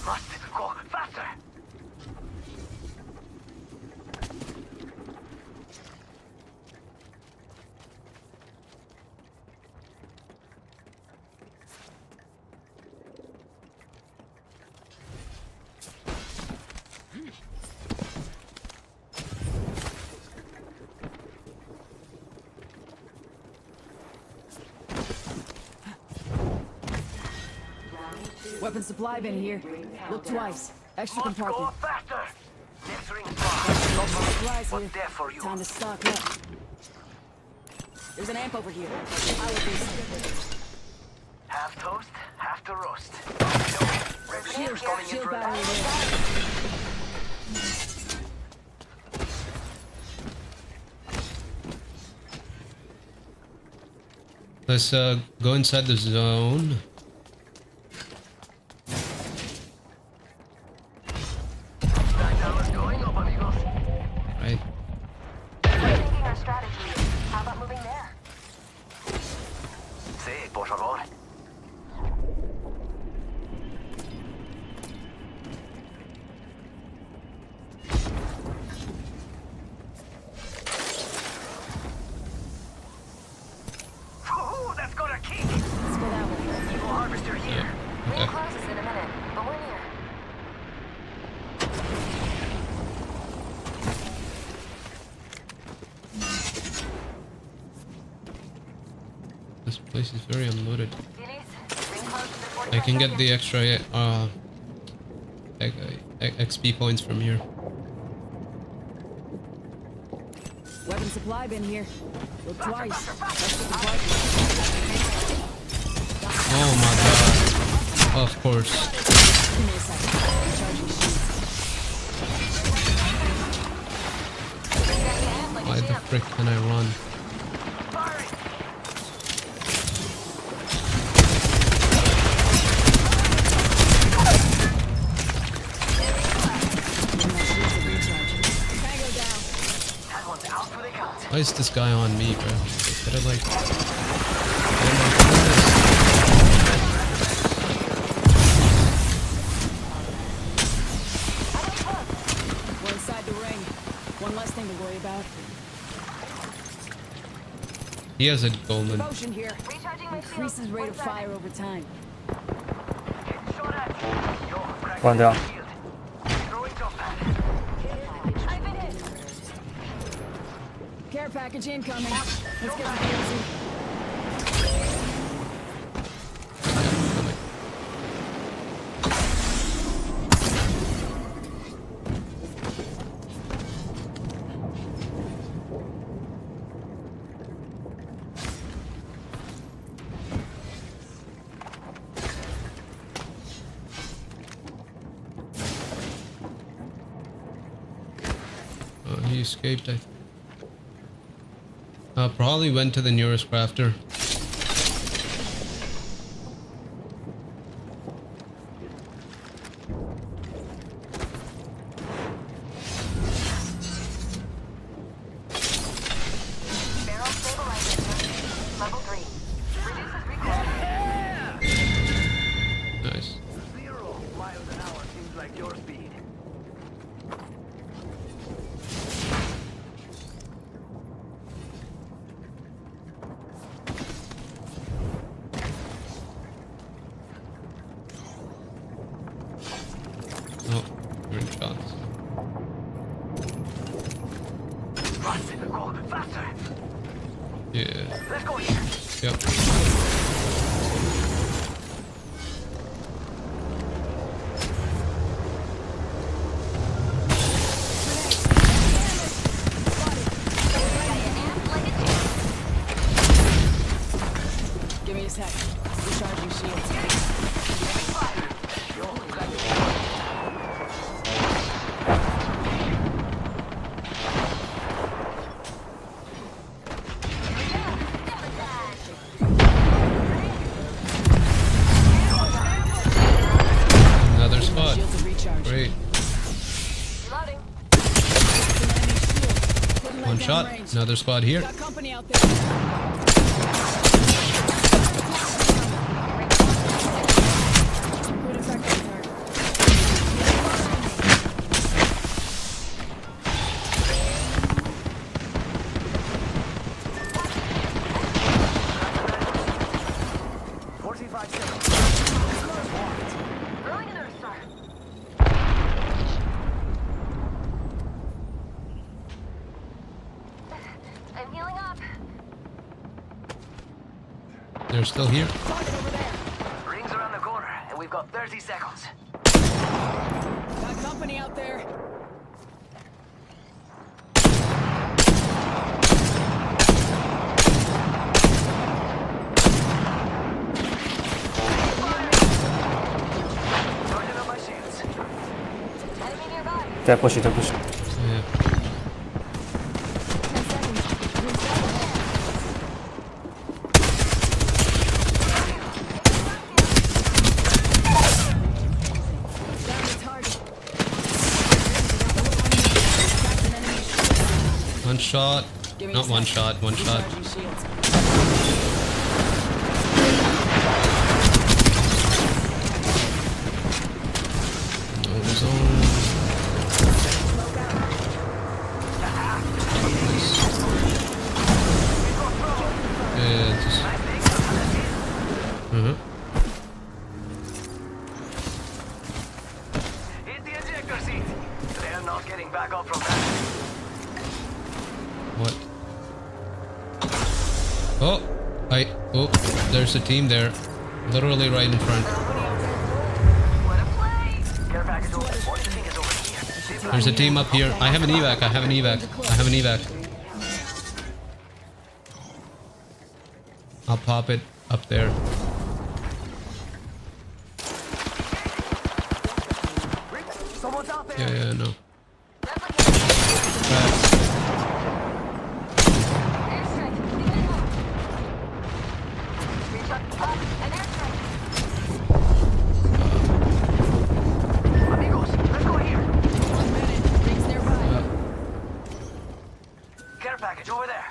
Must go faster. Weapon supply bin here. Look twice. Extra Must go compartment. faster. Next ring far. Not Supplies but here. there for you. Time to stock up. There's an amp over here. I will be. Half toast, half to roast. Red Shield, Shield coming in shield for battery that. there. Let's go inside the zone. That was going up, amigos. Right. Thinking our strategy. How about moving there? Sí, por favor. Ooh, that's got a kick. Let's go that way. Evil harvester here. Yeah. Ring Okay. closes in a minute, but we're near. This place is very unloaded. Denise, bring close to the 45 I can get the champion. extra XP points from here. Weapon supply bin here. Look twice. That's the supply. Oh my god. Of course. Give me a second. Recharging shields. Why the frick can I run? Tango down. That one's out for the count. Why is this guy on me, bro? Better like. Oh my goodness. We're inside the ring. One less thing to worry about. He has a golden. Potion here. Recharging my shield. Increases rate of 1 second. fire over time. Getting shot at. Yo, crack One down. shield. Throwing jump pad. I've been hit. Care package incoming. Let's get the DLC. He escaped, I think. Probably went to the nearest crafter. Barrel stabilizer. Level 3. Reduces recoil. Nice. 0 miles an hour seems like your speed. Oh, you're in shots. Run, go faster. Yeah. Let's go here. Yep. Give me a sec. Recharging shields. Another spot. Shields are recharged. Great. Loading. One shot. Another spot here. Got company out there. Good effect on target. Throwing another star. I'm healing up. They're still here. Target over there. Rings around the corner, and we've got 30 seconds. Got company out there. Charging up my shields. Enemy nearby. They're pushing, they're pushing. Yeah. 10 seconds. Down the target. Cracked an enemy shield. One shot. Give me Not a one sec. shot. One shot. Recharging shields. Ozone. Yeah, just. Hit the ejector seat. They're not getting back up from that. What? Oh, Oh, there's a team there. Literally right in front. What a play! Care package over. What do you think is over here? There's a team up here. I have an evac. I have an evac. I have an evac. I'll pop it up there. Someone's out there. Yeah, no. Airstrike. Recharge. An airstrike. Amigos, let's go here. 1 minute. Rings nearby. Care package over there.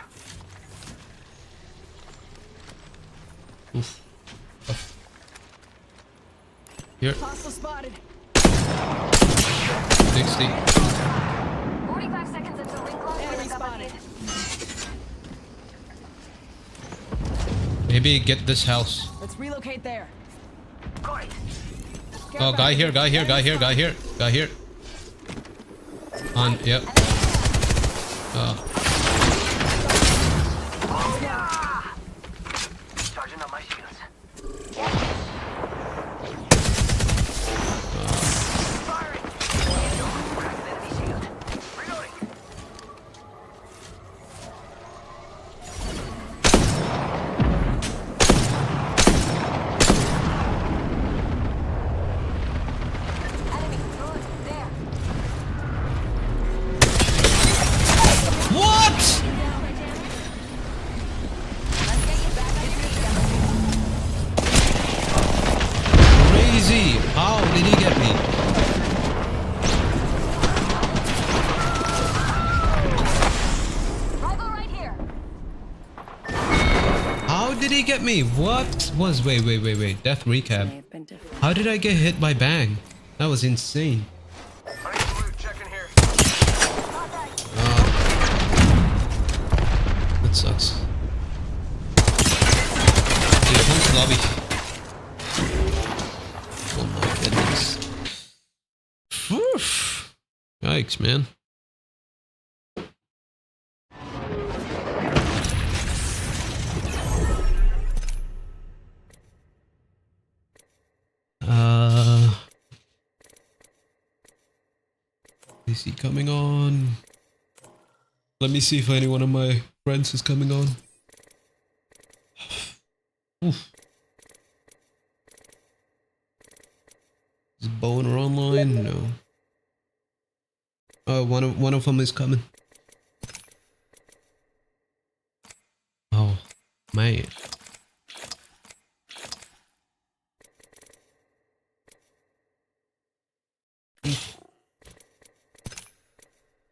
Oof. Here, Hostile spotted. 60. 45 seconds until ring close. Enemy spotted. Maybe get this house. Let's relocate there. Got it. Oh, guy here, guy here, guy here, guy here, guy here. On, yep. Charging up my shields. Firing. Cracked an enemy shield. Reloading. Enemy. Good. There. What? Crazy. How did he get me? Rival right here. How did he get me? What was... Wait. Death recap. How did I get hit by Bang? That was insane. Checking here. That sucks. Dude, who's lobby? Oh my goodness. Whew. Yikes, man. Is he coming on? Let me see if any one of my friends is coming on. Oof. Is Boner online? No. Oh, one of them is coming. Oh, man.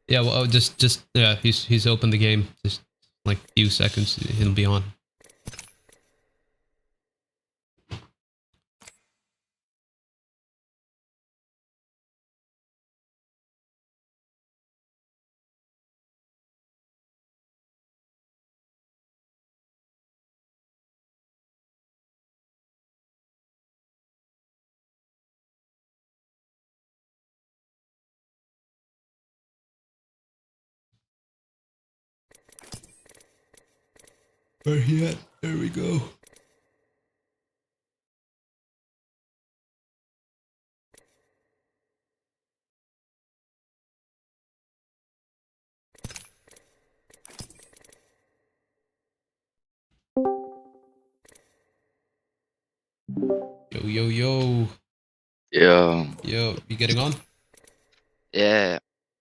Yeah, well, just yeah, he's opened the game. Just like a few seconds, he'll be on. Where he at? There we go. Yo. Yo, you getting on? Yeah.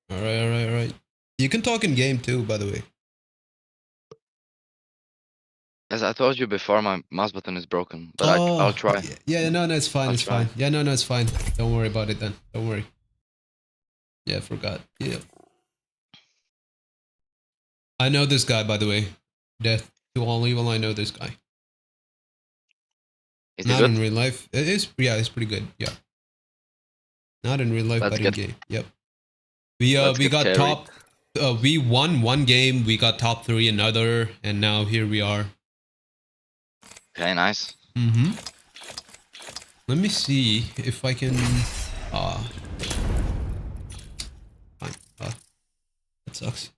Alright. You can talk in game too, by the way. As I told you before, my mouse button is broken, but I'll try. Yeah, no, it's fine, I'll it's try. fine. Yeah, no, it's fine. Don't worry about it then. Don't worry. Yeah, I forgot. Yeah. I know this guy, by the way. Death to all evil, I know this guy. Is he Not good? in real life. It is, yeah, it's pretty good. Yeah. Not in real life, That's but in good. game. Yep. We Let's we get got carried. top. We won one game. We got top 3 another, and now here we are. Okay, nice. Mm-hmm. Let me see if I can. Fine. That sucks.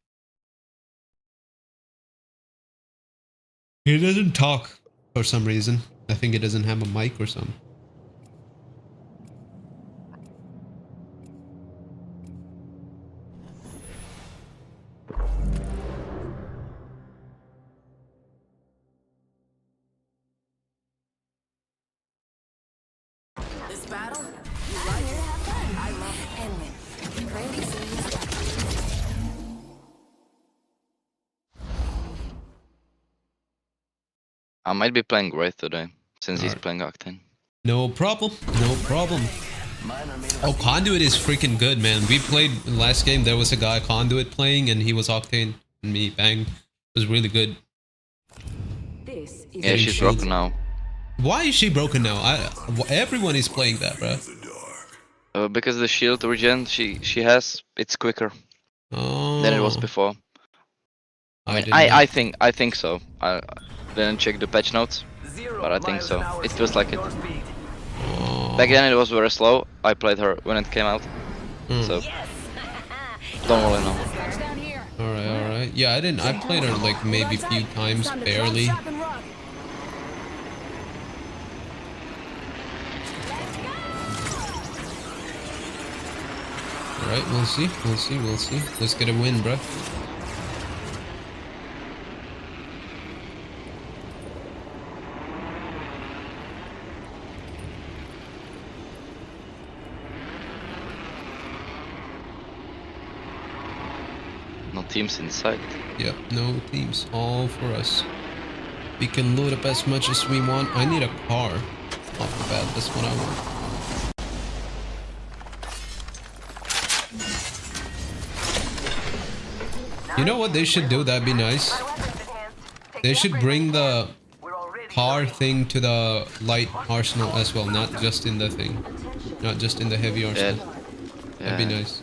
He doesn't talk for some reason. I think he doesn't have a mic or something. This battle? You like it? Have fun. I love it. And win. Brandy says. I might be playing Wraith today, since he's Alright. playing Octane. No problem. No problem. Oh, Conduit is freaking good, man. We played last game. There was a guy Conduit playing, and he was Octane, and me bang. It was really good. This is Yeah, Getting she's shield. broken now. Why is she broken now? Everyone is playing that, bro. Because the shield regen she has, it's quicker Oh, than it was before. I didn't know. I think so. I didn't check the patch notes, 0 but I think miles so. an hour It feels like it. your speed. Oh. Back then it was very slow. I played her when it came out, so don't really know. Touchdown here. All right. Yeah, I played her like maybe a few times, Time to barely. drop, shock, and rock. All right, we'll see. Let's get a win, bro. No teams inside. Yep, no teams, all for us. We can load up as much as we want. I need a car. Off the bat, that's what I want. You know what they should do? That'd be nice. They should bring the car thing to the light arsenal as well, not just in the thing. Not just in the heavy Yeah, arsenal. That'd be yeah. nice.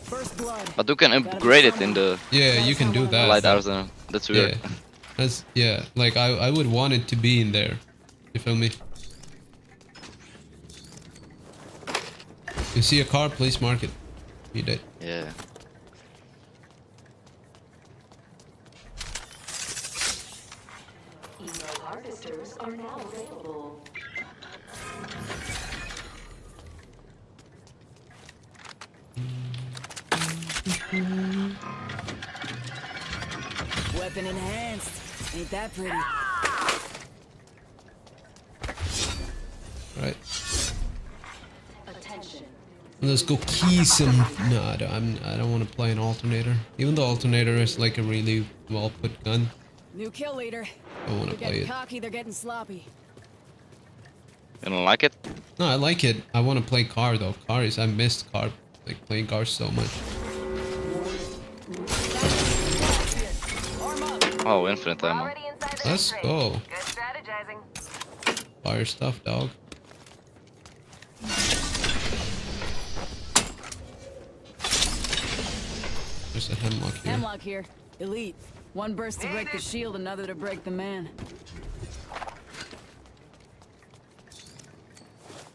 First blood. But you can upgrade it in the Yeah, you can do that. light but- arsenal. That's weird. Yeah. That's, yeah, like I would want it to be in there. You feel me? You see a car, please mark it. You did. Yeah. emo harvesters are now available. Weapon enhanced. Ain't that pretty? Right. Attention. Let's go key some. No, I don't want to play an alternator. Even though alternator is like a really well put gun, New kill leader. I don't want They're to play getting it. cocky, they're getting sloppy. You don't like it? No, I like it. I want to play car though. Car is, I missed car, like playing car so much. Arm up. Oh, infinite ammo. Already inside the Let's trade. go. Good strategizing. Fire stuff, dog. There's a hemlock here. Hemlock here. Elite. One burst to break the shield, another to break the man.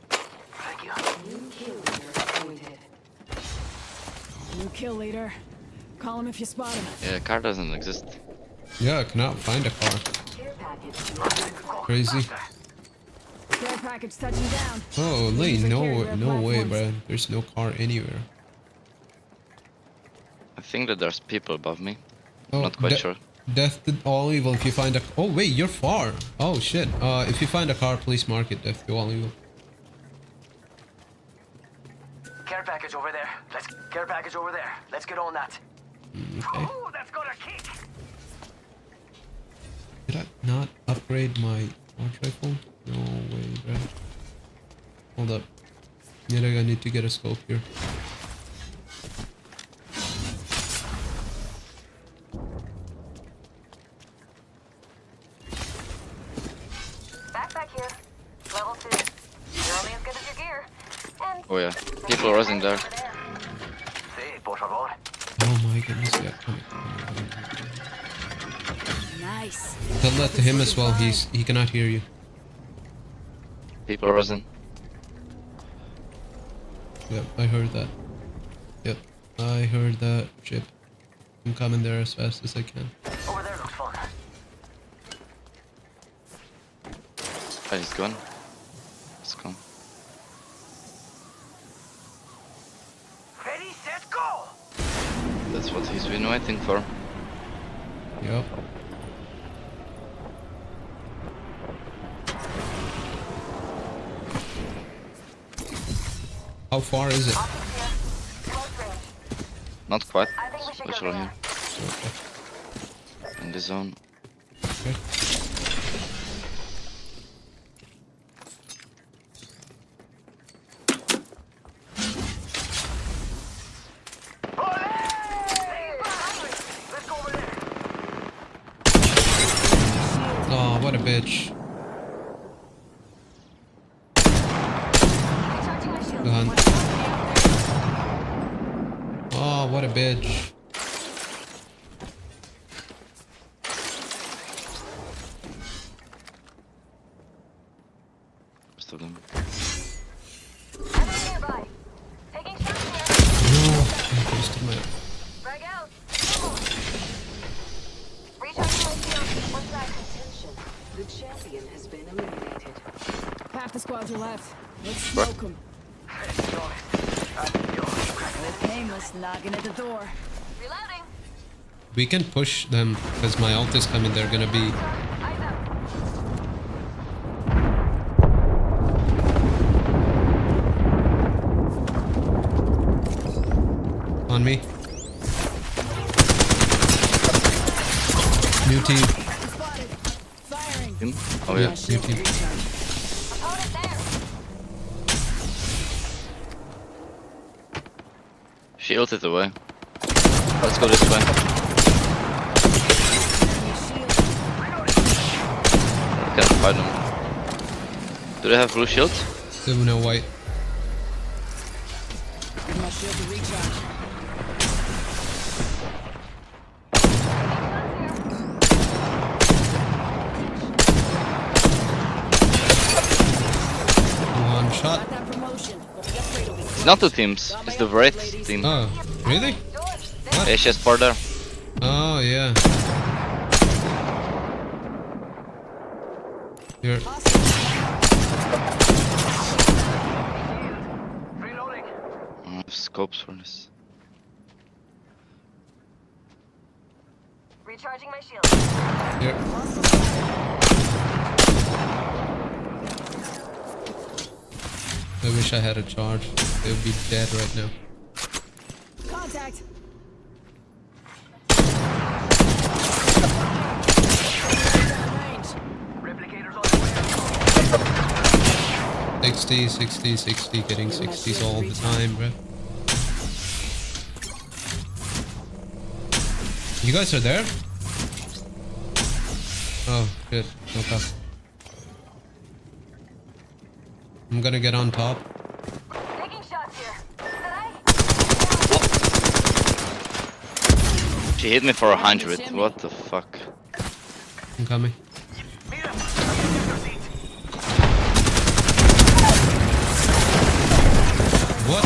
Thank you. New kill leader appointed. New kill leader. Call him if you spot him. Yeah, car doesn't exist. Yeah, I cannot find a car. Care package. Crazy. Care package touching down. Oh, Lee, These are no, carrier no way, platforms. bro. There's no car anywhere. I think that there's people above me. Oh, Not quite sure. Death to all evil. If you find a, oh wait, you're far. Oh shit. If you find a car, please mark it. Death to all evil. Care package over there. Care package over there. Let's get on that. Okay. Oh, that's got a kick. Did I not upgrade my launch rifle? No way, bro. Hold up. Yeah, I need to get a scope here. Backpack here. Level 2. You're only as good as your gear. And Oh yeah, people are rising there. over there. Sí, por favor. Oh my goodness, yeah. Come here. Nice. Tell that to him as well. He cannot hear you. People are rising. Yep, I heard that. Yep, I heard that. Chip. I'm coming there as fast as I can. Over there looks fun. Oh, he's gone. Let's go. Ready, set, go! That's what he's been waiting for. Yep. How far is it? Optics here. Close range. Not quite. I think we should go Literally there. here. In the zone. Okay. Let's go over there. Oh, what a bitch. Recharging my shield. Go on. Oh, what a bitch. Most of them. Enemy nearby. Taking shots here. No, I wasted my... Frag out. Recharging my shield. One side. Attention. The champion has been eliminated. Half the squads are left. Let's smoke them. Okay, let's knocking at the door. Reloading. We can push them because my ult is coming. They're gonna be... Eyes up. on me. New team. Spotted. Firing. Him? Oh yeah. New team. Opponent there. She ulted away. Let's go this way. Can't fight them. Do they have blue shield? They have no white. Give my shield to recharge. One shot. Got that promotion, but the upgrade will be It's not two teams. It's the Wraith team. Oh, really? Yeah, she has four there. Oh, yeah. You're... Reloading. I have scopes for this. Recharging my shield. You're... I wish I had a charge. They would be dead right now. Contact. Range. Replicators on the way. 60, 60, 60, getting 60s all the time, bro. You guys are there? Oh, shit. Okay. I'm gonna get on top. Taking shots here. Did I? She hit me for 100. What the fuck? I'm coming. Mira, get your seat. What?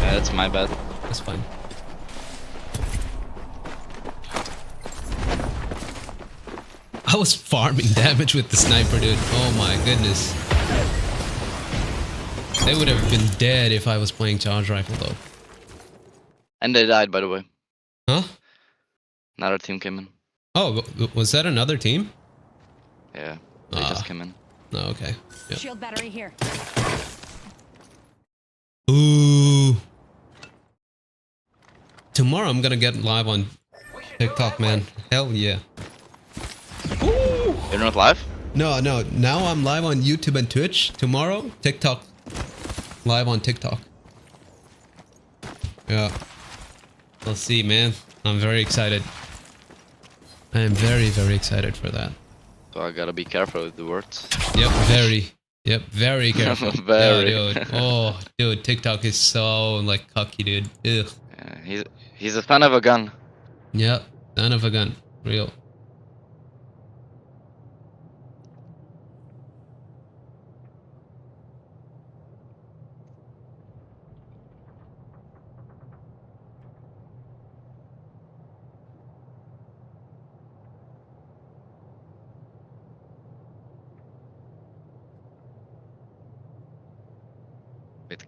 Yeah, that's my bad. That's fine. I was farming damage with the sniper, dude. Oh my goodness. They would have been dead if I was playing charge rifle, though. And they died, by the way. Huh? Another team came in. Oh, was that another team? Yeah, they just came in. Oh, okay. Yeah. Shield battery here. Ooh. Tomorrow I'm gonna get live on TikTok, man. Hell yeah. Ooh. You're not live? No. Now I'm live on YouTube and Twitch. Tomorrow, TikTok. Live on TikTok. Yeah. We'll see, man. I'm very excited. I am very, very excited for that. So I gotta be careful with the words. Yep, very. Yep, very careful. Very. Yeah, dude. Oh, dude, TikTok is so, like, cocky, dude. Ugh. Yeah, he's a son of a gun. Yep, son of a gun. Real.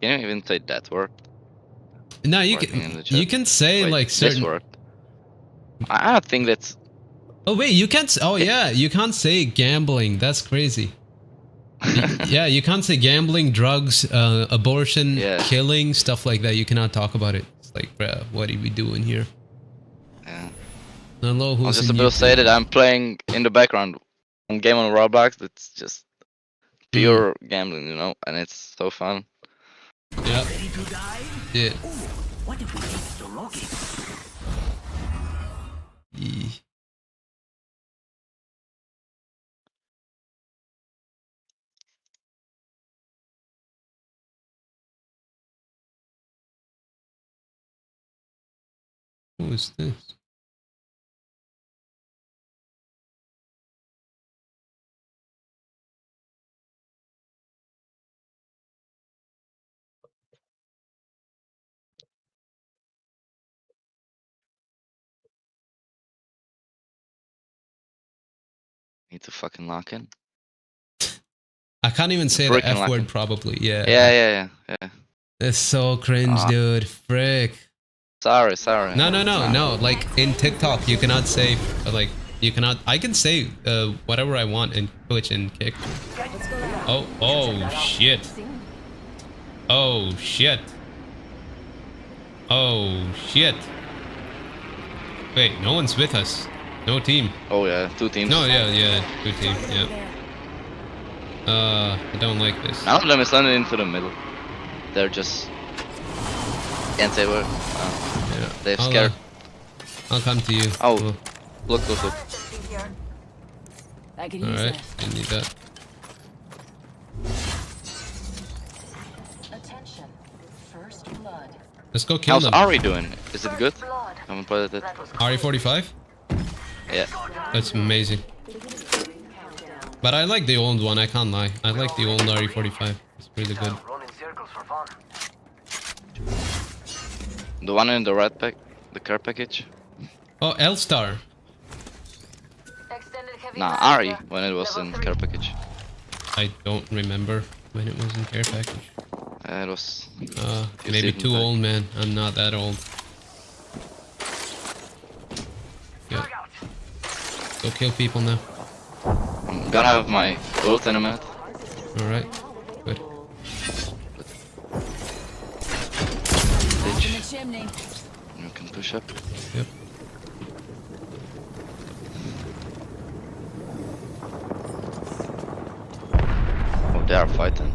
Can you even say that word? No, you Working in can the chat. say Wait, like this certain. word. I don't think that's. Oh wait, you can't. Oh yeah, you can't say gambling. That's crazy. Yeah, you can't say gambling, drugs, abortion, Yeah. killing, stuff like that. You cannot talk about it. It's like, bruh, what are we doing here? Yeah. Hello, I was who's just in about to say YouTube? that I'm playing in the background one game on Roblox. It's just pure gambling, you know, and it's so fun. Yep. Ready to die? Yeah. What if we take the rocket? Yee. Who is this? Need to fucking lock in. I can't even say the Freaking F lucky. word probably. Yeah. Yeah. It's so cringe, Ah. dude. Frick. Sorry. No. Like in TikTok, you cannot say like you cannot. I can say whatever I want in Twitch and Kick. Oh shit. Oh shit. Oh shit. Wait, no one's with us. No team. Oh yeah, 2 teams. No, yeah, good team. Yeah. I don't like this. None of them is landing into the middle. They're just can't say word. Yeah. They're scared. I'll come to you. Oh. Look. I could use Alright, that. I need that. Attention. First blood. Let's go kill How's them. Ari doing? Is it good? Haven't played it. RE45? Yeah. That's amazing. But I like the old one, I can't lie. I like the old RE45. It's really good. Run in circles for fun. The one in the red pack, the care package. Oh, L-Star. Extended heavy Nah, mag Ari here. when it was Level in 3. care package. I don't remember when it was in care package. It was. Maybe season too back. old, man. I'm not that old. Yeah. Frag out. Go kill people now. I'm gonna have my ult in a minute. Alright. Good. In the Bitch. chimney. You can push up. Yep. Oh, they are fighting.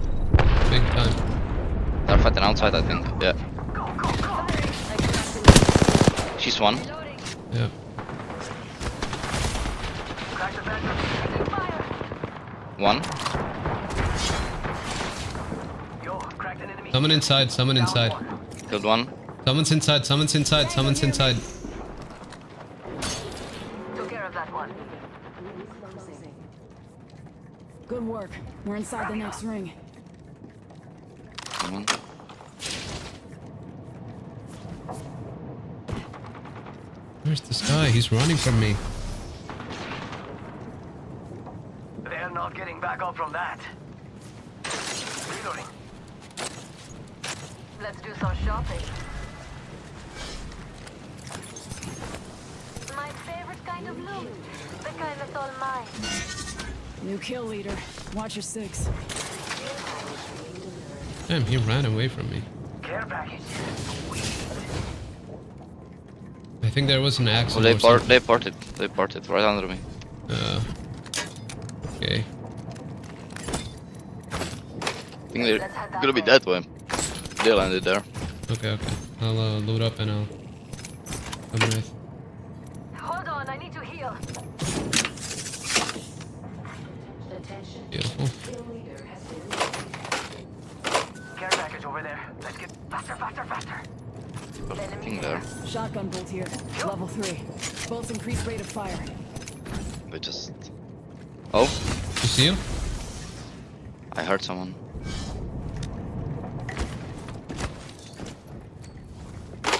Big time. They're fighting outside, I think. Yeah. She's one. Yeah. Crack the back. One. Yo, cracked an enemy. Someone inside, someone inside. Killed one. Someone's inside, someone's inside, someone's inside. Took care of that one. Good work. We're inside the next ring. One. Where's this guy? He's running from me. They're not getting back up from that. Reloading. Let's do some shopping. My favorite kind of loot. The kind that's all mine. New kill leader. Watch your 6. Damn, he ran away from me. Care package. I think there was an Oh, accident. they parted. They parted right under me. Okay. I think they're gonna be that way. They landed there. Okay. I'll load up and I'll come with. Hold on, I need to heal. Beautiful. Care package over there. Let's get faster. I think there. Shotgun bolt here. Level 3. Bolts increase rate of fire. They just. Oh, You see him? I heard someone. Go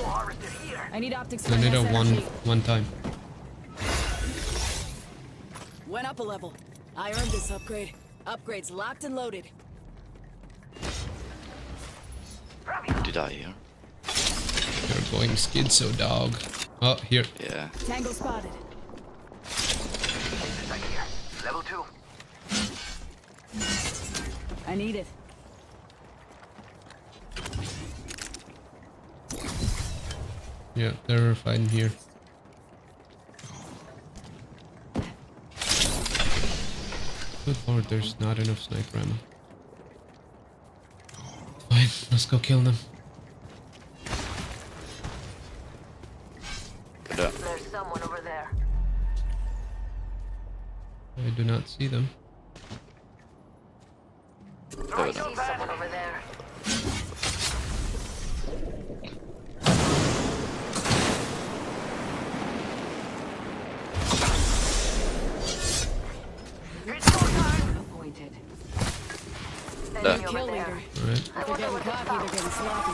harvester here. I need optics for I need a SMG. one time. Went up a level. I earned this upgrade. Upgrades locked and loaded. you die here? You're going schizo, dog. Oh, here. Yeah. Tango spotted. Back here. Level 2. I need it. Yeah, they're fighting here. Good lord, there's not enough sniper ammo. Fine, let's go kill them. Good job. There's someone over there. I do not see them. Throwing Good. See your someone pad. over there. It's your time. Appointed. Enemy Kill over there. leader. Alright. If they're getting cocky, they're getting sloppy.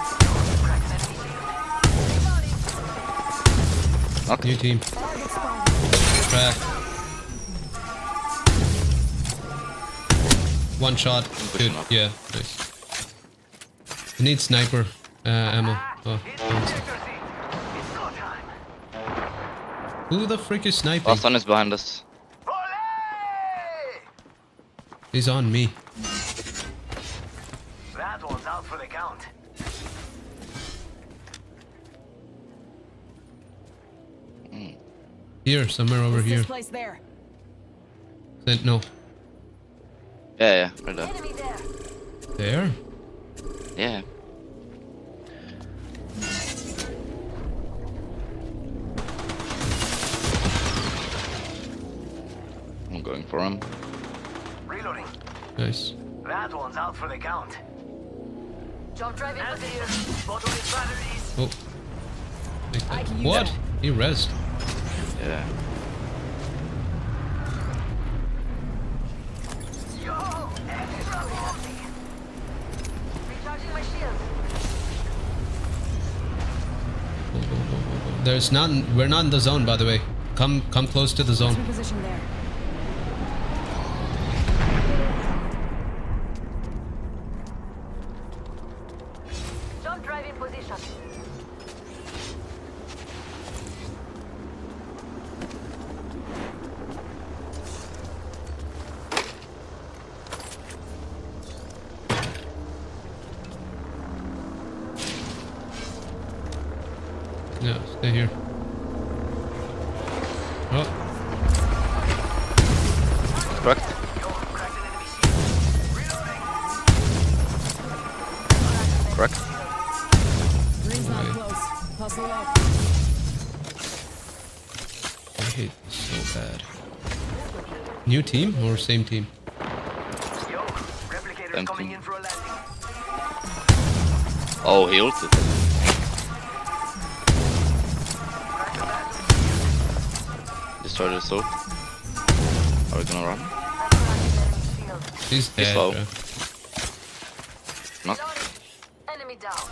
New team. Target spotted. Crack. One shot. Good. Yeah, nice. I need sniper ammo. Oh, It's thanks. accuracy. It's go time. Who the frick is sniping? Last one is behind us. Olé! He's on me. That one's out for the count. Here, somewhere over What's here. this place there? No. Yeah, right there. Enemy there. There? Yeah. I'm going for him. Reloading. Nice. That one's out for the count. Jump driving And position. here. Bottle his batteries. Oh. Take I that. can use What? that. He rezzed. Yeah. Yo! Extra healthy. Recharging my shields. Go, go, go, go, go. There's none. We're not in the zone, by the way. Come close to the zone. Swing position there. Jump driving position. Yeah, stay here. Oh, Cracked. Yo, cracked an enemy shield. Reloading. Cracked. Ring's not Right. close. Hustle up. I hate this so bad. New team or same team? Yo, replicator's Empty. coming in for a landing. Oh, he ulted. Cracked the battery. Destroyed the sword. Are we gonna run? I cracked an enemy shield. He's dead. slow. bro. Knock. Reloading. Enemy down.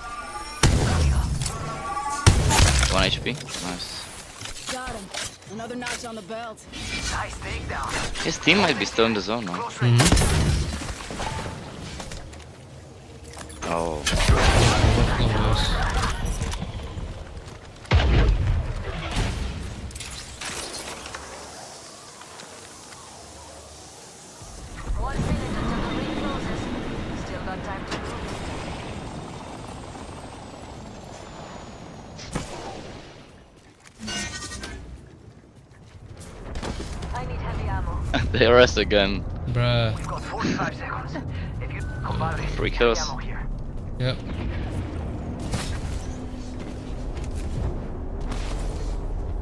1 HP. Nice. Got him. Another notch on the belt. Nice takedown. His team might be still in the zone now. Close range. Oh. Overflow nice. One minute until the ring closes. Still got time to move. I need heavy ammo. They rest again. Bruh. We've got 45 seconds. If you compadre, 3 heavy kills. ammo here. Yep.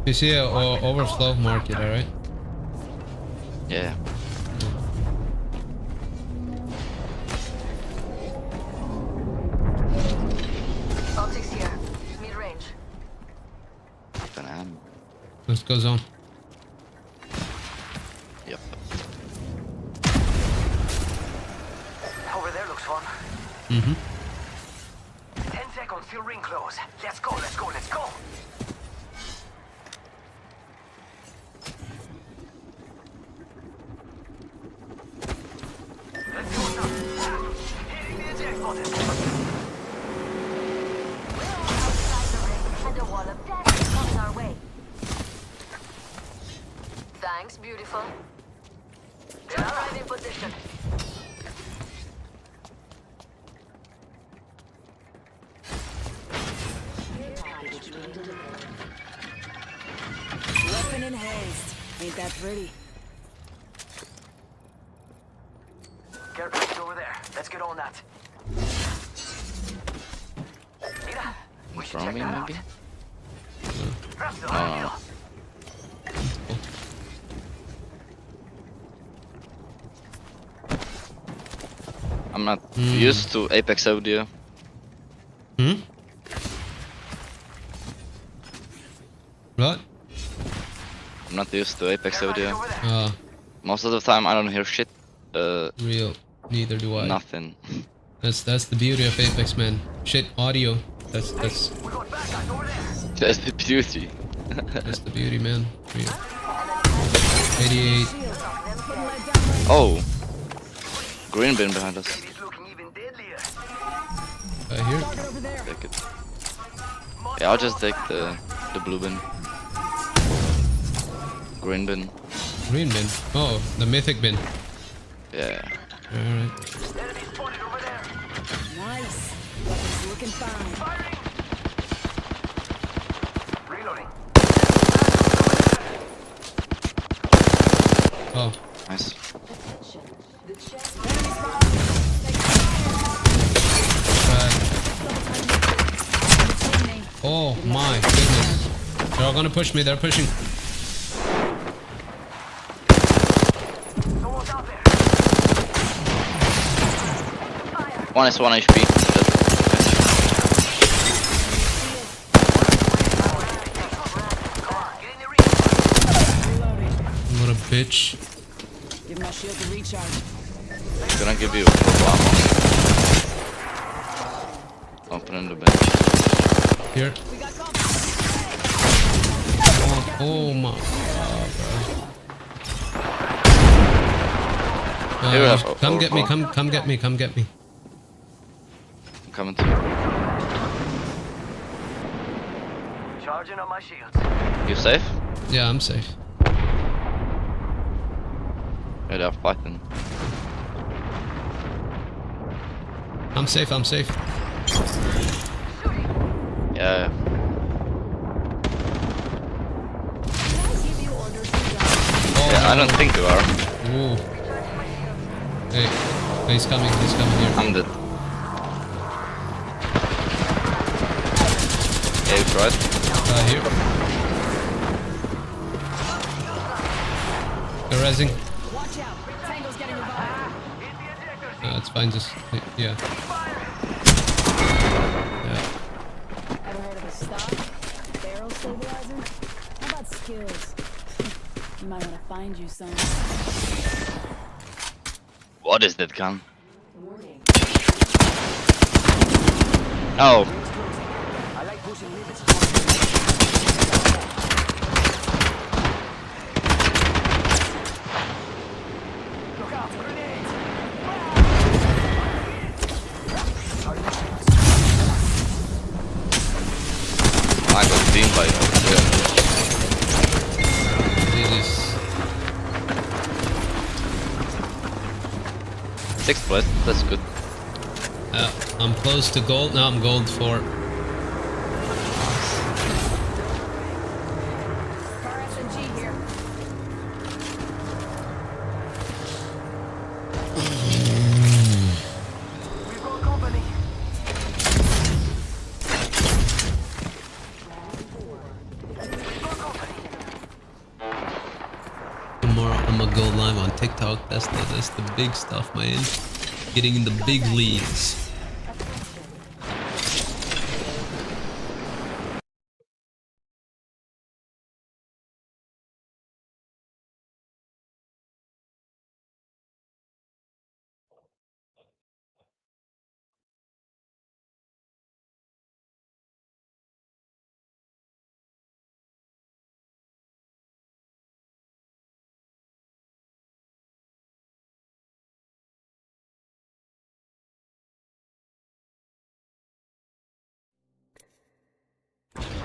You see a overflow market, alright? Yeah. Optics here. Mid range. Banana. Let's go zone. Yep. Over there looks fun. Mm-hmm. 10 seconds till ring close. Let's go, let's go, let's go. Let's go now. Hitting the eject button. Beautiful. Jump right in position. Weapon in haste. Ain't that pretty? Care package over there. Let's get on that. Mira, we should From check me, that maybe? out. Rápido, No, rápido. no. I'm not used to Apex audio. Hmm? What? I'm not used to Apex Care package audio. over there. Most of the time I don't hear shit. Real. Neither do I. Nothing. That's the beauty of Apex, man. Shit, audio. That's We got bad guys over there. That's the beauty. that's the beauty, man. Real. 88. Oh! Green bin behind us. It's looking even deadlier. Here. Take it. Yeah, I'll just take the blue bin. Green bin. Green bin. Oh, the mythic bin. Yeah. Alright. Enemy spotted over there. Nice. Weapon's looking fine. Firing. Reloading. Oh. Nice. Oh my goodness. They're all gonna push me. They're pushing. Someone's out there. One is 1 HP. Come on, get in the reach. Reloading. What a bitch. Give my shield a recharge. Gonna give you a ammo. Open in the bench. Here. We got company. Oh my god, bro. Here we have Come get me, overflow. come get me, come get me. I'm coming to Charging on my shields. you. Safe? Yeah, I'm safe. Yeah, they're fighting. I'm safe, I'm safe. Yeah. Oh, Yeah, I don't think you are. Ooh. Hey, he's coming here. I'm dead. Yeah, you tried. Here. They're rezzing. Watch out. Tango's getting revived. No, it's fine, just, yeah. Yeah. Ever heard of a stock? Barrel stabilizer? How about skills? You might want to find you some. What is that gun? Oh, I like pushing limits. Look out, grenades. I got beamed by yeah. Jesus. 6th place, that's good. I'm close to gold. Now I'm gold 4. Car SMG here. We've got company. Tomorrow I'm gonna go live on TikTok. That's the big stuff, man. Getting in the big leagues.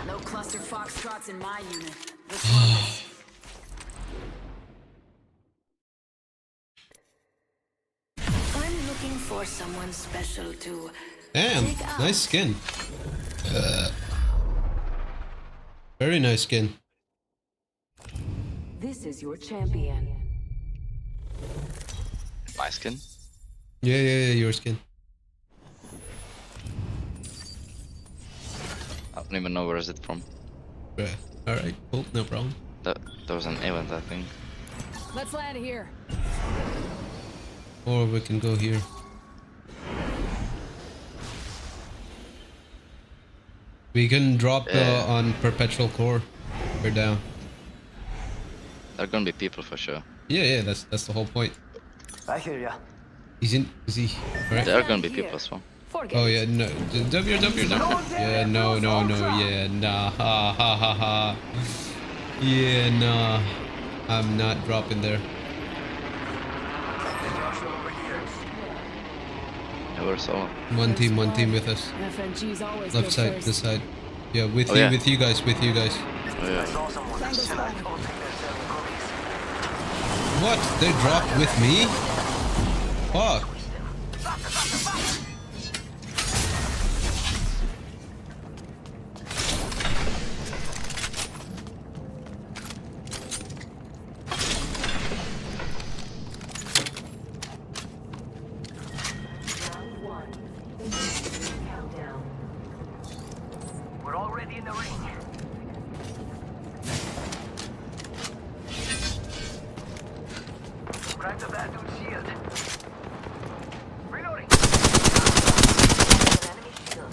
No cluster foxtrots in my unit. Which one? for someone special to Damn, nice skin. Very nice skin. This is your champion. My skin. Yeah, your skin. I don't even know where is it from. Bruh. Alright, cool, no problem. That was an event, I think. Let's land here. Or we can go here. We can drop on Perpetual Core. We're down. There are gonna be people for sure. Yeah, that's the whole point. I hear ya. Is he? Right? There are gonna be people as well. Forget Oh it. yeah, no. Jump here. Yeah, no. Yeah, nah. Ha ha ha ha. Yeah, nah. I'm not dropping there. Yeah, we're solo. One team with us. FNG's always Left go side, first. this side. Yeah, with Oh, you, yeah. with you guys. Oh, yeah. Saw someone Tango select spotted. all thing they're selling cookies. What? They dropped with me? Fuck. We're already in the ring. Crack the bad dude's shield. Reloading. An enemy shield.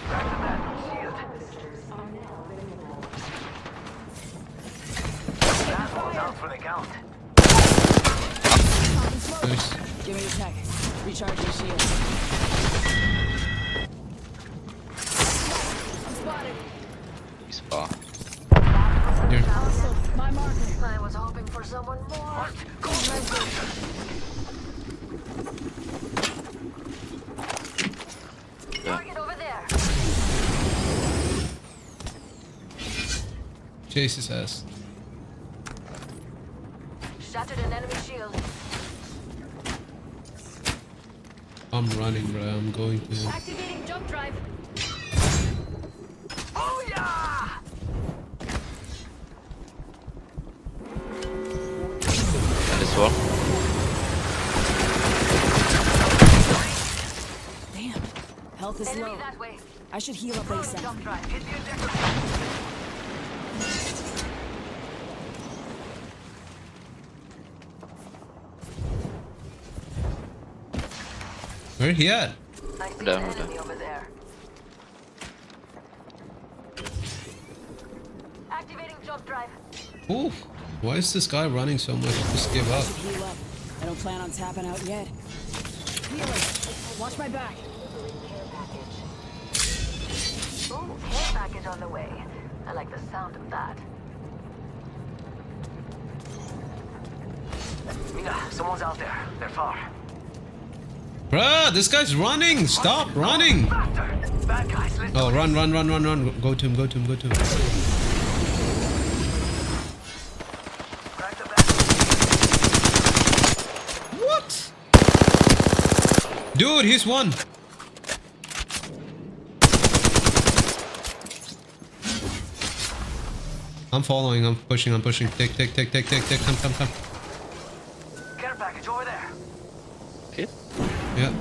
Crack the bad dude's shield. That one's out for the count. Nice. Give me your tech. Recharge your shield. I'm spotted. He's far. Here. My marker. I was hoping for someone more. Target over there. Chase his ass. Shattered an enemy shield. I'm running, bro. I'm going to. Activating jump drive. Oh yeah! And this wall. Damn. Health is Enemy low. that way. I should heal up ASAP. Jump drive. Hit the ejector. Where he at? I see Down, an down. enemy over there. Activating jump drive. Ooh. Why is this guy running so much? Just give up. Heal up. I don't plan on tapping out yet. Healing. Watch my back. Ooh, care package on the way. I like the sound of that. Mina, someone's out there. They're far. Bruh, this guy's running. Stop running. Faster! Bad guys, let's Oh, run. Go to him. crack the bad. What? Dude, he's one. I'm following. I'm pushing. Take. Come. Care package over there. Okay. Yeah.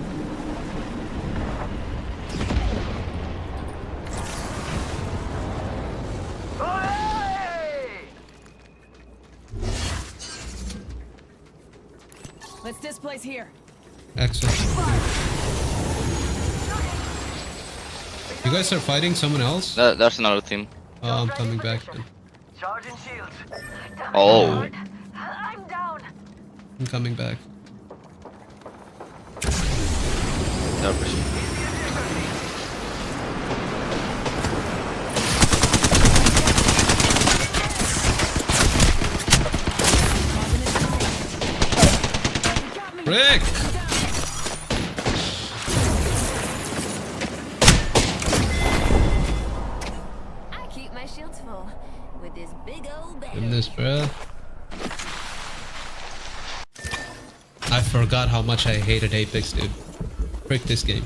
Oh, hey! Let's displace here. Excellent. You guys are fighting someone else? There's another team. Oh, I'm coming back then. Charging shields. Oh. I'm down. I'm coming back. They're pushing. Rick! I keep my shields full with this big old In battery. this, bruh. I forgot how much I hated Apex, dude. Frick this game.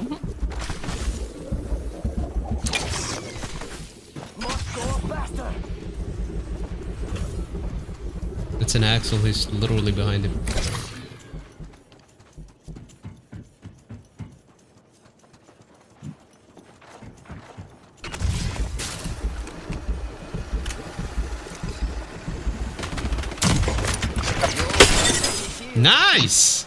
Must go faster. It's an Axel, he's literally behind him. Nice!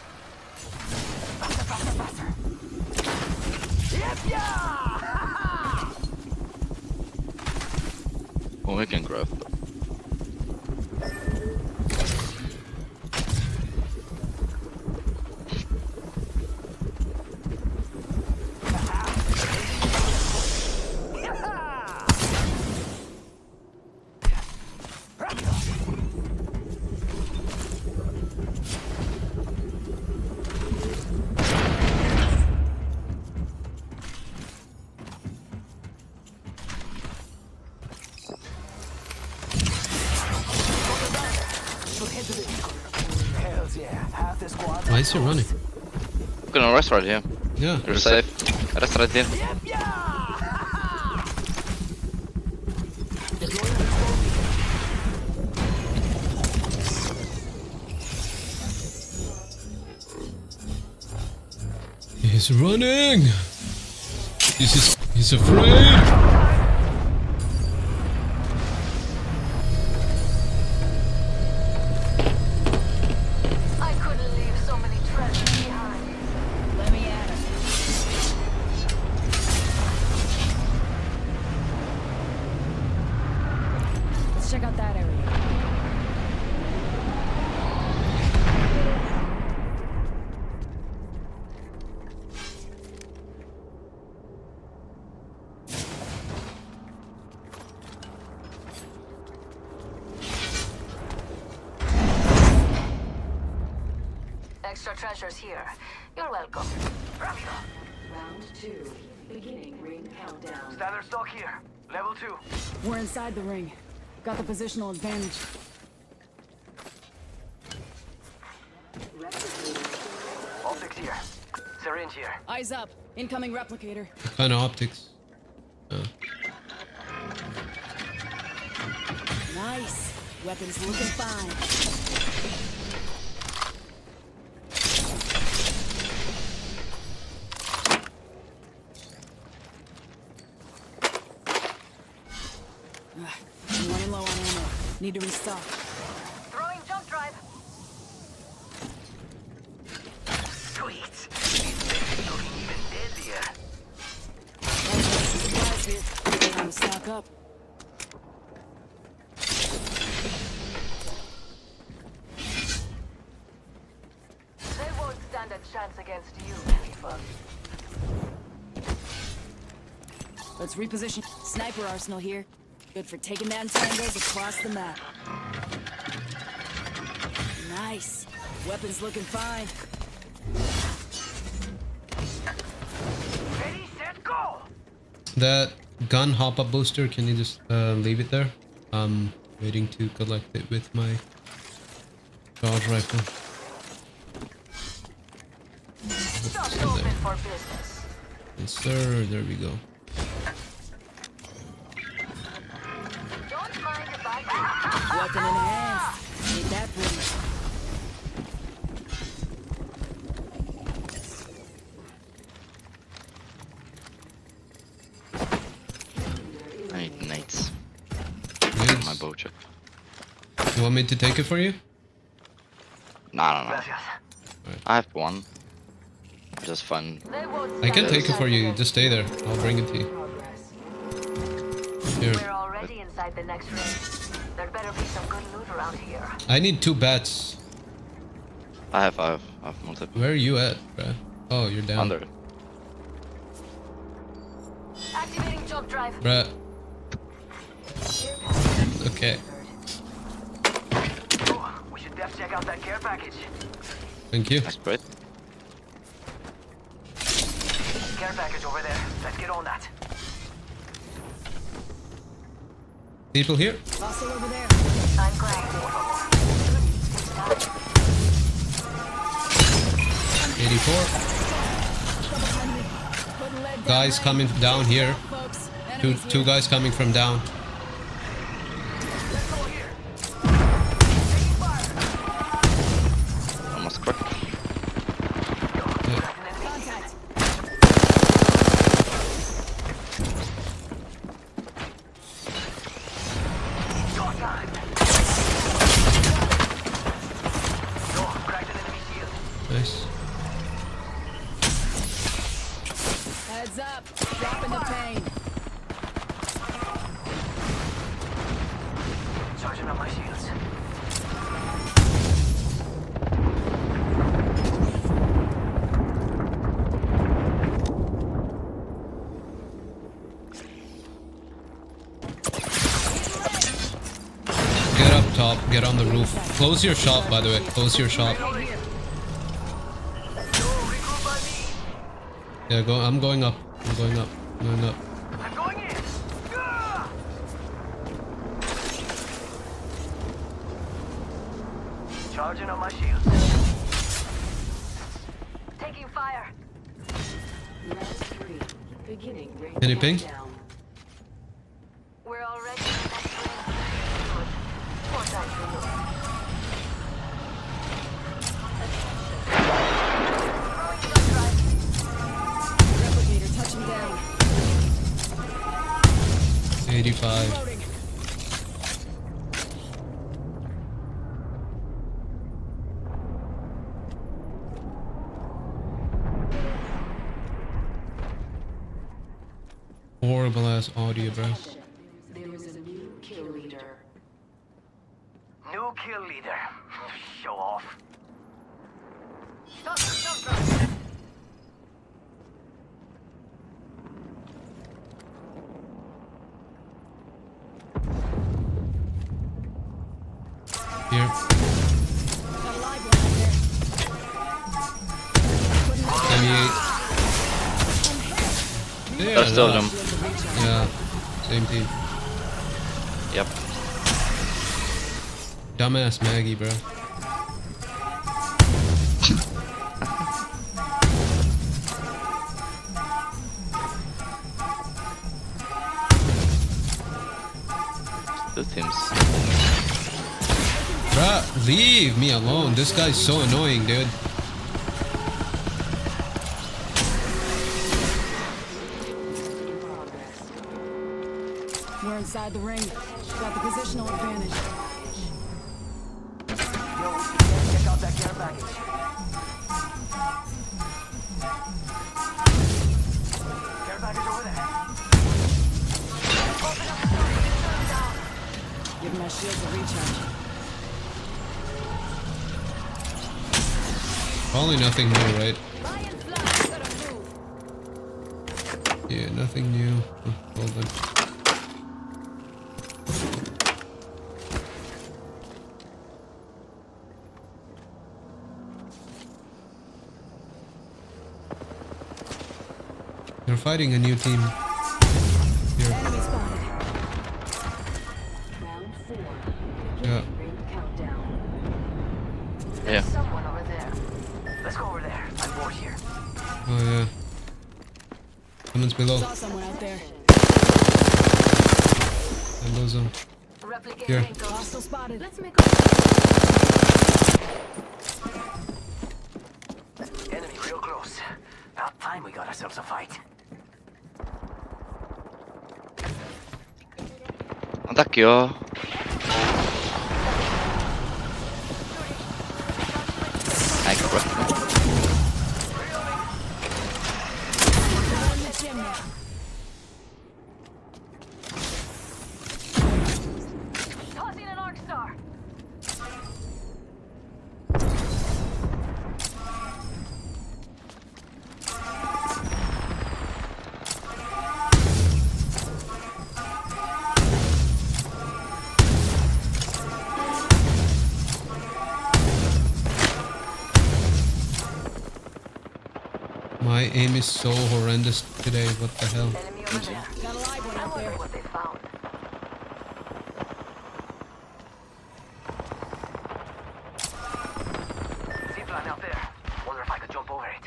Oh, we can grab. Hells yeah. Half the squad. Why is he running? We can rest right here. Yeah. You're safe. Rest right here. He's running! He's afraid! I couldn't leave so many treasures behind. Let me at it. Let's check out that area. Extra treasures here. You're welcome. Round 2. Beginning ring countdown. Standard stock here. Level 2. We're inside the ring. Got the positional advantage. Optics here. Syringe here. Eyes up. Incoming replicator. What kind of optics? Nice. Weapons looking fine. I'm running low on ammo. Need to restock. Throwing jump drive. Sweet. Looking even deadlier. Supplies here. Time to stock up. They won't stand a chance against you, people. Let's reposition. Sniper arsenal here. Good for taking down tangos across the map. Nice. Weapons looking fine. Ready, set, go! That gun hop-up booster, can you just leave it there? I'm waiting to collect it with my charge rifle. Just Stand open there. for business. Yes, sir. There we go. Don't mind if I Weapon enhanced. Need that boost. I need nades. Yes. My bow check. You want me to take it for you? Nah, no. Gracias. I have one. Just fun. They won't I can stand a take it for chance you. against Just stay there. I'll bring it to you. Here. We're already inside the next ring. There better be some good loot around here. I need 2 bats. I have multiple. Where are you at, bruh? Oh, you're down. Under. Activating jump drive. Bruh. Okay. Oh, we should def check out that care package. Thank you. That's great. Care package over there. Let's get on that. People here? Hostile over there. I'm glad. 84. Guys coming down here. Two guys coming from down. Almost cracked. Nice. Heads up. Dropping the pain. Charging up my shields. Get up top. Get on the roof. Close your shop, by the way. Close your shop. Yeah, go. I'm going up. I'm going up. I'm going up. I'm going in. Ah! Charging up my shields. Taking fire. Round 3. Beginning ring Any ping? countdown. We're already in the next ring. Good. 4 times removed. Throwing jump drive. Replicator touching down. 85. Loading. Horrible ass audio, bro. There is a new kill leader. New kill leader. Show off. Here. Got a live one out there. 78. Yeah, There's still no. them. Yeah. Same team. Yep. Dumbass Maggie, bro. Two teams. Bruh, leave me alone. This guy's so annoying, dude. We're inside the ring. Got the positional advantage. Yo, check out that care package. Care package over there. Give my shields a recharge. Probably nothing new, right? Fly and fly. Gotta move. Yeah, nothing new. Oh, hold on. They're fighting a new team. Here. Enemy spotted. Round 4. Yeah. Ring countdown. Yeah. Someone over there. Let's go over there. I'm bored here. Oh yeah. Someone's below. Saw someone out there. And goes on. Replicate Here. link up. Hostile spotted. Let's make Enemy real close. About time we got ourselves a fight. Attacchi, oh. Ecco qua. In the chimney. tossing an arc star. My aim is so horrendous today. What the hell? Enemy over there. Got a live one I out wonder there. what they found. Zipline out there. Wonder if I could jump over it.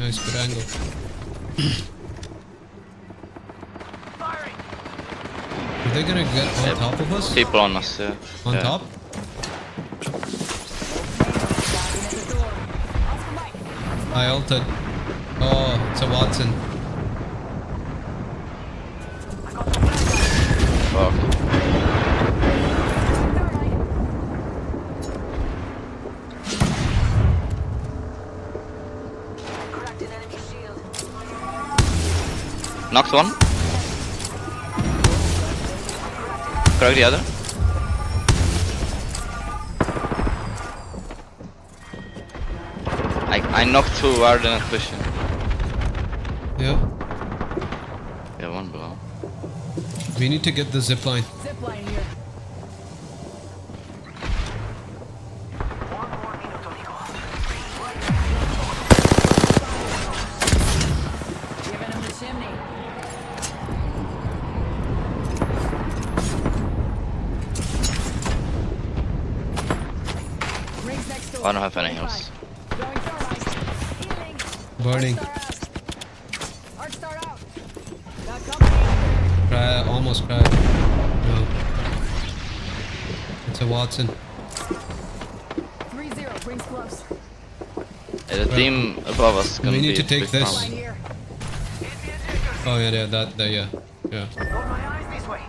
Nice, good angle. Firing. Are they gonna get on Yeah. top of us? People on us, yeah. On Yeah. top? I ulted. Oh, it's a Watson. Fuck. Cracked an enemy shield. Knocked one. Cracked the other. I knocked two, why are they not pushing? Yeah. Yeah, one below. We need to get the zip line. Zip line here. One more minuto, Nico. Giving him the chimney. Rings next door. I don't have any heals. Throwing thermite. Healing. Burning. Arc star out. Got company out there. Almost cracked. No. It's a Watson. 3-0. Rings close. Yeah, the team above us is gonna We be need to a take big this. problem. Line here. Oh yeah, yeah, that, yeah. Yeah. Got my eyes this way.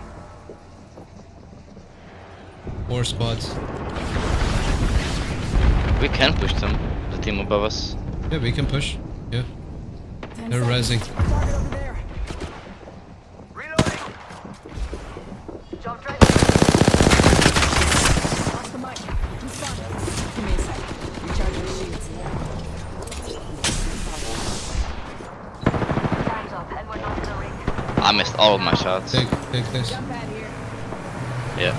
4 squads. We can push them, the team above us. Yeah, we can push. Yeah. 10 They're seconds. rezzing. Target over there. Reloading. Jump drive. Off the mic. Respond. Give me a sec. Recharging the shields. Time's up. Head went off to the ring. I missed all of my shots. Take this. Jump pad here. Yeah.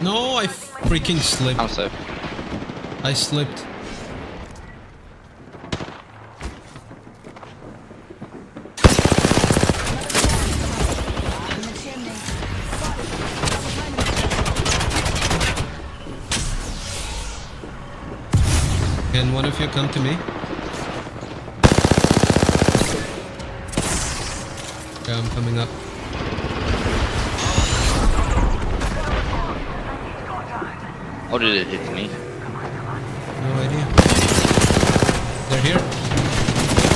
No, I freaking slipped. I'm safe. I slipped. In the chimney. Spotted. Double timing. Can one of you come to me? Yeah, I'm coming up. How did it hit me? No idea. They're here.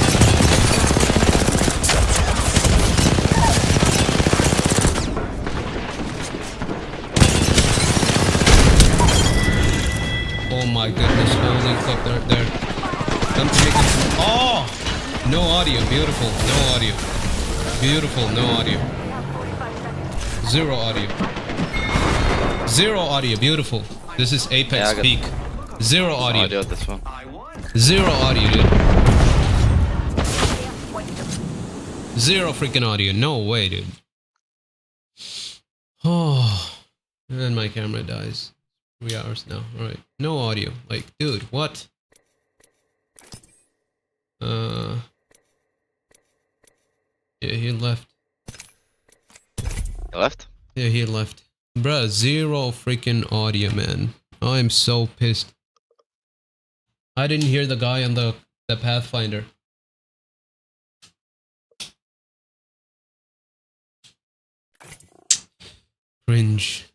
Oh my goodness, holy fuck, they're there. Come to me. Oh! No audio, beautiful, no audio. Beautiful, no audio. 0 audio. 0 audio, beautiful. This is Apex Yeah, I got- peak. 0 audio. Audio this one. 0 audio, dude. 0 freaking audio. No way, dude. Oh, and my camera dies. 3 hours now. All right, no audio. Like, dude, what? Yeah, he left. Left? Yeah, he left. Bruh, 0 freaking audio, man. I'm so pissed. I didn't hear the guy on the Pathfinder. Cringe.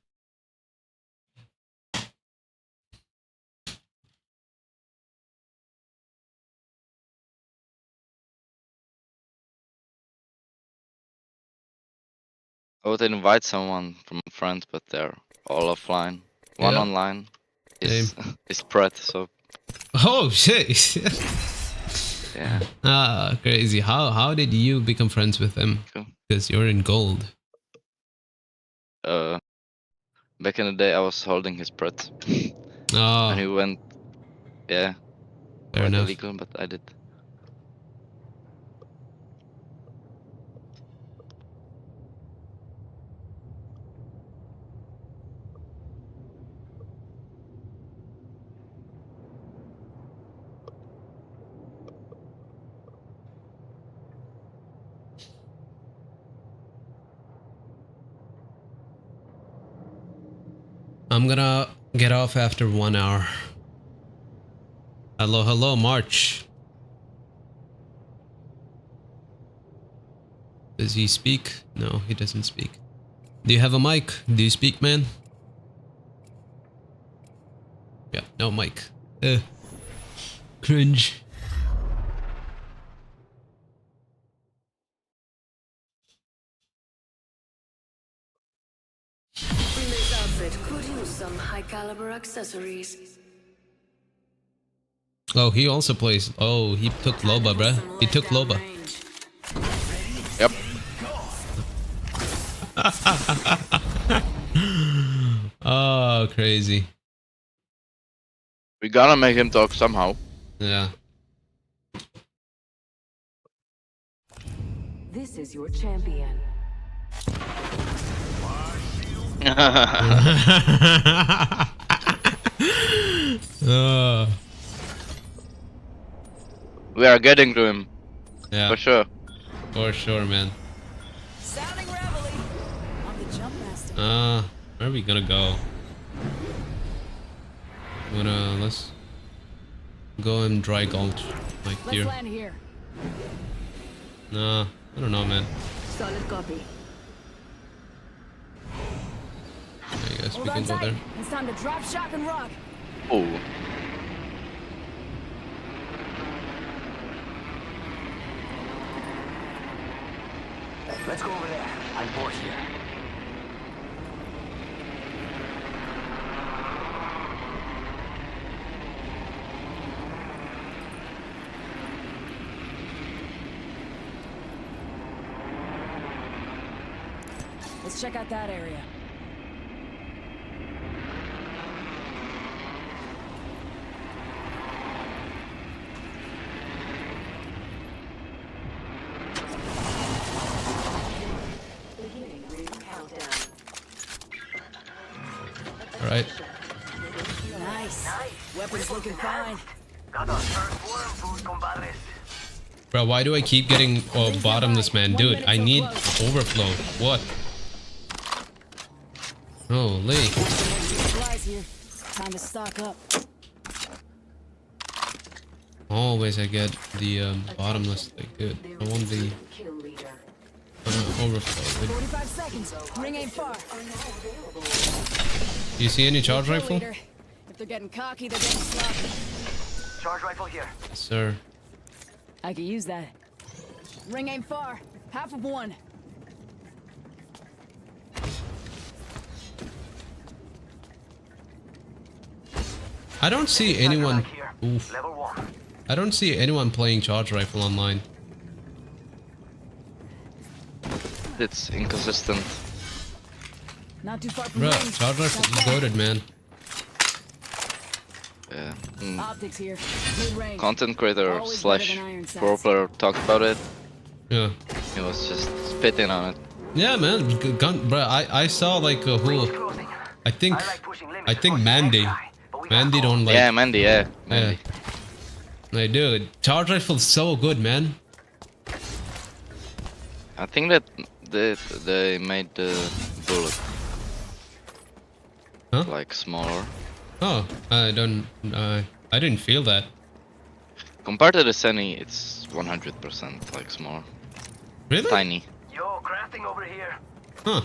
I would invite someone from a friend, but they're all offline. One Yeah. online is is Brett, so Oh shit! yeah. Ah, crazy. How did you become friends with him? Cool. Because you're in gold. Back in the day I was holding his Brett. Oh, And he went, yeah, fair quite enough. illegal, but I did. I'm gonna get off after 1 hour. Hello, hello, March. Does he speak? No, he doesn't speak. Do you have a mic? Do you speak, man? Yeah, no mic. Cringe. This outfit could use some high caliber accessories. Oh, he also plays. Oh, he took Loba, bruh. He took Loba. Yep. Oh, crazy. We gotta make him talk somehow. Yeah. This is your champion. We are getting to him. Yeah, For sure. for sure, man. Sounding reveille. I'm the jump master. Where are we gonna go? Let's go in Dry Gulch, like Let's here. land here. Nah, I don't know, man. Solid copy. I guess we Hold can on go tight. there. It's time to drop, shock, and rock. Oh. Let's go over there. I'm bored here. Let's check out that area. Beginning ring countdown. All right. Nice. Weapons looking fine. Got our first worm food, compadres. Bro, why do I keep getting bottomless, man? Dude, I need overflow. What? Holy. Supplies here. Time to stock up. Always I get the bottomless, like, dude. I want the Kill leader. overflow. Dude. 45 seconds. Ring ain't far. Do you see any charge Kill rifle? leader. If they're getting cocky, they're getting sloppy. Charge rifle here. Yes, sir. I could use that. Ring ain't far. Half of one. I don't see anyone. Here. Oof. Level 1. I don't see anyone playing charge rifle online. It's inconsistent. Not too far from Bro, range. charge rifle Got is that. goated, man. Yeah. Optics here. Mid range. Content creator Always slash better than iron sights. pro player talked about it. Yeah. He was just spitting on it. Yeah, man. Gun, bro. I saw like who? Closing. I think. I like pushing limits I think for Mandy. sky, but we got Mandy goals. don't like. Yeah, Mandy, yeah. Mandy. Like, dude, charge rifle's so good, man. I think that they made the bullet Huh? like smaller. Oh, I don't. I didn't feel that. Compared to the Seni, it's 100% like smaller. Really? Tiny. Yo, crafting over here. Huh.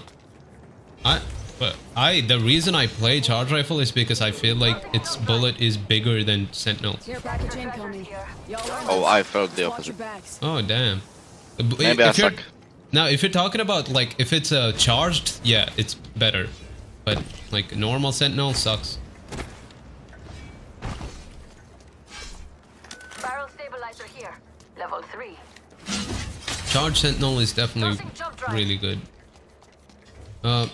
The reason I play charge rifle is because I feel like its bullet is bigger than Sentinel. Care package incoming. Y'all learn Oh, this. I felt the Watch your opposite. backs. Oh, damn. Maybe I If you're- suck. Now, if you're talking about like if it's charged, yeah, it's better. But like normal Sentinel sucks. Barrel stabilizer here. Level 3. Charged Sentinel is definitely Tossing jump drive. really good.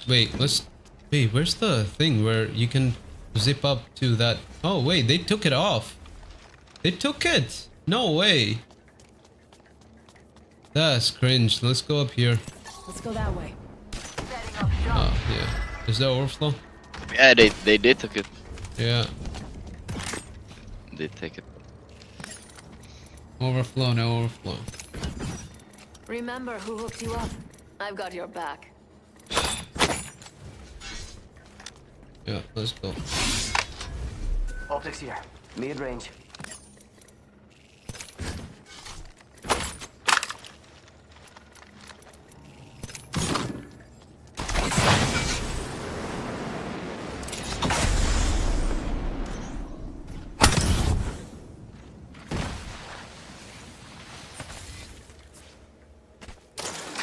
Wait, wait, where's the thing where you can zip up to that? Oh, wait, they took it off. They took it. No way. That's cringe. Let's go up here. Let's go that way. Setting up shop. Oh, yeah. Is there overflow? Yeah, they did take it. Yeah. They take it. Overflow, no overflow. Remember who hooked you up? I've got your back. Yeah, let's go. Optics here. Mid-range.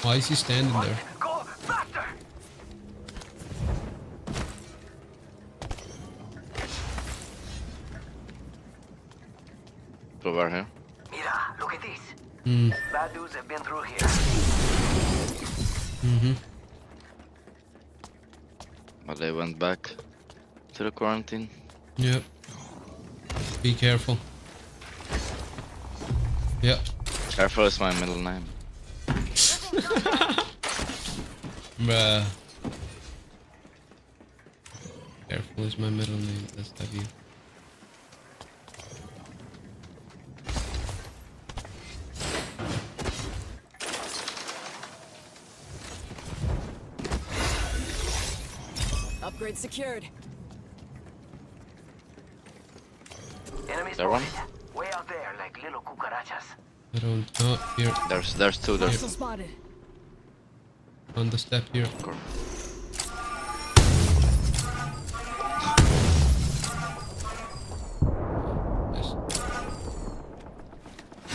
Why is he standing there? Go faster! Over here. Mira, look at this. Hmm. Bad dudes have been through here. Mm-hmm. But they went back to the quarantine. Yep. Be careful. Yep. Careful is my middle name. Bruh. Careful is my middle name. That's W. Upgrade secured. Enemies There one? spotted. Way out there, like little cucarachas. I don't. Oh, here. There's two. There's Hostile spotted. On the step here. Nice.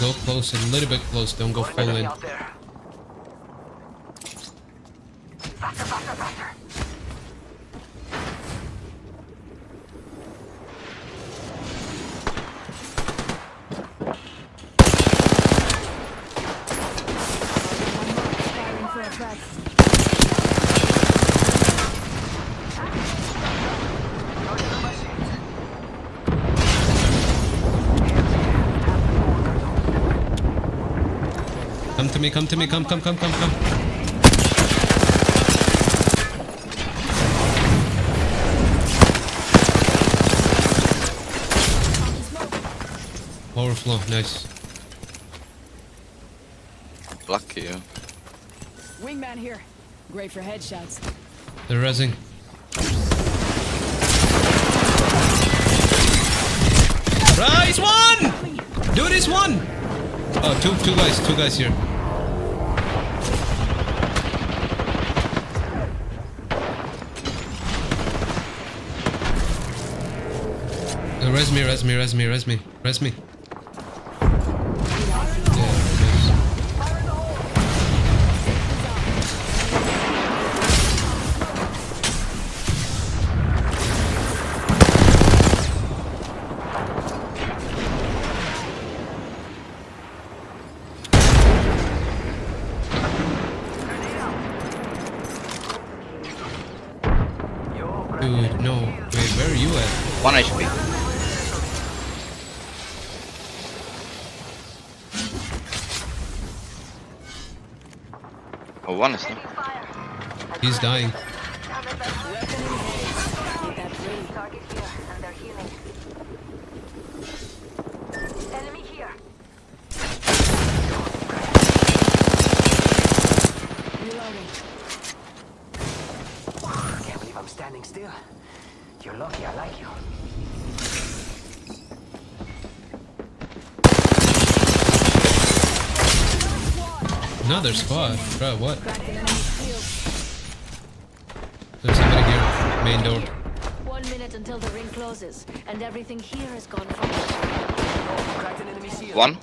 Go close, a little bit close. Don't go full Enemy in. out there. Faster, faster, faster. Firing for effect. Come to me, come to me, come. Overflow, nice. lucky you. Wingman here. Great for headshots. They're rezzing. Rise one! Dude is one! Oh, two guys here. Res me. Yeah, nice. Dude, no. Wait, where are you at? 1 HP. Oh, one is not. He's dying. Keep that ready. Target here, and they're healing. Enemy here. Reloading. Can't believe I'm standing still. You're lucky I like you. Another squad. Bro, what? There's somebody here. Main door. 1 minute until the ring closes, and everything here is gone from Cracked an enemy shield. One.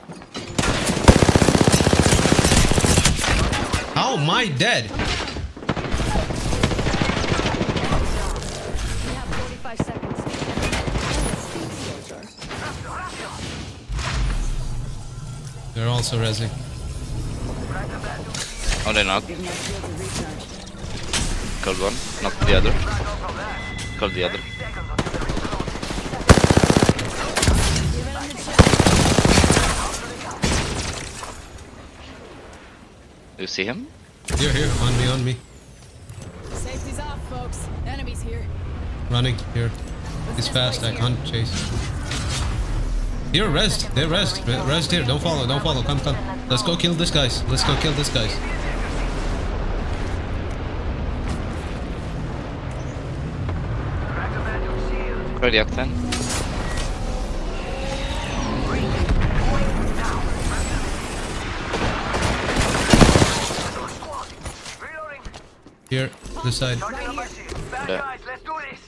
How am I dead? We have 45 seconds. They're also rezzing. Oh, they're not. Give my shield a recharge. Killed one. Not the other. Killed the other. Give it on the chest. Do you see him? Here, on me. Safety's off, folks. Enemies here. Running, here. He's fast, I can't chase. Here, rest. They're rest. Rest here, don't follow. Come. Let's go kill this guys. Ready, Octane? Reloading. Here, this side. Charging up my shield. Bad Yeah. guys, let's do this.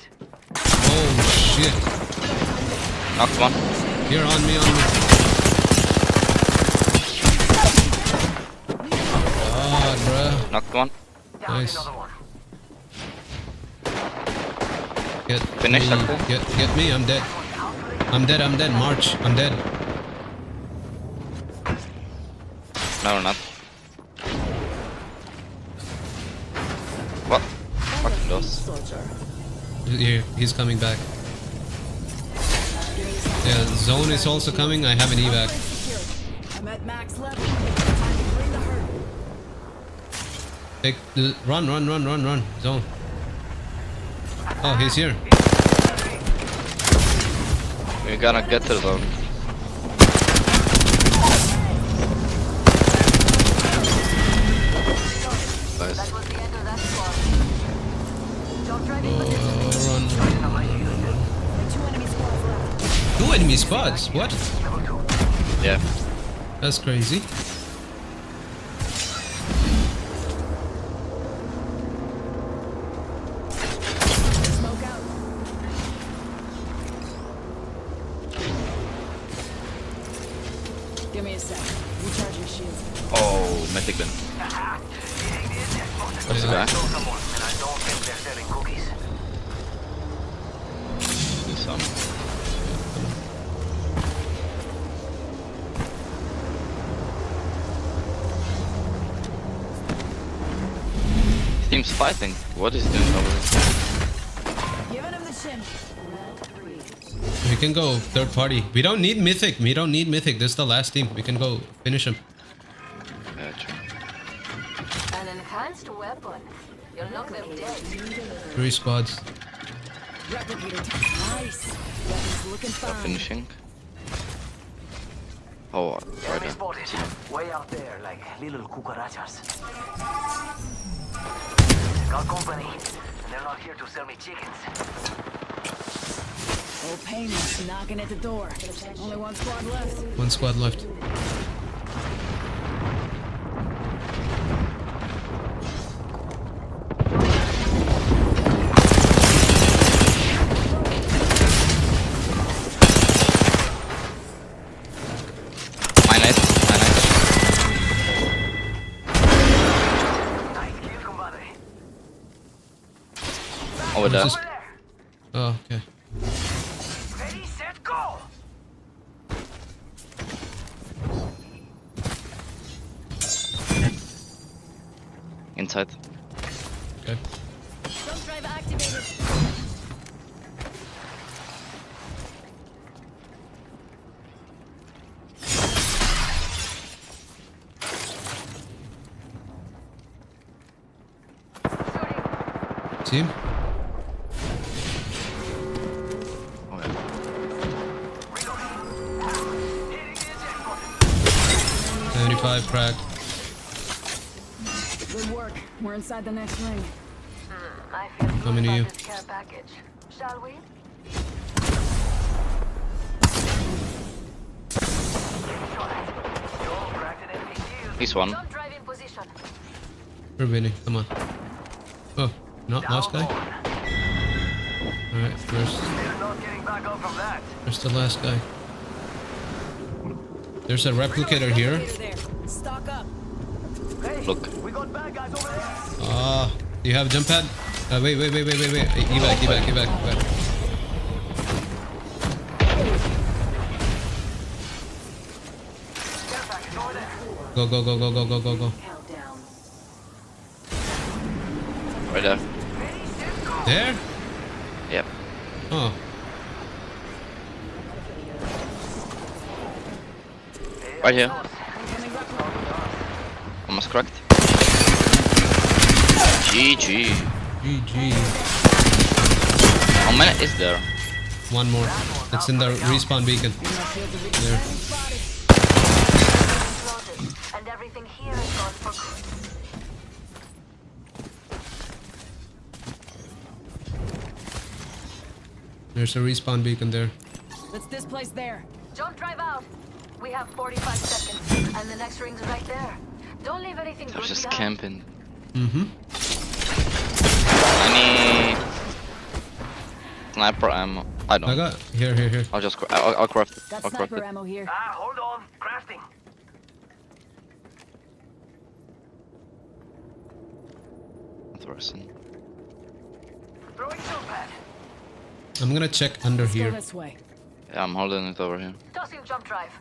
Oh shit! Knocked one. Here, on me, on me. Ah, bruh. Knocked one. Down Nice. another one. Get Finish, me. Octane. Get me. I'm dead. I'm dead. I'm dead. March. I'm dead. No, we're not. What? Fucking those. Here, he's coming back. Yeah, zone is also coming. I have an evac. I'm at max level. Time to bring the hurt. Take the run. Zone. Oh, he's here. We're gonna get to the zone. Nice. That was the end of that squad. Jump driving position. Run. Two enemy squads left. 2 enemy squads. What? Yeah. That's crazy. Smoke out. Give me a sec. Recharging shields. Oh, Mythic bin. What's the guy? Kill someone, and I don't think they're selling cookies. Do some. Team's fighting. What is he doing over there? Giving him the shin. We can go third party. We don't need mythic. This is the last team. We can go finish him. Yeah, true. An enhanced weapon. You'll knock them dead. 3 squads. Replicator time. Nice. Weapons looking They're fine. finishing. Oh, right Enemy there. spotted. Way out there, like little cucarachas. Got company, and they're not here to sell me chickens. Old Payne's knocking at the door. Only one squad left. 1 squad left. My nice. Nice kill, compadre. Over there. Just- Oh, okay. Ready, set, go! Inside. Okay. Jump drive activated. See him? Oh, yeah. 75 cracked. Good work. We're inside the next ring. I feel good Coming to about you. this care package. Shall we? He's one. Jump drive in position. We're winning. Come on. Oh, not last guy. Alright, first. They're not getting back up from that. There's the last guy. There's a replicator here. Replicator there. Stock up. Hey, Look. we got bad guys over there. Ah, do you have a jump pad? Wait. Evac. Care package over there. Go. Countdown. Right there. There? Yep. Oh, Right here. Almost cracked. GG. GG. How many is there? One more. It's in the respawn beacon. There. Exploded, and everything here is gone for good. There's a respawn beacon there. Let's displace there. Don't drive out. We have 45 seconds, and the next ring's right there. Don't leave anything They're good just behind. camping. Mm-hmm. I need sniper ammo. I don't. I got here. I'll just I'll craft it. Got I'll craft sniper it. ammo here. Ah, hold on. Crafting. Interesting. Throwing jump pad. I'm gonna check under Let's go here. this way. Yeah, I'm holding it over here. Tossing jump drive.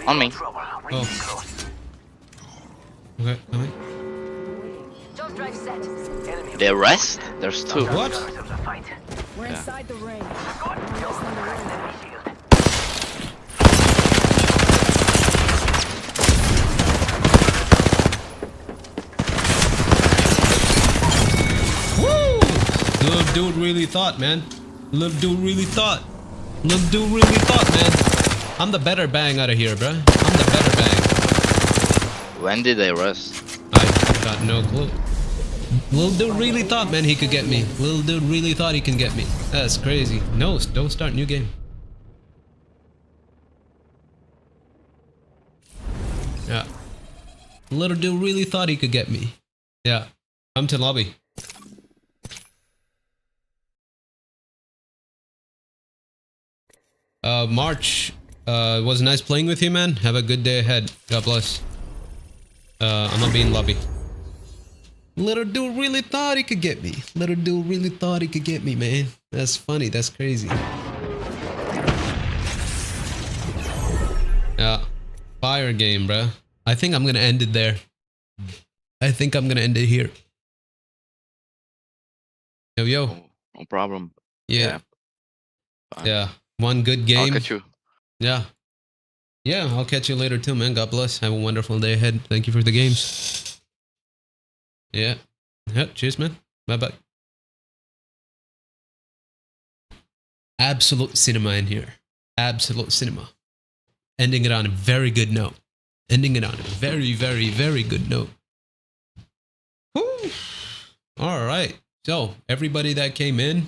On me. Trouble. Oh. Really close. Okay, coming. Jump drive set. Enemy. The rest? There's two. What? Ourselves a fight. We're Yeah. inside the ring. Good. Less than the ring. Enemy shield. Woo! Little dude really thought, man. Little dude really thought. Little dude really thought, man. I'm the better bang out of here, bruh. I'm the better bang. When did they rest? I got no clue. Little dude really thought, man, he could get me. Little dude really thought he can get me. That's crazy. No, don't start new game. Yeah. Little dude really thought he could get me. Yeah. Come to lobby. March, it was nice playing with you, man. Have a good day ahead. God bless. I'm gonna be in lobby. Little dude really thought he could get me. Little dude really thought he could get me, man. That's funny. That's crazy. Yeah. Fire game, bruh. I think I'm gonna end it there. I think I'm gonna end it here. Yo. No problem. Yeah. Fine. Yeah. One good I'll game. catch you. Yeah. Yeah, I'll catch you later too, man. God bless. Have a wonderful day ahead. Thank you for the games. Yeah. Yeah. Cheers, man. Bye-bye. Absolute cinema in here. Absolute cinema. Ending it on a very good note. Ending it on a very, very, very good note. Woo. All right. So, everybody that came in,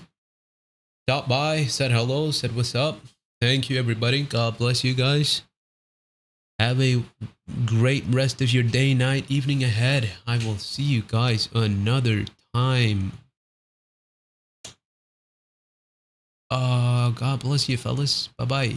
stopped by, said hello, said what's up. Thank you, everybody. God bless you guys. Have a great rest of your day, night, evening ahead. I will see you guys another time. God bless you, fellas. Bye-bye.